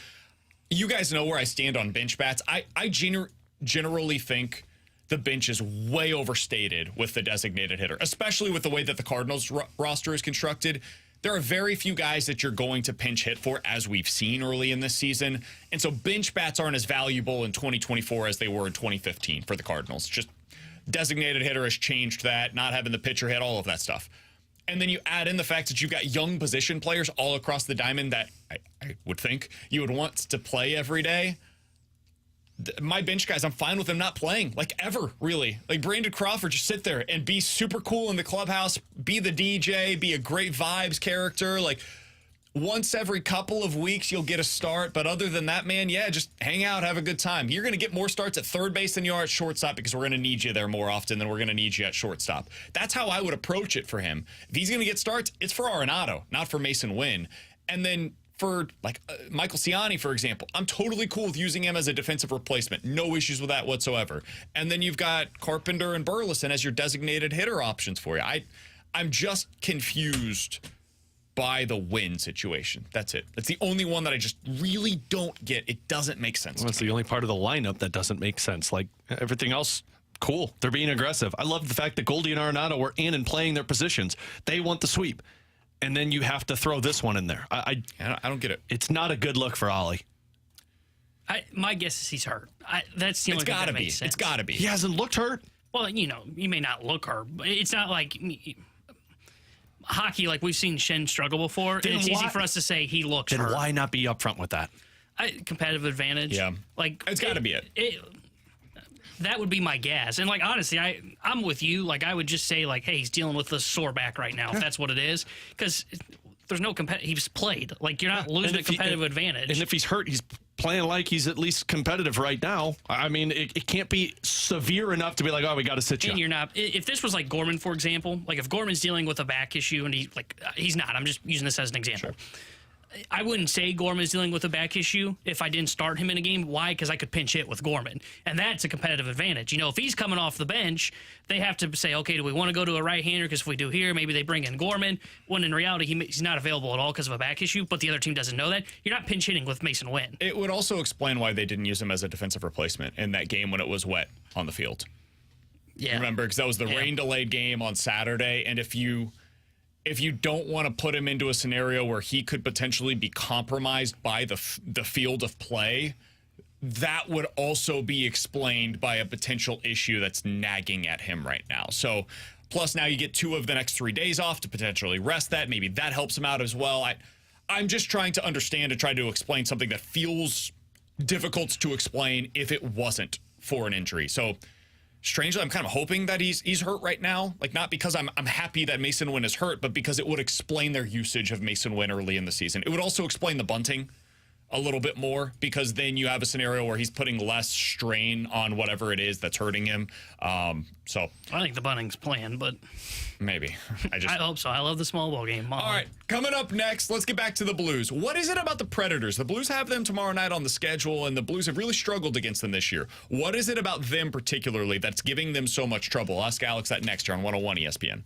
You guys know where I stand on bench bats. I generally think the bench is way overstated with the designated hitter, especially with the way that the Cardinals roster is constructed. There are very few guys that you're going to pinch hit for, as we've seen early in this season. And so bench bats aren't as valuable in 2024 as they were in 2015 for the Cardinals. Just designated hitter has changed that, not having the pitcher hit, all of that stuff. And then you add in the fact that you've got young position players all across the diamond that I would think you would want to play every day. My bench guys, I'm fine with them not playing, like, ever, really. Like, Brandon Crawford, just sit there and be super cool in the clubhouse, be the DJ, be a great vibes character. Like, once every couple of weeks, you'll get a start. But other than that, man, yeah, just hang out, have a good time. You're going to get more starts at third base than you are at shortstop, because we're going to need you there more often than we're going to need you at shortstop. That's how I would approach it for him. If he's going to get starts, it's for Arenado, not for Mason Wynn. And then for Michael Ciani, for example, I'm totally cool with using him as a defensive replacement. No issues with that whatsoever. And then you've got Carpenter and Burleson as your designated hitter options for you. I'm just confused by the Wynn situation. That's it. That's the only one that I just really don't get. It doesn't make sense. Well, that's the only part of the lineup that doesn't make sense. Like, everything else, cool. They're being aggressive. I love the fact that Goldie and Arenado were in and playing their positions. They want the sweep. And then you have to throw this one in there. I don't get it. It's not a good look for Ollie. My guess is he's hurt. That's the only thing that makes sense. It's got to be. He hasn't looked hurt. Well, you know, you may not look hurt, but it's not like hockey. Like, we've seen Shen struggle before, and it's easy for us to say he looks hurt. Then why not be upfront with that? Competitive advantage. Yeah. Like, it's got to be it. That would be my guess. And, like, honestly, I'm with you. Like, I would just say, like, hey, he's dealing with a sore back right now, if that's what it is. Because there's no he's played. Like, you're not losing a competitive advantage. And if he's hurt, he's playing like he's at least competitive right now. I mean, it can't be severe enough to be like, oh, we got to sit you. And you're not. If this was like Gorman, for example, like if Gorman's dealing with a back issue and he's not. I'm just using this as an example. Sure. I wouldn't say Gorman's dealing with a back issue if I didn't start him in a game. Why? Because I could pinch hit with Gorman. And that's a competitive advantage. You know, if he's coming off the bench, they have to say, okay, do we want to go to a right-hander? Because if we do here, maybe they bring in Gorman. When in reality, he's not available at all because of a back issue, but the other team doesn't know that. You're not pinch hitting with Mason Wynn. It would also explain why they didn't use him as a defensive replacement in that game when it was wet on the field. Yeah. Remember, because that was the rain-delayed game on Saturday, and if you don't want to put him into a scenario where he could potentially be compromised by the field of play, that would also be explained by a potential issue that's nagging at him right now. So, plus now you get 2 of the next 3 days off to potentially rest that. Maybe that helps him out as well. I'm just trying to understand and try to explain something that feels difficult to explain if it wasn't for an injury. So, strangely, I'm kind of hoping that he's hurt right now. Like, not because I'm happy that Mason Wynn is hurt, but because it would explain their usage of Mason Wynn early in the season. It would also explain the bunting a little bit more, because then you have a scenario where he's putting less strain on whatever it is that's hurting him. So I think the bunting's playing, but maybe. I hope so. I love the small ball game. All right, coming up next, let's get back to the Blues. What is it about the Predators? The Blues have them tomorrow night on the schedule, and the Blues have really struggled against them this year. What is it about them particularly that's giving them so much trouble? I'll ask Alex that next year on 101 ESPN.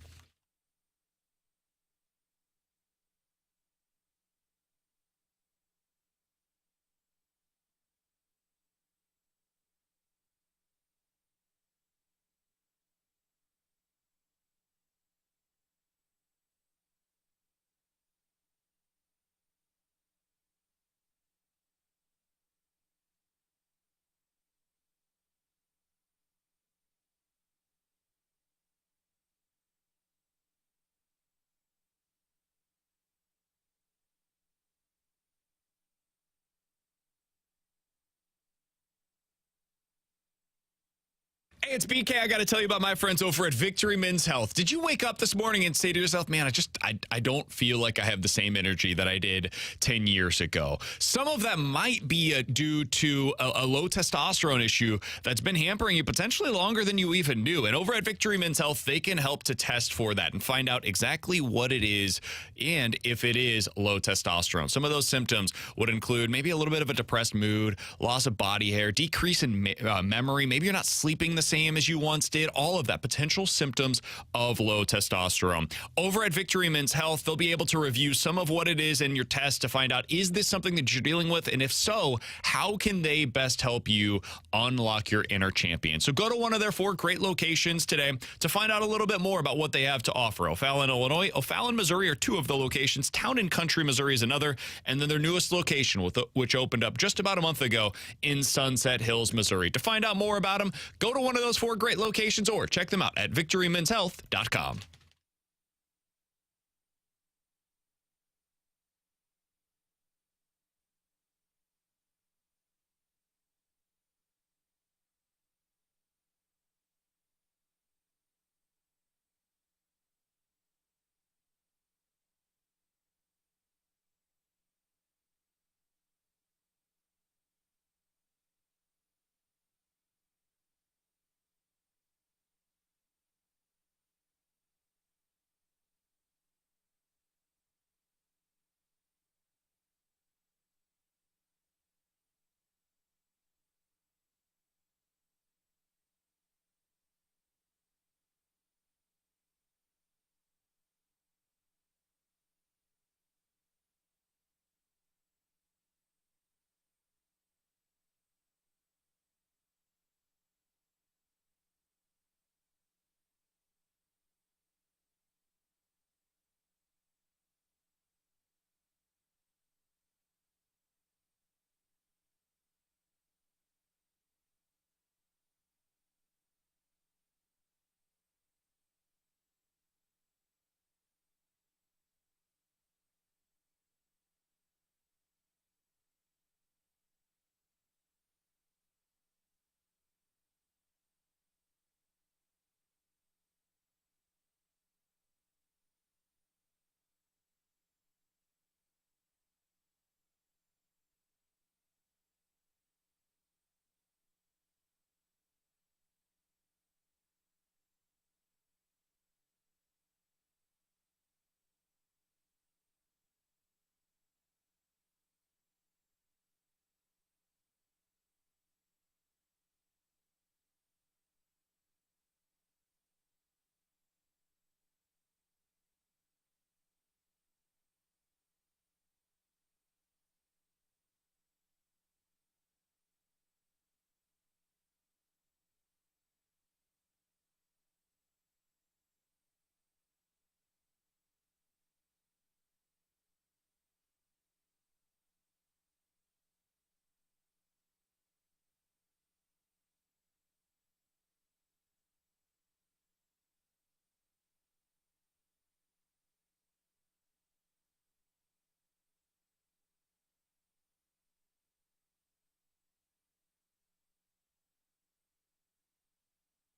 Hey, it's BK. I got to tell you about my friends over at Victory Men's Health. Did you wake up this morning and say to yourself, man, I don't feel like I have the same energy that I did 10 years ago? Some of that might be due to a low testosterone issue that's been hampering you potentially longer than you even knew. And over at Victory Men's Health, they can help to test for that and find out exactly what it is and if it is low testosterone. Some of those symptoms would include maybe a little bit of a depressed mood, loss of body hair, decrease in memory. Maybe you're not sleeping the same as you once did. All of that potential symptoms of low testosterone. Over at Victory Men's Health, they'll be able to review some of what it is in your test to find out, is this something that you're dealing with? And if so, how can they best help you unlock your inner champion? So go to one of their 4 great locations today to find out a little bit more about what they have to offer. O'Fallon, Illinois, O'Fallon, Missouri are 2 of the locations. Town and Country, Missouri is another. And then their newest location, which opened up just about a month ago in Sunset Hills, Missouri. To find out more about them, go to one of those 4 great locations or check them out at victorymenshealth.com.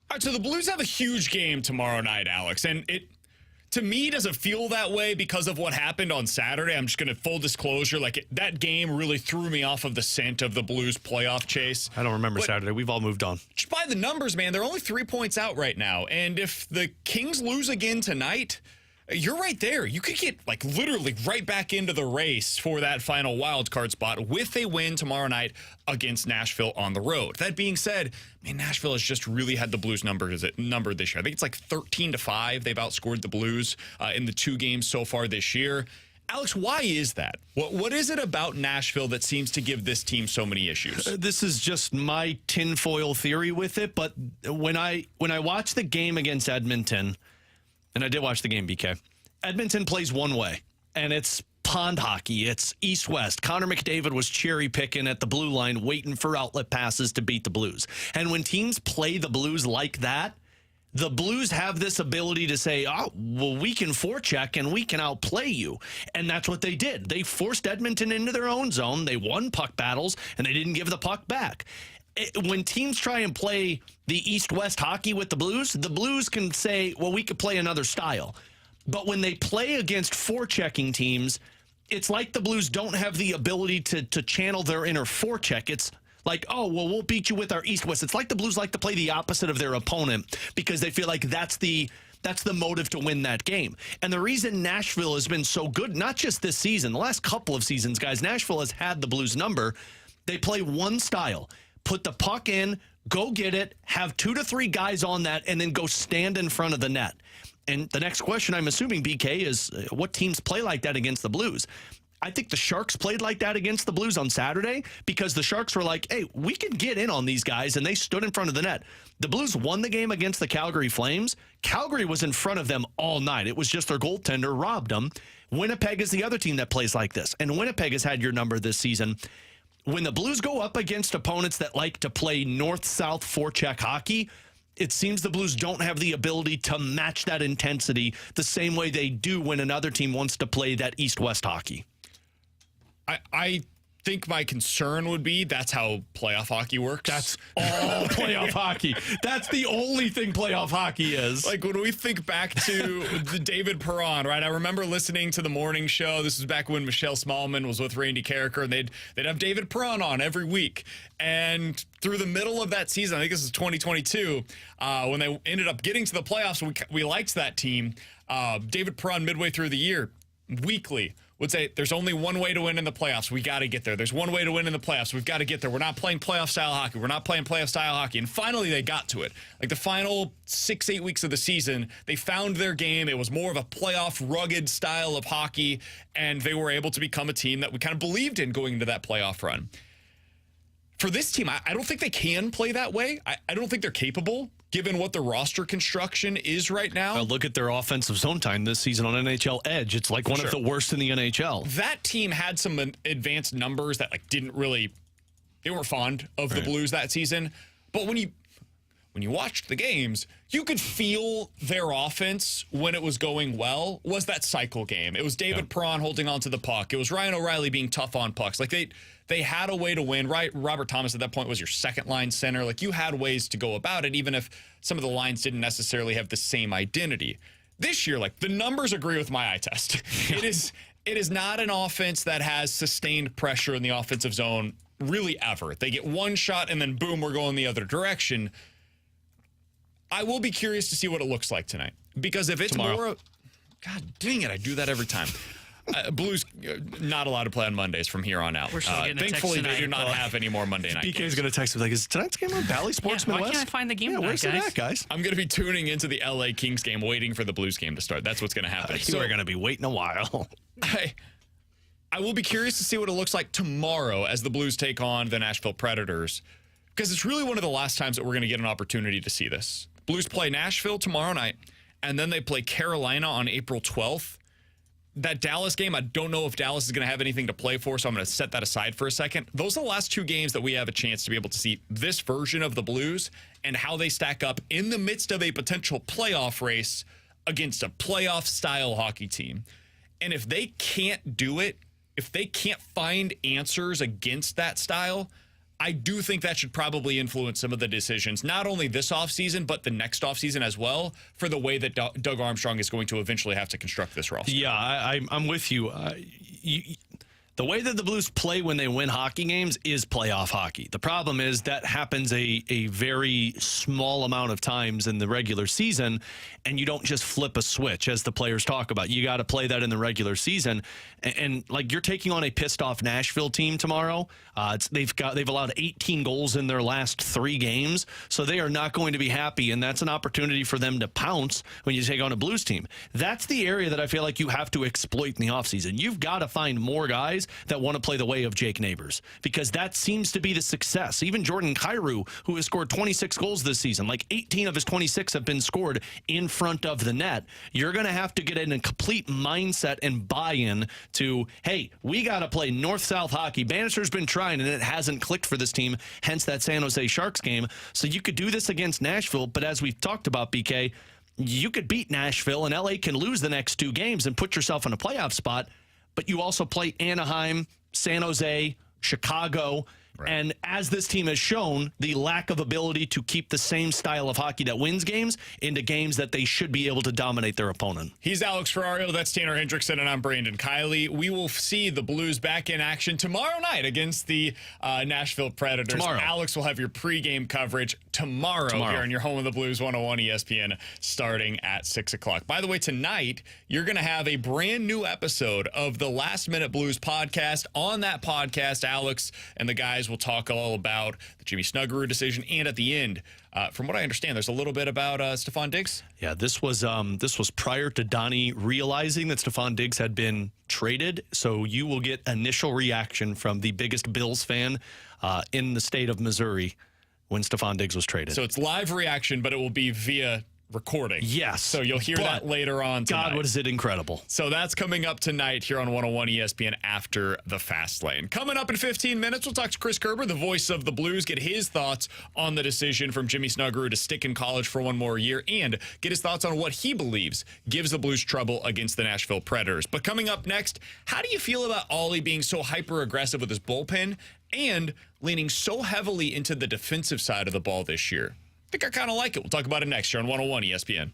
All right, so the Blues have a huge game tomorrow night, Alex, and To me, does it feel that way because of what happened on Saturday? I'm just going to full disclosure, that game really threw me off of the scent of the Blues playoff chase. I don't remember Saturday. We've all moved on. Just by the numbers, man, they're only 3 points out right now. And if the Kings lose again tonight, you're right there. You could get literally right back into the race for that final wild card spot with a win tomorrow night against Nashville on the road. That being said, man, Nashville has just really had the Blues numbered this year. I think it's 13-5. They've outscored the Blues in the 2 games so far this year. Alex, why is that? What is it about Nashville that seems to give this team so many issues? This is just my tinfoil theory with it, but when I watch the game against Edmonton, and I did watch the game, BK, Edmonton plays one way, and it's pond hockey. It's east-west. Connor McDavid was cherry-picking at the blue line, waiting for outlet passes to beat the Blues. And when teams play the Blues like that, the Blues have this ability to say, oh, well, we can forecheck and we can outplay you. And that's what they did. They forced Edmonton into their own zone. They won puck battles, and they didn't give the puck back. When teams try and play the east-west hockey with the Blues can say, well, we could play another style. But when they play against forechecking teams, it's like the Blues don't have the ability to channel their inner forecheck. It's like, oh, well, we'll beat you with our east-west. It's like the Blues like to play the opposite of their opponent because they feel like that's the motive to win that game. And the reason Nashville has been so good, not just this season, the last couple of seasons, guys, Nashville has had the Blues number. They play one style. Put the puck in, go get it, have 2 to 3 guys on that, and then go stand in front of the net. And the next question, I'm assuming, BK, is what teams play like that against the Blues? I think the Sharks played like that against the Blues on Saturday because the Sharks were like, hey, we can get in on these guys, and they stood in front of the net. The Blues won the game against the Calgary Flames. Calgary was in front of them all night. It was just their goaltender robbed them. Winnipeg is the other team that plays like this, and Winnipeg has had your number this season. When the Blues go up against opponents that like to play north-south forecheck hockey, it seems the Blues don't have the ability to match that intensity the same way they do when another team wants to play that east-west hockey. I think my concern would be that's how playoff hockey works. That's all playoff hockey. That's the only thing playoff hockey is. When we think back to the David Perron, right? I remember listening to the morning show. This was back when Michelle Smallman was with Randy Carricker, and they'd have David Perron on every week. And through the middle of that season, I think this is 2022, when they ended up getting to the playoffs, we liked that team. David Perron, midway through the year, weekly, would say, there's only one way to win in the playoffs. We got to get there. There's one way to win in the playoffs. We've got to get there. We're not playing playoff-style hockey. We're not playing playoff-style hockey. And finally, they got to it. The final 6-8 weeks of the season, they found their game. It was more of a playoff, rugged style of hockey, and they were able to become a team that we kind of believed in going into that playoff run. For this team, I don't think they can play that way. I don't think they're capable, given what the roster construction is right now. Look at their offensive zone time this season on NHL Edge. It's one of the worst in the NHL. That team had some advanced numbers that didn't really, they weren't fond of the Blues that season. But when you watched the games, you could feel their offense when it was going well was that cycle game. It was David Perron holding onto the puck. It was Ryan O'Reilly being tough on pucks. They had a way to win, right? Robert Thomas at that point was your second-line center. You had ways to go about it, even if some of the lines didn't necessarily have the same identity. This year, the numbers agree with my eye test. It is not an offense that has sustained pressure in the offensive zone really ever. They get one shot, and then boom, we're going the other direction. I will be curious to see what it looks like tonight. Because if it's God dang it, I do that every time. Blues not allowed to play on Mondays from here on out. We're still getting thankfully, they do not have any more Monday night BK games. is going to text me is tonight's game on Bally Sports why Midwest? can't I find the game where's tonight, it at, guys? I'm going to be tuning into the LA Kings game, waiting for the Blues game to start. That's what's going to happen. You are going to be waiting a while. I will be curious to see what it looks like tomorrow as the Blues take on the Nashville Predators, because it's really one of the last times that we're going to get an opportunity to see this. Blues play Nashville tomorrow night, and then they play Carolina on April 12th. That Dallas game, I don't know if Dallas is going to have anything to play for, so I'm going to set that aside for a second. Those are the last 2 games that we have a chance to be able to see this version of the Blues and how they stack up in the midst of a potential playoff race against a playoff-style hockey team. And if they can't do it, if they can't find answers against that style, I do think that should probably influence some of the decisions, not only this offseason, but the next offseason as well, for the way that Doug Armstrong is going to eventually have to construct this roster. Yeah, I'm with you. The way that the Blues play when they win hockey games is playoff hockey. The problem is that happens a very small amount of times in the regular season, and you don't just flip a switch, as the players talk about. You got to play that in the regular season. And like, you're taking on a pissed off Nashville team tomorrow. They've allowed 18 goals in their last 3 games, so they are not going to be happy, and that's an opportunity for them to pounce when you take on a Blues team. That's the area that I feel like you have to exploit in the offseason. You've got to find more guys that want to play the way of Jake Neighbors, because that seems to be the success. Even Jordan Kyrou, who has scored 26 goals this season, like 18 of his 26 have been scored in front of the net. You're going to have to get in a complete mindset and buy-in to, hey, we got to play north-south hockey. Bannister's been trying, and it hasn't clicked for this team, hence that San Jose Sharks game. So you could do this against Nashville, but as we've talked about, BK, you could beat Nashville, and LA can lose the next 2 games and put yourself in a playoff spot. But you also play Anaheim, San Jose, Chicago. Right. And as this team has shown, the lack of ability to keep the same style of hockey that wins games into games that they should be able to dominate their opponent. He's Alex Ferrario. That's Tanner Hendrickson, and I'm Brandon Kiley. We will see the Blues back in action tomorrow night against the Nashville Predators. Tomorrow. Alex will have your pregame coverage tomorrow here on your home of the Blues 101 ESPN starting at 6 o'clock. By the way, tonight, you're going to have a brand new episode of the Last Minute Blues podcast. On that podcast, Alex and the guys will talk all about the Jimmy Snuggerud decision, and at the end, from what I understand, there's a little bit about Stephon Diggs. Yeah, this was prior to Donnie realizing that Stephon Diggs had been traded, so you will get initial reaction from the biggest Bills fan in the state of Missouri when Stephon Diggs was traded. So it's live reaction, but it will be via recording. Yes. So you'll hear that later on tonight. God, what is it incredible. So that's coming up tonight here on 101 ESPN after the Fast Lane. Coming up in 15 minutes, we'll talk to Chris Kerber, the voice of the Blues, get his thoughts on the decision from Jimmy Snuggerud to stick in college for one more year, and get his thoughts on what he believes gives the Blues trouble against the Nashville Predators. But coming up next, how do you feel about Ollie being so hyper-aggressive with his bullpen and leaning so heavily into the defensive side of the ball this year? I think I kind of like it. We'll talk about it next here on 101 ESPN.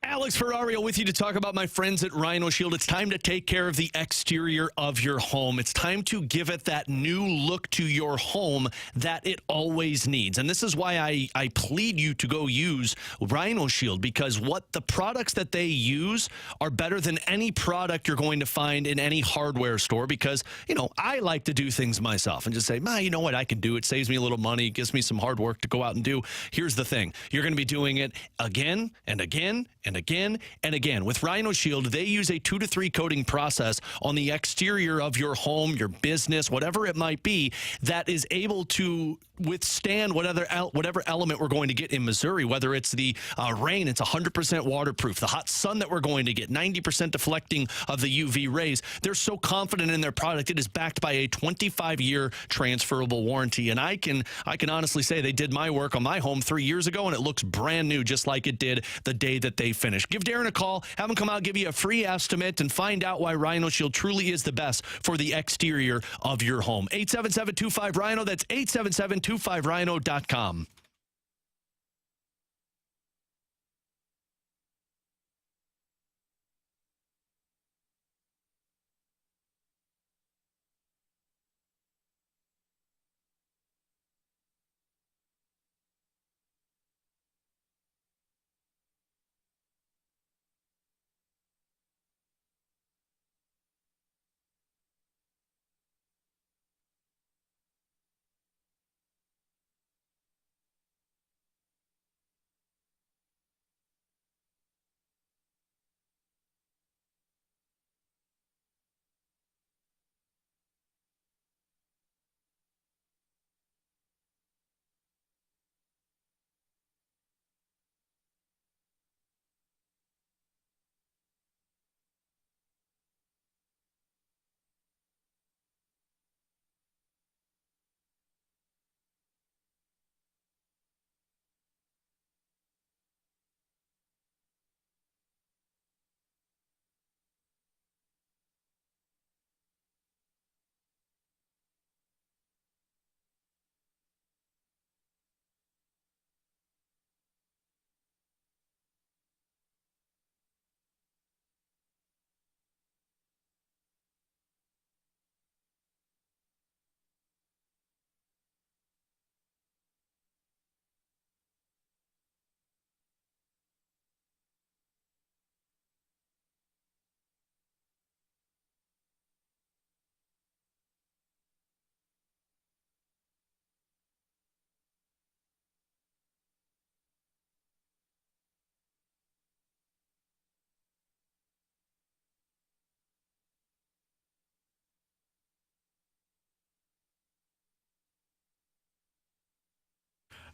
Alex Ferrario with you to talk about my friends at Rhino Shield. It's time to take care of the exterior of your home. It's time to give it that new look to your home that it always needs. And this is why I plead you to go use Rhino Shield, because what the products that they use are better than any product you're going to find in any hardware store, because, you know, I like to do things myself and just say, you know what, I can do it. Saves me a little money, gives me some hard work to go out and do. Here's the thing. You're going to be doing it again and again and again and again. With Rhino Shield, they use a 2 to 3 coating process on the exterior of your home, your business, whatever it might be, that is able to withstand whatever element we're going to get in Missouri, whether it's the rain, it's 100% waterproof, the hot sun that we're going to get, 90% deflecting of the UV rays. They're so confident in their product. It is backed by a 25-year transferable warranty. And I can honestly say they did my work on my home 3 years ago, and it looks brand new, just like it did the day that they finished. Give Darren a call, have him come out, give you a free estimate, and find out why Rhino Shield truly is the best for the exterior of your home. 877-25-RHINO. That's 877-25RHINO.com.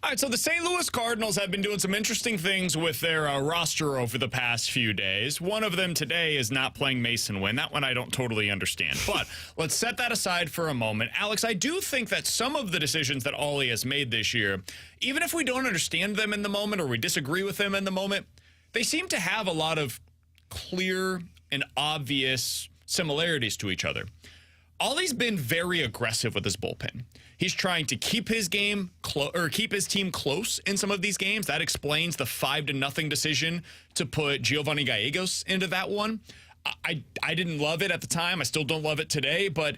All right, so the St. Louis Cardinals have been doing some interesting things with their roster over the past few days. One of them today is not playing Mason Wynn. That one I don't totally understand. But let's set that aside for a moment. Alex, I do think that some of the decisions that Ollie has made this year, even if we don't understand them in the moment or we disagree with them in the moment, they seem to have a lot of clear and obvious similarities to each other. Ollie's been very aggressive with his bullpen. He's trying to keep his game keep his team close in some of these games. That explains the 5-0 decision to put Giovanni Gallegos into that one. I didn't love it at the time. I still don't love it today. But,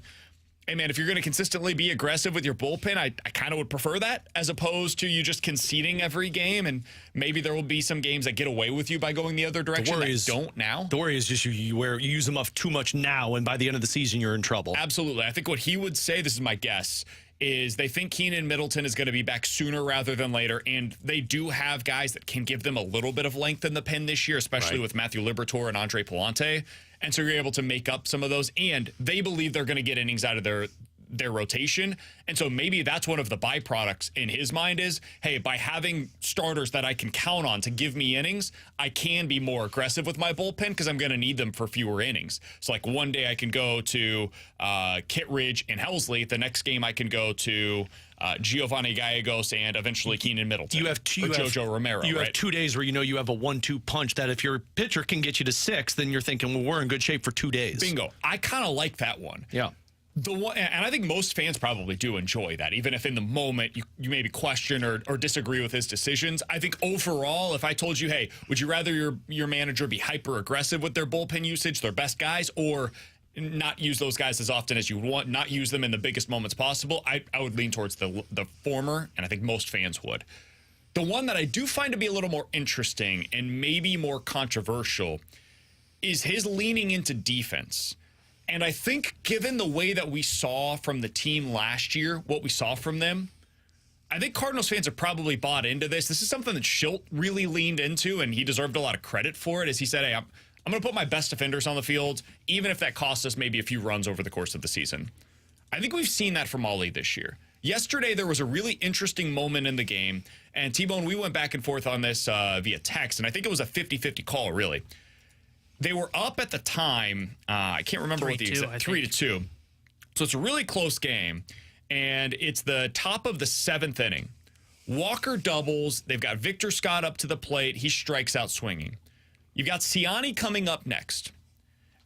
hey, man, if you're going to consistently be aggressive with your bullpen, I kind of would prefer that as opposed to you just conceding every game. And maybe there will be some games that get away with you by going the other direction that don't now. The worry is just you use them up too much now, and by the end of the season, you're in trouble. Absolutely. I think what he would say, this is my guess, is they think Keenan Middleton is going to be back sooner rather than later, and they do have guys that can give them a little bit of length in the pen this year, especially with Matthew Liberatore and Andre Palante, and so you're able to make up some of those, and they believe they're going to get innings out of their rotation, and so maybe that's one of the byproducts in his mind is, hey, by having starters that I can count on to give me innings, I can be more aggressive with my bullpen because I'm going to need them for fewer innings. So like one day I can go to Kittredge and Helsley. The next game I can go to Giovanni Gallegos and eventually Keenan Middleton. You have Jojo Romero. You have 2 days where you have a 1-2 punch that if your pitcher can get you to 6, then you're thinking, well, we're in good shape for 2 days. Bingo. I kind of like that one. Yeah. The one, and I think most fans probably do enjoy that, even if in the moment you maybe question or disagree with his decisions. I think overall, if I told you, hey, would you rather your manager be hyper aggressive with their bullpen usage, their best guys, or not use those guys as often as you want, not use them in the biggest moments possible, I would lean towards the former, and I think most fans would. The one that I do find to be a little more interesting and maybe more controversial is his leaning into defense. And I think given the way that we saw from the team last year, what we saw from them, I think Cardinals fans have probably bought into this. This is something that Schilt really leaned into, and he deserved a lot of credit for it, as he said, hey, I'm going to put my best defenders on the field, even if that costs us maybe a few runs over the course of the season. I think we've seen that from Ollie this year. Yesterday, there was a really interesting moment in the game, and T-Bone, we went back and forth on this via text, and I think it was a 50-50 call, really. They were up at the time. I can't remember what the exact 3-2. So it's a really close game, and it's the top of the 7th inning. Walker doubles. They've got Victor Scott up to the plate. He strikes out swinging. You've got Ciani coming up next,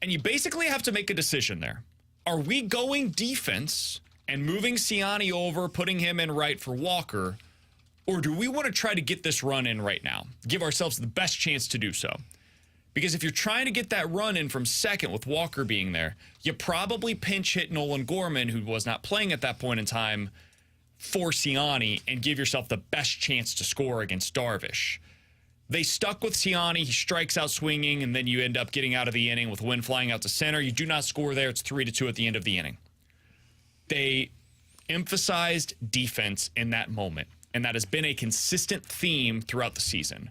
and you basically have to make a decision there. Are we going defense and moving Ciani over, putting him in right for Walker, or do we want to try to get this run in right now, give ourselves the best chance to do so? Because if you're trying to get that run in from second with Walker being there, you probably pinch hit Nolan Gorman, who was not playing at that point in time, for Ciani and give yourself the best chance to score against Darvish. They stuck with Ciani. He strikes out swinging, and then you end up getting out of the inning with Wynn flying out to center. You do not score there. It's 3-2 at the end of the inning. They emphasized defense in that moment, and that has been a consistent theme throughout the season.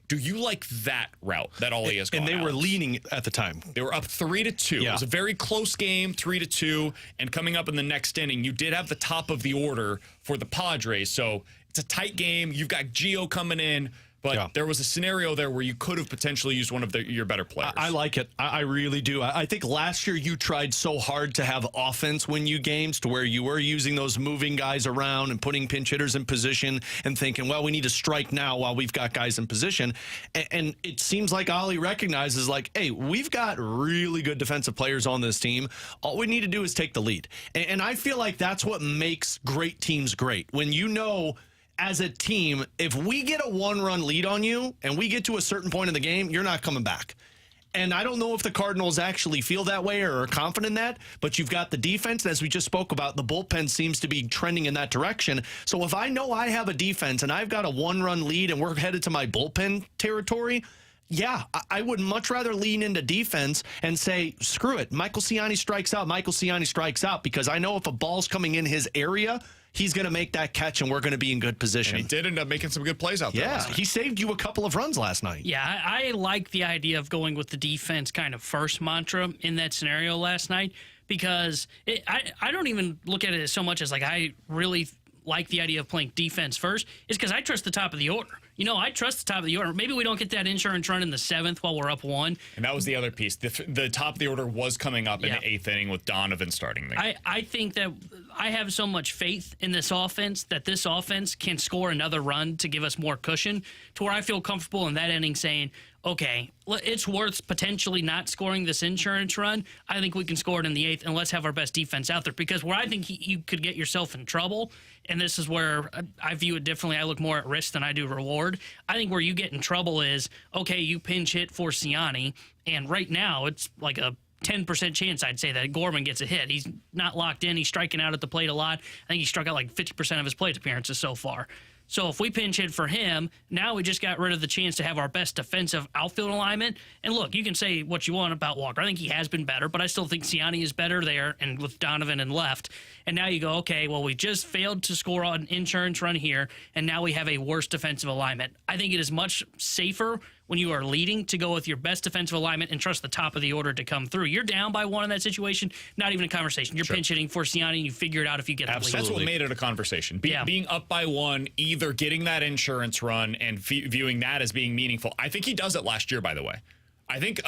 Do you like that route that Ollie has gone? And they were leaning at the time. They were up 3-2. Yeah. It was a very close game, 3-2. And coming up in the next inning, you did have the top of the order for the Padres. So it's a tight game. You've got Gio coming in. But there was a scenario there where you could have potentially used one of your better players. I like it. I really do. I think last year you tried so hard to have offense win you games to where you were using those moving guys around and putting pinch hitters in position and thinking, well, we need to strike now while we've got guys in position. And it seems like Ollie recognizes, like, hey, we've got really good defensive players on this team. All we need to do is take the lead. And I feel like that's what makes great teams great. When you know, as a team, if we get a 1-run lead on you and we get to a certain point in the game, you're not coming back. And I don't know if the Cardinals actually feel that way or are confident in that, but you've got the defense. As we just spoke about, the bullpen seems to be trending in that direction. So if I know I have a defense and I've got a 1-run lead and we're headed to my bullpen territory, yeah, I would much rather lean into defense and say, screw it. Michael Ciani strikes out, because I know if a ball's coming in his area, he's going to make that catch, and we're going to be in good position. And he did end up making some good plays out there. Yeah, he saved you a couple of runs last night. Yeah, I like the idea of going with the defense kind of first mantra in that scenario last night, because I don't even look at it as so much as like I really like the idea of playing defense first is because I trust the top of the order. I trust the top of the order. Maybe we don't get that insurance run in the 7th while we're up 1. And that was the other piece. The top of the order was coming up in the 8th inning with Donovan starting there. I think that I have so much faith in this offense that this offense can score another run to give us more cushion to where I feel comfortable in that inning saying, okay, it's worth potentially not scoring this insurance run. I think we can score it in the 8th, and let's have our best defense out there. Because where I think you could get yourself in trouble, and this is where I view it differently. I look more at risk than I do reward. I think where you get in trouble is, okay, you pinch hit for Ciani, and right now it's like a 10% chance, I'd say, that Gorman gets a hit. He's not locked in. He's striking out at the plate a lot. I think he struck out like 50% of his plate appearances so far. So if we pinch hit for him, now we just got rid of the chance to have our best defensive outfield alignment. And look, you can say what you want about Walker. I think he has been better, but I still think Ciani is better there and with Donovan and left. And now you go, okay, well, we just failed to score on an insurance run here, and now we have a worse defensive alignment. I think it is much safer when you are leading to go with your best defensive alignment and trust the top of the order to come through. You're down by 1 in that situation, not even a conversation. You're pinch hitting for Ciani, and you figure it out if you get the lead. That's what made it a conversation. Being up by 1, either getting that insurance run and viewing that as being meaningful. I think he does it last year, by the way. I think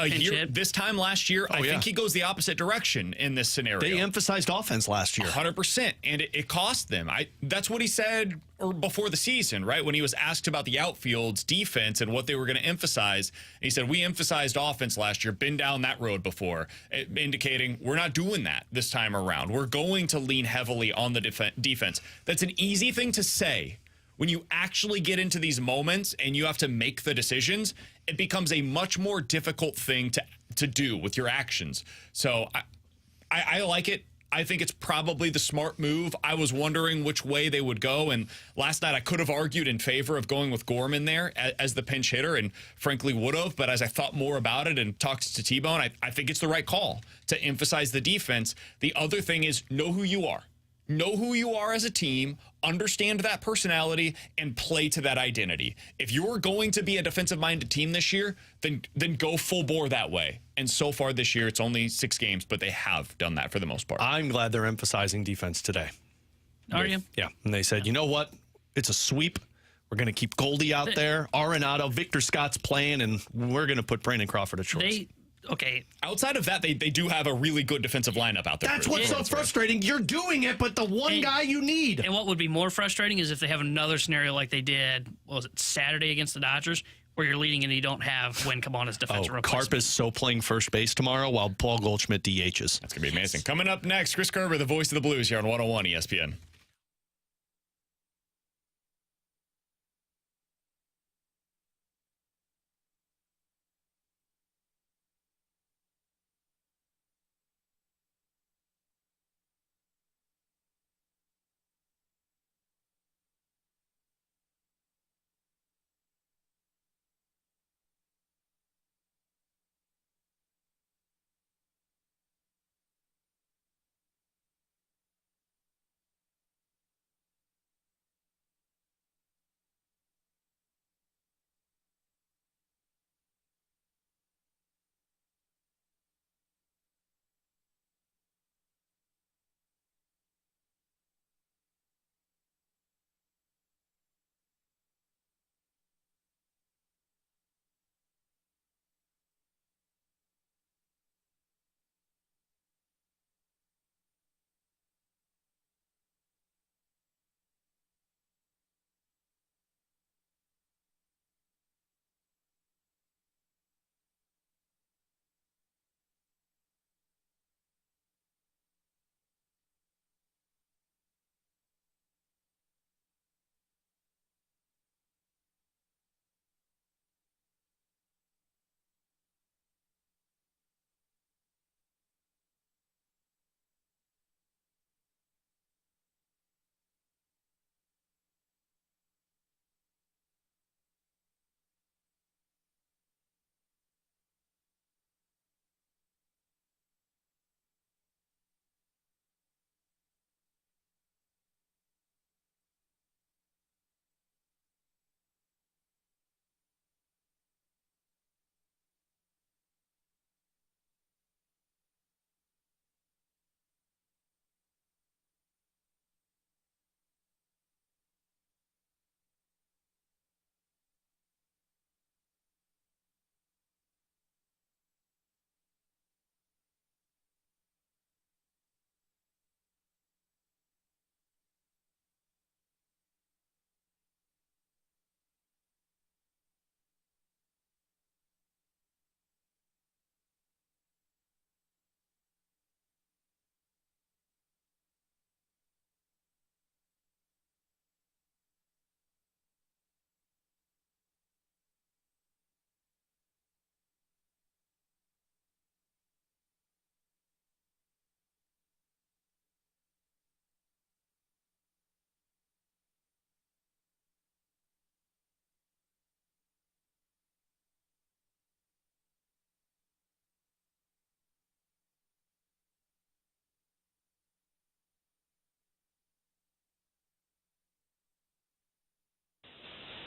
this time last year, I think he goes the opposite direction in this scenario. They emphasized offense last year. 100%, and it cost them. That's what he said before the season, right? When he was asked about the outfield's defense and what they were going to emphasize, and he said, we emphasized offense last year, been down that road before, indicating we're not doing that this time around. We're going to lean heavily on the defense. That's an easy thing to say. When you actually get into these moments and you have to make the decisions, it becomes a much more difficult thing to do with your actions. So I like it. I think it's probably the smart move. I was wondering which way they would go, and last night I could have argued in favor of going with Gorman there as the pinch hitter, and frankly would have, but as I thought more about it and talked to T-Bone, I think it's the right call to emphasize the defense. The other thing is know who you are. Know who you are as a team, understand that personality, and play to that identity. If you're going to be a defensive-minded team this year, then go full bore that way. And so far this year, it's only 6 games, but they have done that for the most part. I'm glad they're emphasizing defense today. Are you? Yeah. And they said, you know what? It's a sweep. We're going to keep Goldie out there, Arenado, Victor Scott's playing, and we're going to put Brandon Crawford at short. Okay. Outside of that, they do have a really good defensive lineup out there. That's what's so frustrating. You're doing it, but the one guy you need. And what would be more frustrating is if they have another scenario like they did, Saturday against the Dodgers, where you're leading and you don't have Wynn come on as defensive replacement. Carp is so playing first base tomorrow while Paul Goldschmidt DHs. That's going to be amazing. Coming up next, Chris Kerber, the voice of the Blues here on 101 ESPN.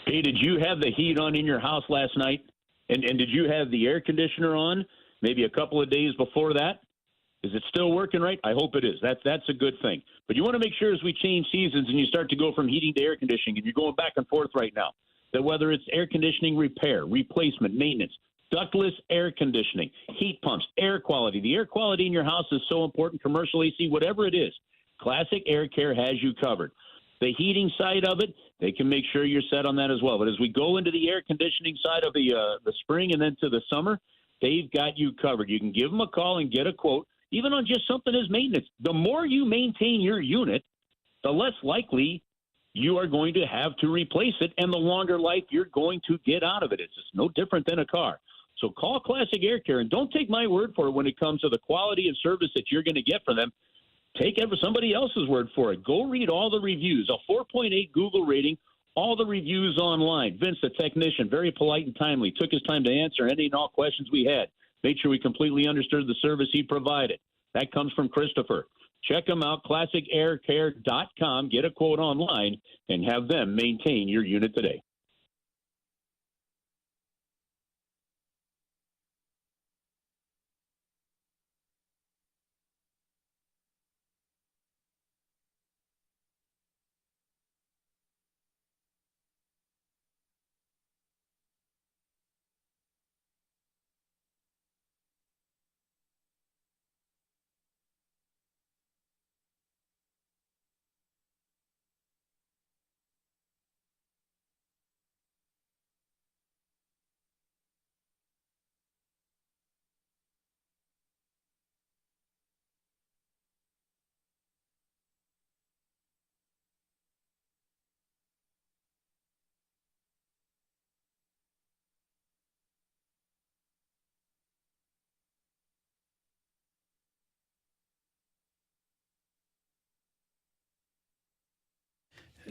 Hey, did you have the heat on in your house last night? And did you have the air conditioner on maybe a couple of days before that? Is it still working right? I hope it is. That's a good thing. But you want to make sure as we change seasons and you start to go from heating to air conditioning, and you're going back and forth right now, that whether it's air conditioning repair, replacement, maintenance, ductless air conditioning, heat pumps, air quality. The air quality in your house is so important, commercial AC, whatever it is. Classic Air Care has you covered. The heating side of it, they can make sure you're set on that as well. But as we go into the air conditioning side of the spring and then to the summer, they've got you covered. You can give them a call and get a quote, even on just something as maintenance. The more you maintain your unit, the less likely you are going to have to replace it, and the longer life you're going to get out of it. It's just no different than a car. So call Classic Air Care, and don't take my word for it when it comes to the quality of service that you're going to get from them. Take somebody else's word for it. Go read all the reviews, a 4.8 Google rating, all the reviews online. Vince, the technician, very polite and timely, took his time to answer any and all questions we had. Made sure we completely understood the service he provided. That comes from Christopher. Check them out, classicaircare.com. Get a quote online and have them maintain your unit today.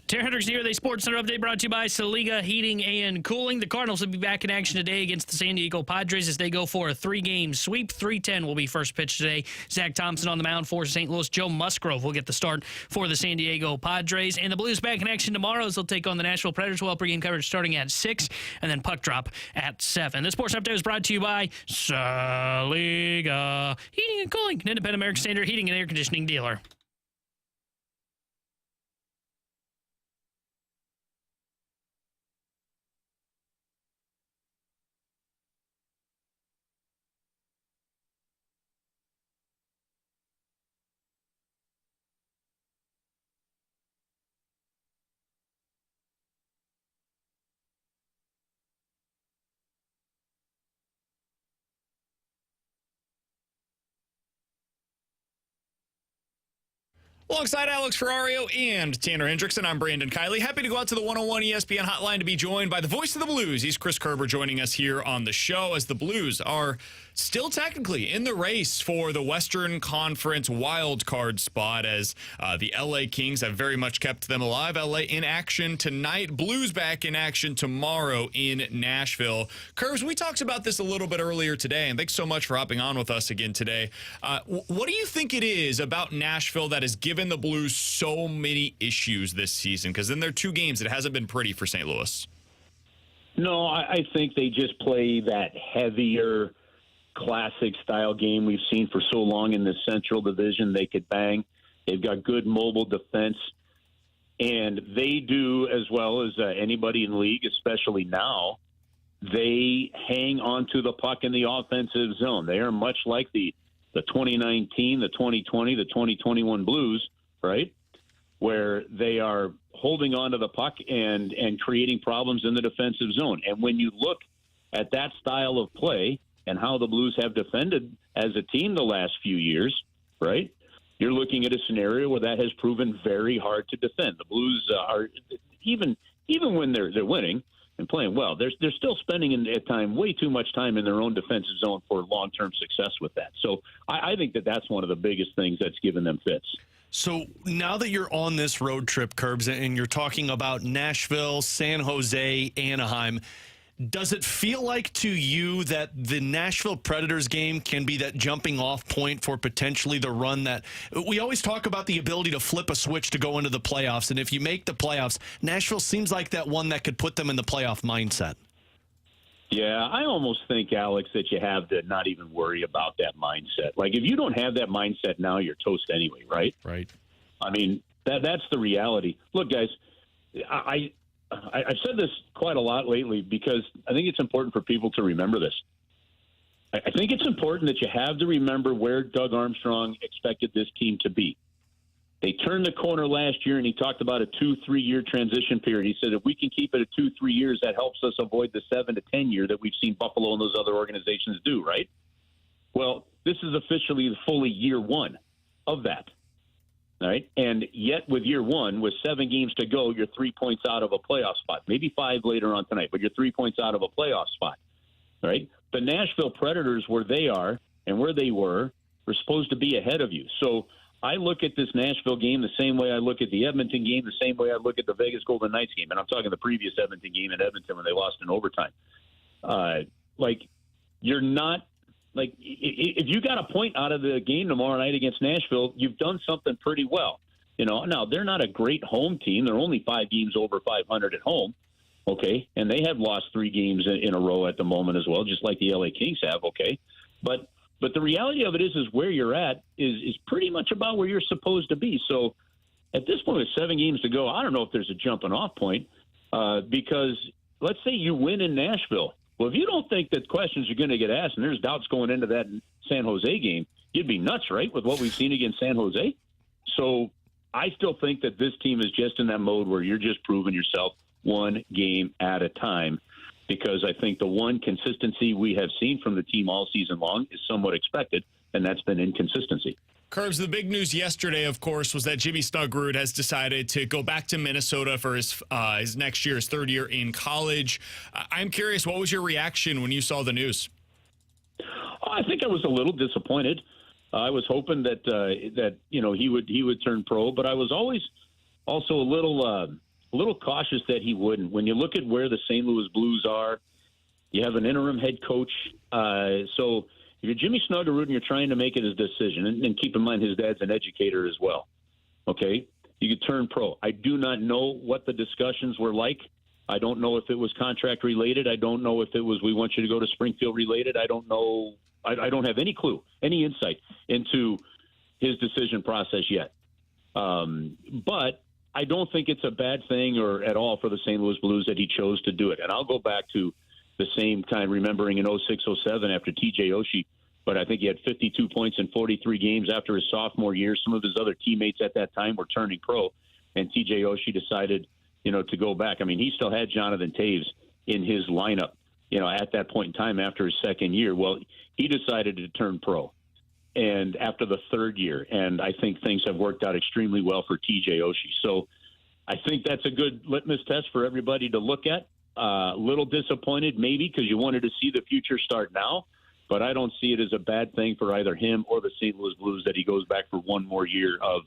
Terry Hendricks here, the Sports Center update brought to you by Saliga Heating and Cooling. The Cardinals will be back in action today against the San Diego Padres as they go for a 3-game sweep. 3:10 will be first pitch today. Zach Thompson on the mound for St. Louis. Joe Musgrove will get the start for the San Diego Padres. And the Blues back in action tomorrow as they'll take on the Nashville Predators. We'll have pregame coverage starting at 6 and then puck drop at 7. The Sports Update is brought to you by Saliga Heating and Cooling, an independent American Standard heating and air conditioning dealer. Alongside Alex Ferrario and Tanner Hendrickson, I'm Brandon Kiley. Happy to go out to the 101 ESPN hotline to be joined by the voice of the Blues. He's Chris Kerber joining us here on the show as the Blues are still technically in the race for the Western Conference wild card spot as the LA Kings have very much kept them alive. LA in action tonight. Blues back in action tomorrow in Nashville. Curbs, we talked about this a little bit earlier today, and thanks so much for hopping on with us again today. What do you think it is about Nashville that has given the Blues so many issues this season? Because in their 2 games, it hasn't been pretty for St. Louis. No, I think they just play that heavier, classic style game we've seen for so long in the Central Division. They could bang. They've got good mobile defense. And they do, as well as anybody in the league, especially now, they hang on to the puck in the offensive zone. They are much like the 2019, the 2020, the 2021 Blues, right, where they are holding on to the puck and creating problems in the defensive zone. And when you look at that style of play and how the Blues have defended as a team the last few years, right, you're looking at a scenario where that has proven very hard to defend. The Blues are, even when they're winning and playing well, they're still spending at time way too much time in their own defensive zone for long-term success with that. So I think that's one of the biggest things that's given them fits. So now that you're on this road trip, Curbs, and you're talking about Nashville, San Jose, Anaheim, Does it feel like to you that the Nashville Predators game can be that jumping off point for potentially the run that we always talk about, the ability to flip a switch to go into the playoffs? And if you make the playoffs, Nashville seems like that one that could put them in the playoff mindset. Yeah, I almost think, Alex, that you have to not even worry about that mindset. Like, if you don't have that mindset now, you're toast anyway, right? Right. I mean, that's the reality. Look, guys, I've said this quite a lot lately because I think it's important for people to remember this. I think it's important that you have to remember where Doug Armstrong expected this team to be. They turned the corner last year, and he talked about a 2-3 year transition period. He said if we can keep it at 2-3 years, that helps us avoid the 7 to 10 year that we've seen Buffalo and those other organizations do, right? Well, this is officially fully year one of that. All right. And yet with year one, with 7 games to go, you're 3 points out of a playoff spot, maybe 5 later on tonight, but you're 3 points out of a playoff spot. All right. The Nashville Predators, where they are and where they were supposed to be ahead of you. So I look at this Nashville game the same way I look at the Edmonton game, the same way I look at the Vegas Golden Knights game. And I'm talking the previous Edmonton game in Edmonton when they lost in overtime. You're not, like, if you got a point out of the game tomorrow night against Nashville, you've done something pretty well. You know, now they're not a great home team. They're only 5 games over 500 at home. Okay. And they have lost 3 games in a row at the moment as well, just like the LA Kings have. Okay. But the reality of it is where you're at is pretty much about where you're supposed to be. So at this point with 7 games to go, I don't know if there's a jumping off point because let's say you win in Nashville. Well, if you don't think that questions are going to get asked and there's doubts going into that San Jose game, you'd be nuts, right, with what we've seen against San Jose? So I still think that this team is just in that mode where you're just proving yourself one game at a time, because I think the one consistency we have seen from the team all season long is somewhat expected, and that's been inconsistency. Curbs, the big news yesterday, of course, was that Jimmy Snuggerud has decided to go back to Minnesota for his next year, his 3rd year in college. I'm curious, what was your reaction when you saw the news? I think I was a little disappointed. I was hoping that he would turn pro, but I was always also a little cautious that he wouldn't. When you look at where the St. Louis Blues are, you have an interim head coach, so if you're Jimmy Snuggerud and you're trying to make it his decision, and keep in mind his dad's an educator as well, okay, you could turn pro. I do not know what the discussions were like. I don't know if it was contract related. I don't know if it was we want you to go to Springfield related. I don't know. I don't have any clue, any insight into his decision process yet. But I don't think it's a bad thing or at all for the St. Louis Blues that he chose to do it. And I'll go back to the same time, remembering in 06-07 after TJ Oshie, but I think he had 52 points in 43 games after his sophomore year. Some of his other teammates at that time were turning pro, and TJ Oshie decided, to go back. I mean, he still had Jonathan Taves in his lineup, at that point in time after his 2nd year. Well, he decided to turn pro, and after the 3rd year, and I think things have worked out extremely well for TJ Oshie. So I think that's a good litmus test for everybody to look at. A little disappointed maybe because you wanted to see the future start now, but I don't see it as a bad thing for either him or the St. Louis Blues that he goes back for one more year of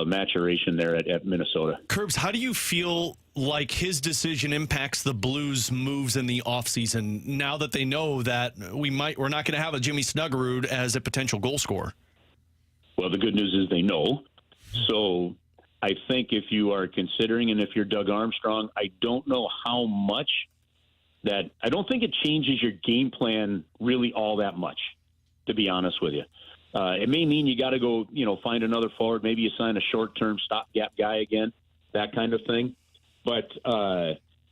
maturation there at Minnesota. Curbs, how do you feel like his decision impacts the Blues' moves in the offseason now that they know that we're not going to have a Jimmy Snuggerud as a potential goal scorer? Well, the good news is they know. So I think if you are considering, and if you're Doug Armstrong, I don't know how much that – I don't think it changes your game plan really all that much, to be honest with you. It may mean you got to go, find another forward. Maybe you sign a short-term stopgap guy again, that kind of thing. But,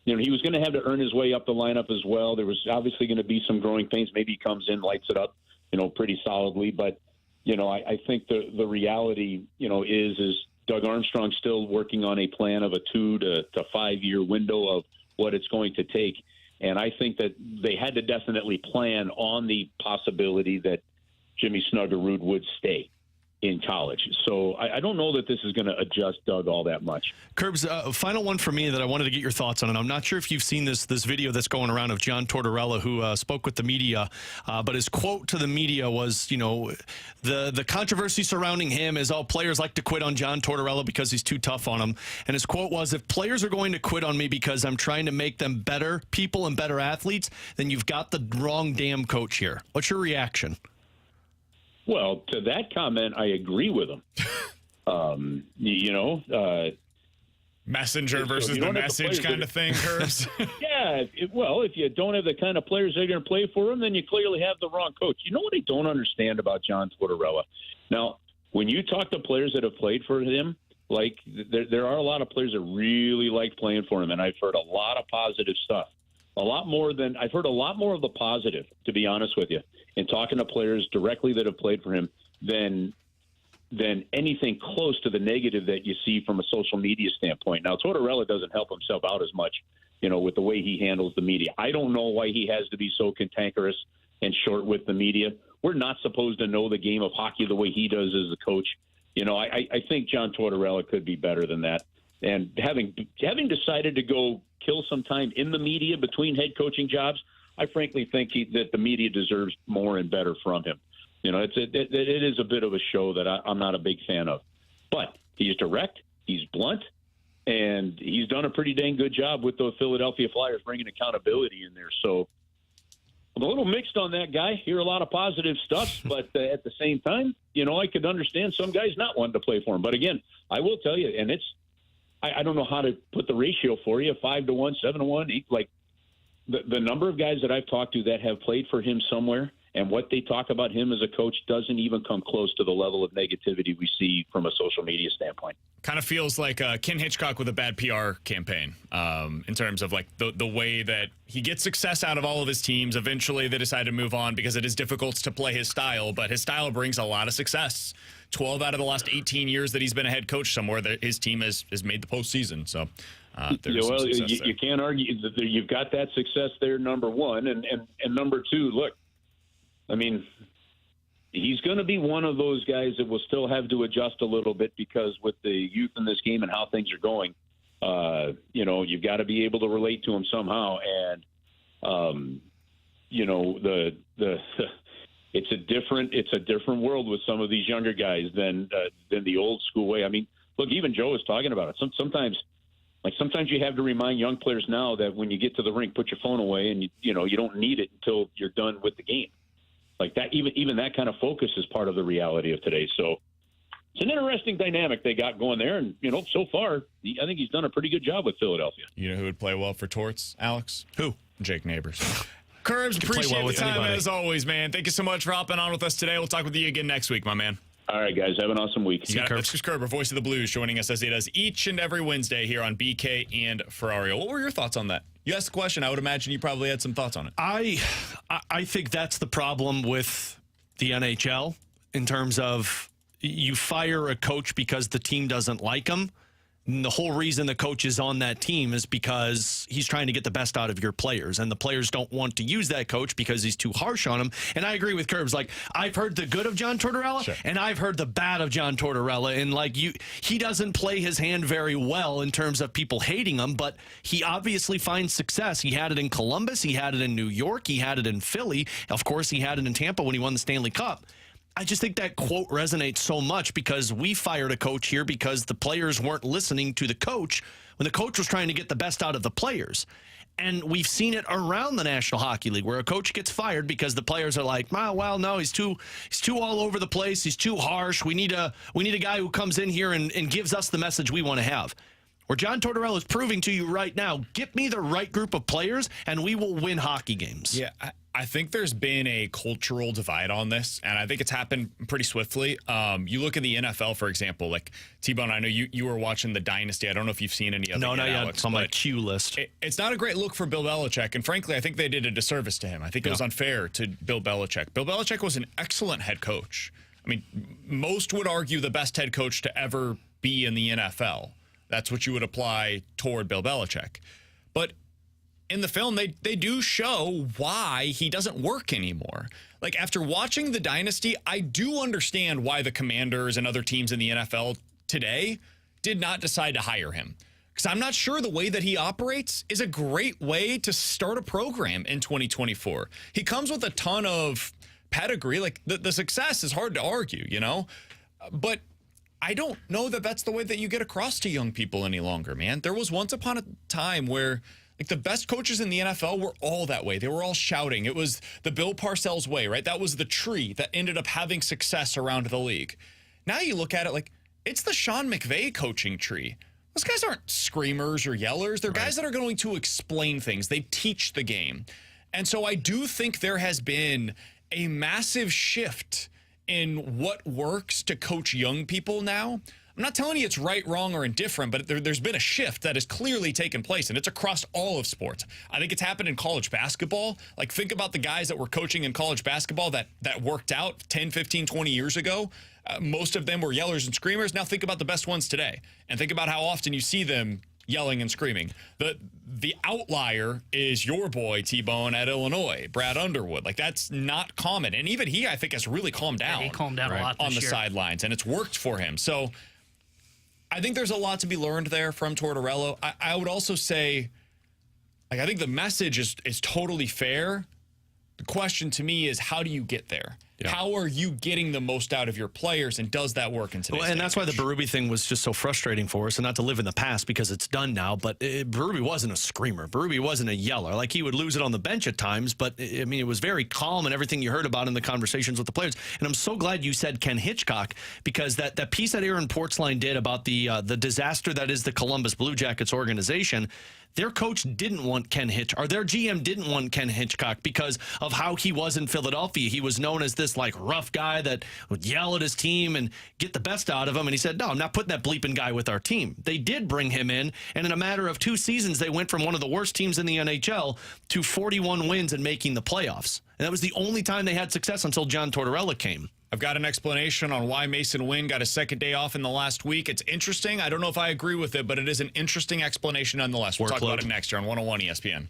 he was going to have to earn his way up the lineup as well. There was obviously going to be some growing pains. Maybe he comes in, lights it up, pretty solidly. But, I think the reality, is Doug Armstrong still working on a plan of a 2 to 5 year window of what it's going to take. And I think that they had to definitely plan on the possibility that Jimmy Snuggerud would stay. in college. So I don't know that this is going to adjust Doug all that much. Curbs, final one for me that I wanted to get your thoughts on, and I'm not sure if you've seen this video that's going around of John Tortorella, who spoke with the media, but his quote to the media was, the controversy surrounding him is all players like to quit on John Tortorella because he's too tough on them. And his quote was, if players are going to quit on me because I'm trying to make them better people and better athletes, then you've got the wrong damn coach here. What's your reaction? Well, to that comment, I agree with him. Messenger versus the message kind of thing, Curbs. Yeah, if you don't have the kind of players that are going to play for him, then you clearly have the wrong coach. You know what I don't understand about John Tortorella? Now, when you talk to players that have played for him, like there are a lot of players that really like playing for him, and I've heard a lot of positive stuff. I've heard a lot more of the positive, to be honest with you, in talking to players directly that have played for him than anything close to the negative that you see from a social media standpoint. Now, Tortorella doesn't help himself out as much, with the way he handles the media. I don't know why he has to be so cantankerous and short with the media. We're not supposed to know the game of hockey the way he does as a coach. I think John Tortorella could be better than that. And having decided to go kill some time in the media between head coaching jobs, I frankly think that the media deserves more and better from him. It is a bit of a show that I'm not a big fan of. But he's direct, he's blunt, and he's done a pretty dang good job with the Philadelphia Flyers bringing accountability in there. So I'm a little mixed on that guy. Hear a lot of positive stuff, but at the same time, I could understand some guys not wanting to play for him. But again, I will tell you, and I don't know how to put the ratio for you, 5-1, 7-1, like the number of guys that I've talked to that have played for him somewhere and what they talk about him as a coach doesn't even come close to the level of negativity we see from a social media standpoint. Kind of feels like Ken Hitchcock with a bad PR campaign in terms of like the way that he gets success out of all of his teams. Eventually they decide to move on because it is difficult to play his style, but his style brings a lot of success. 12 out of the last 18 years that he's been a head coach somewhere, that his team has made the postseason. So you can't argue that you've got that success there, number one. And number two, look, I mean, he's going to be one of those guys that will still have to adjust a little bit because with the youth in this game and how things are going, you've got to be able to relate to him somehow. And, it's a different world with some of these younger guys than the old school way. I mean, look, even Joe was talking about it. Sometimes you have to remind young players now that when you get to the rink, put your phone away, and you don't need it until you're done with the game. Like that, even that kind of focus is part of the reality of today. So it's an interesting dynamic they got going there, and so far, I think he's done a pretty good job with Philadelphia. You know who would play well for Torts, Alex? Who? Jake Neighbors. Curbs, appreciate the time as always, man. Thank you so much for hopping on with us today. We'll talk with you again next week, my man. All right, guys. Have an awesome week. That's Chris Kerber, voice of the Blues, joining us as he does each and every Wednesday here on BK and Ferrario. What were your thoughts on that? You asked the question. I would imagine you probably had some thoughts on it. I think that's the problem with the NHL in terms of you fire a coach because the team doesn't like him. And the whole reason the coach is on that team is because he's trying to get the best out of your players, and the players don't want to use that coach because he's too harsh on them. And I agree with Curbs. Like, I've heard the good of John Tortorella, sure, and I've heard the bad of John Tortorella. And he doesn't play his hand very well in terms of people hating him, but he obviously finds success. He had it in Columbus, he had it in New York, he had it in Philly. Of course, he had it in Tampa when he won the Stanley Cup. I just think that quote resonates so much because we fired a coach here because the players weren't listening to the coach when the coach was trying to get the best out of the players. And we've seen it around the National Hockey League where a coach gets fired because the players are like, well, no, he's too all over the place. He's too harsh. We need a guy who comes in here and gives us the message we want to have. Where John Tortorella is proving to you right now, get me the right group of players and we will win hockey games. Yeah, I think there's been a cultural divide on this, and I think it's happened pretty swiftly. You look at the NFL, for example, like T-Bone, I know you were watching the Dynasty. I don't know if you've seen any of it. No, not yet. Alex, it's on my queue list. It's not a great look for Bill Belichick, and frankly, I think they did a disservice to him. I think it was unfair to Bill Belichick. Bill Belichick was an excellent head coach. I mean, most would argue the best head coach to ever be in the NFL. That's what you would apply toward Bill Belichick. But in the film, they do show why he doesn't work anymore. Like, after watching the Dynasty, I do understand why the Commanders and other teams in the NFL today did not decide to hire him. Because I'm not sure the way that he operates is a great way to start a program in 2024. He comes with a ton of pedigree. Like, the success is hard to argue, you know? But I don't know that that's the way that you get across to young people any longer, man. There was once upon a time where, like, the best coaches in the NFL were all that way. They were all shouting. It was the Bill Parcells way, right? That was the tree that ended up having success around the league. Now you look at it like it's the Sean McVay coaching tree. Those guys aren't screamers or yellers. They're guys that are going to explain things. They teach the game. And so I do think there has been a massive shift in what works to coach young people now. I'm not telling you it's right, wrong, or indifferent, but there's been a shift that has clearly taken place, and it's across all of sports. I think it's happened in college basketball. Like, think about the guys that were coaching in college basketball that worked out 10, 15, 20 years ago. Most of them were yellers and screamers. Now think about the best ones today, and think about how often you see them yelling and screaming. The outlier is your boy, T-Bone, at Illinois, Brad Underwood. Like, that's not common. And even he, I think, has really calmed down. Yeah, he calmed down a lot on this the year. sidelines, and it's worked for him. So I think there's a lot to be learned there from Tortorella. I would also say, like, I think the message is totally fair. The question to me is, how do you get there? Yeah. How are you getting the most out of your players, and does that work in today's and that's why the Berube thing was just so frustrating for us, and not to live in the past because it's done now, but Berube wasn't a screamer. Berube wasn't a yeller. Like, he would lose it on the bench at times, but, I mean, it was very calm and everything you heard about in the conversations with the players. And I'm so glad you said Ken Hitchcock, because that piece that Aaron Portzline did about the disaster that is the Columbus Blue Jackets organization, their coach didn't want Ken Hitchcock, or their GM didn't want Ken Hitchcock because of how he was in Philadelphia. He was known as this, like, rough guy that would yell at his team and get the best out of them. And he said, no, I'm not putting that bleeping guy with our team. They did bring him in, and in a matter of 2 seasons, they went from one of the worst teams in the NHL to 41 wins and making the playoffs. And that was the only time they had success until John Tortorella came. I've got an explanation on why Mason Wynn got a second day off in the last week. It's interesting. I don't know if I agree with it, but it is an interesting explanation nonetheless. We'll talk about it next year on 101 ESPN.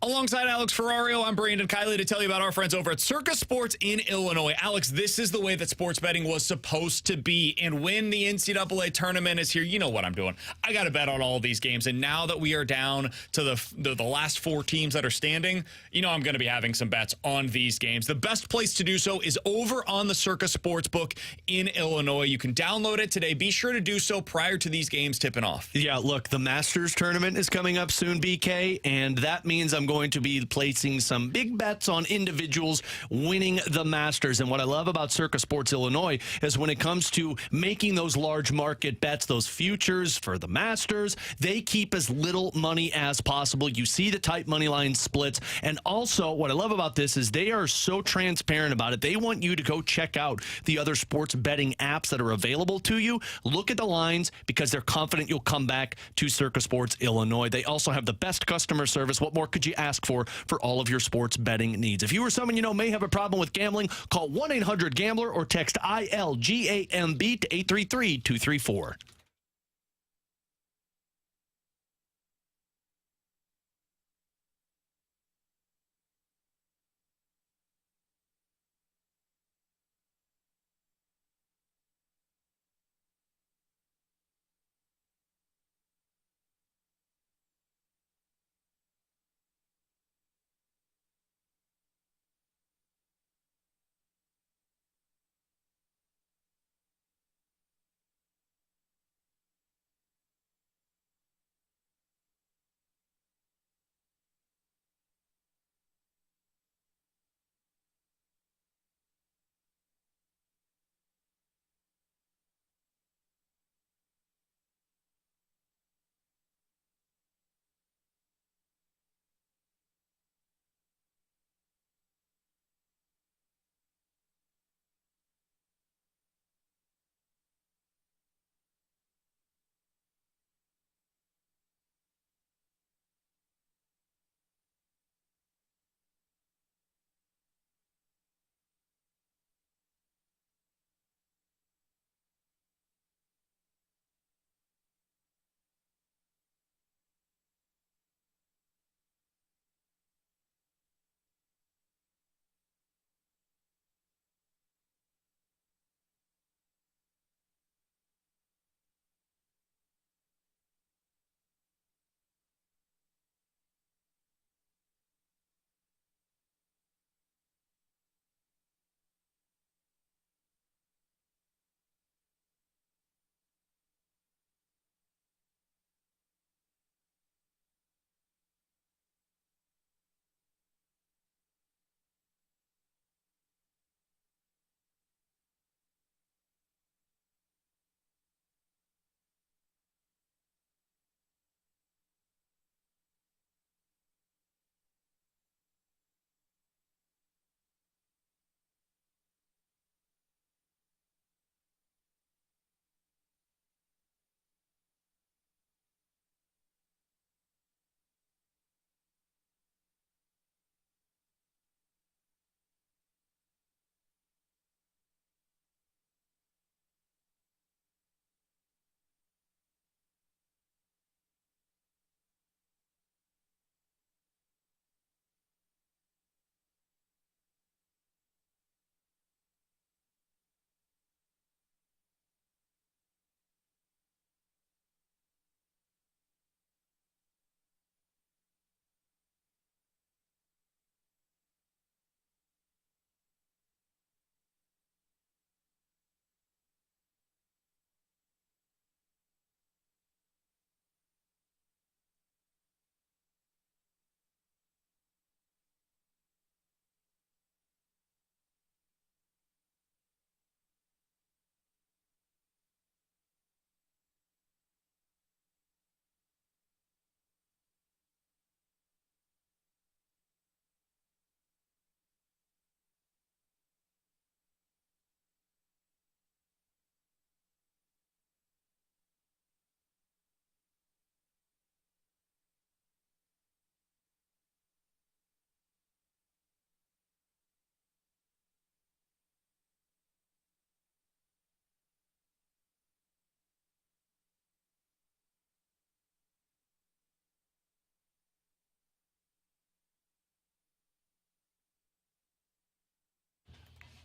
Alongside Alex Ferrario, I'm Brandon Kiley to tell you about our friends over at Circus Sports in Illinois. Alex, this is the way that sports betting was supposed to be. And when the NCAA tournament is here, you know what I'm doing. I got to bet on all of these games. And now that we are down to the last 4 teams that are standing, you know I'm going to be having some bets on these games. The best place to do so is over on the Circus Sportsbook in Illinois. You can download it today. Be sure to do so prior to these games tipping off. Yeah, look, the Masters tournament is coming up soon, BK, and that means I'm going to be placing some big bets on individuals winning the Masters. And what I love about Circus Sports Illinois is when it comes to making those large market bets, those futures for the Masters, they keep as little money as possible. You see the tight money line splits. And also, what I love about this is they are so transparent about it. They want you to go check out the other sports betting apps that are available to you. Look at the lines because they're confident you'll come back to Circus Sports Illinois. They also have the best customer service. What more could you ask for all of your sports betting needs? If you or someone you know may have a problem with gambling, call 1-800-GAMBLER or text ILGAMB to 833-234.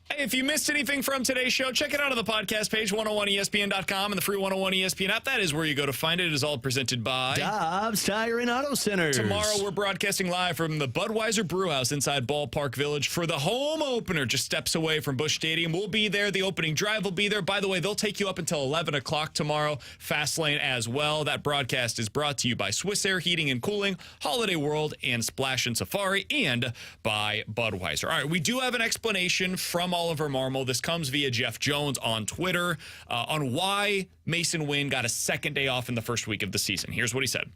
Hey, if you missed anything from today's show, check it out on the podcast page, 101ESPN.com, and the free 101 ESPN app. That is where you go to find it. It is all presented by Dobbs Tire and Auto Centers. Tomorrow, we're broadcasting live from the Budweiser Brewhouse inside Ballpark Village for the home opener, just steps away from Busch Stadium. We'll be there. The opening drive will be there. By the way, they'll take you up until 11 o'clock tomorrow. Fastlane as well. That broadcast is brought to you by Swiss Air Heating and Cooling, Holiday World, and Splash and Safari, and by Budweiser. All right, we do have an explanation from Oliver Marmol. This comes via Jeff Jones on Twitter on why Mason Wynn got a second day off in the first week of the season. Here's what he said.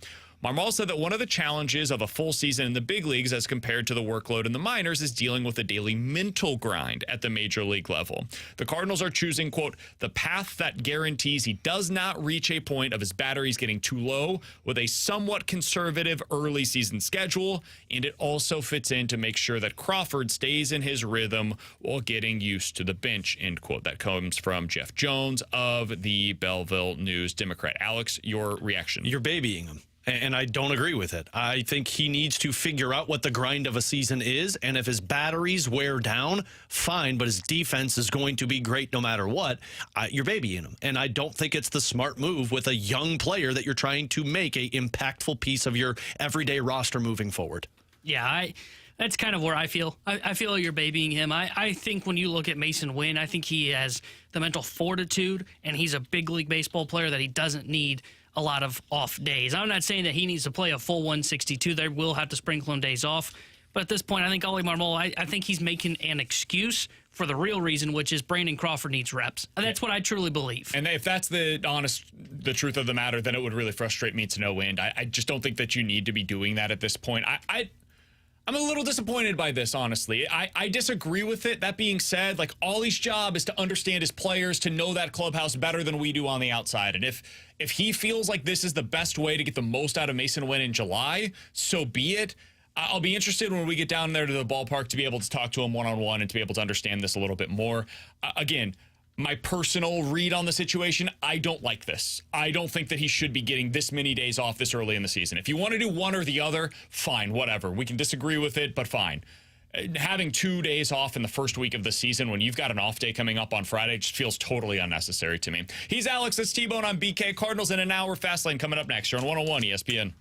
Marmol said that one of the challenges of a full season in the big leagues as compared to the workload in the minors is dealing with a daily mental grind at the major league level. The Cardinals are choosing, quote, the path that guarantees he does not reach a point of his batteries getting too low with a somewhat conservative early season schedule, and it also fits in to make sure that Crawford stays in his rhythm while getting used to the bench, end quote. That comes from Jeff Jones of the Belleville News-Democrat. Alex, your reaction? You're babying him. And I don't agree with it. I think he needs to figure out what the grind of a season is. And if his batteries wear down, fine. But his defense is going to be great no matter what. You're babying him. And I don't think it's the smart move with a young player that you're trying to make a impactful piece of your everyday roster moving forward. Yeah, that's kind of where I feel. I feel you're babying him. I think when you look at Mason Wynn, I think he has the mental fortitude, and he's a big league baseball player that he doesn't need a lot of off days. I'm not saying that he needs to play a full 162. They will have to sprinkle him days off. But at this point, I think Oliver Marmol, I think he's making an excuse for the real reason, which is Brandon Crawford needs reps. That's what I truly believe. And if that's the truth of the matter, then it would really frustrate me to no end. I just don't think that you need to be doing that at this point. I'm a little disappointed by this, honestly. I disagree with it. That being said, like, Ollie's job is to understand his players, to know that clubhouse better than we do on the outside. And if he feels like this is the best way to get the most out of Mason Wynn in July, so be it. I'll be interested when we get down there to the ballpark to be able to talk to him one-on-one and to be able to understand this a little bit more. Again, my personal read on the situation, I don't like this. I don't think that he should be getting this many days off this early in the season. If you want to do one or the other, fine, whatever. We can disagree with it, but fine. Having 2 days off in the first week of the season when you've got an off day coming up on Friday just feels totally unnecessary to me. He's Alex, that's T-Bone on BK. Cardinals in an hour. Fastlane coming up next. You're on 101 ESPN.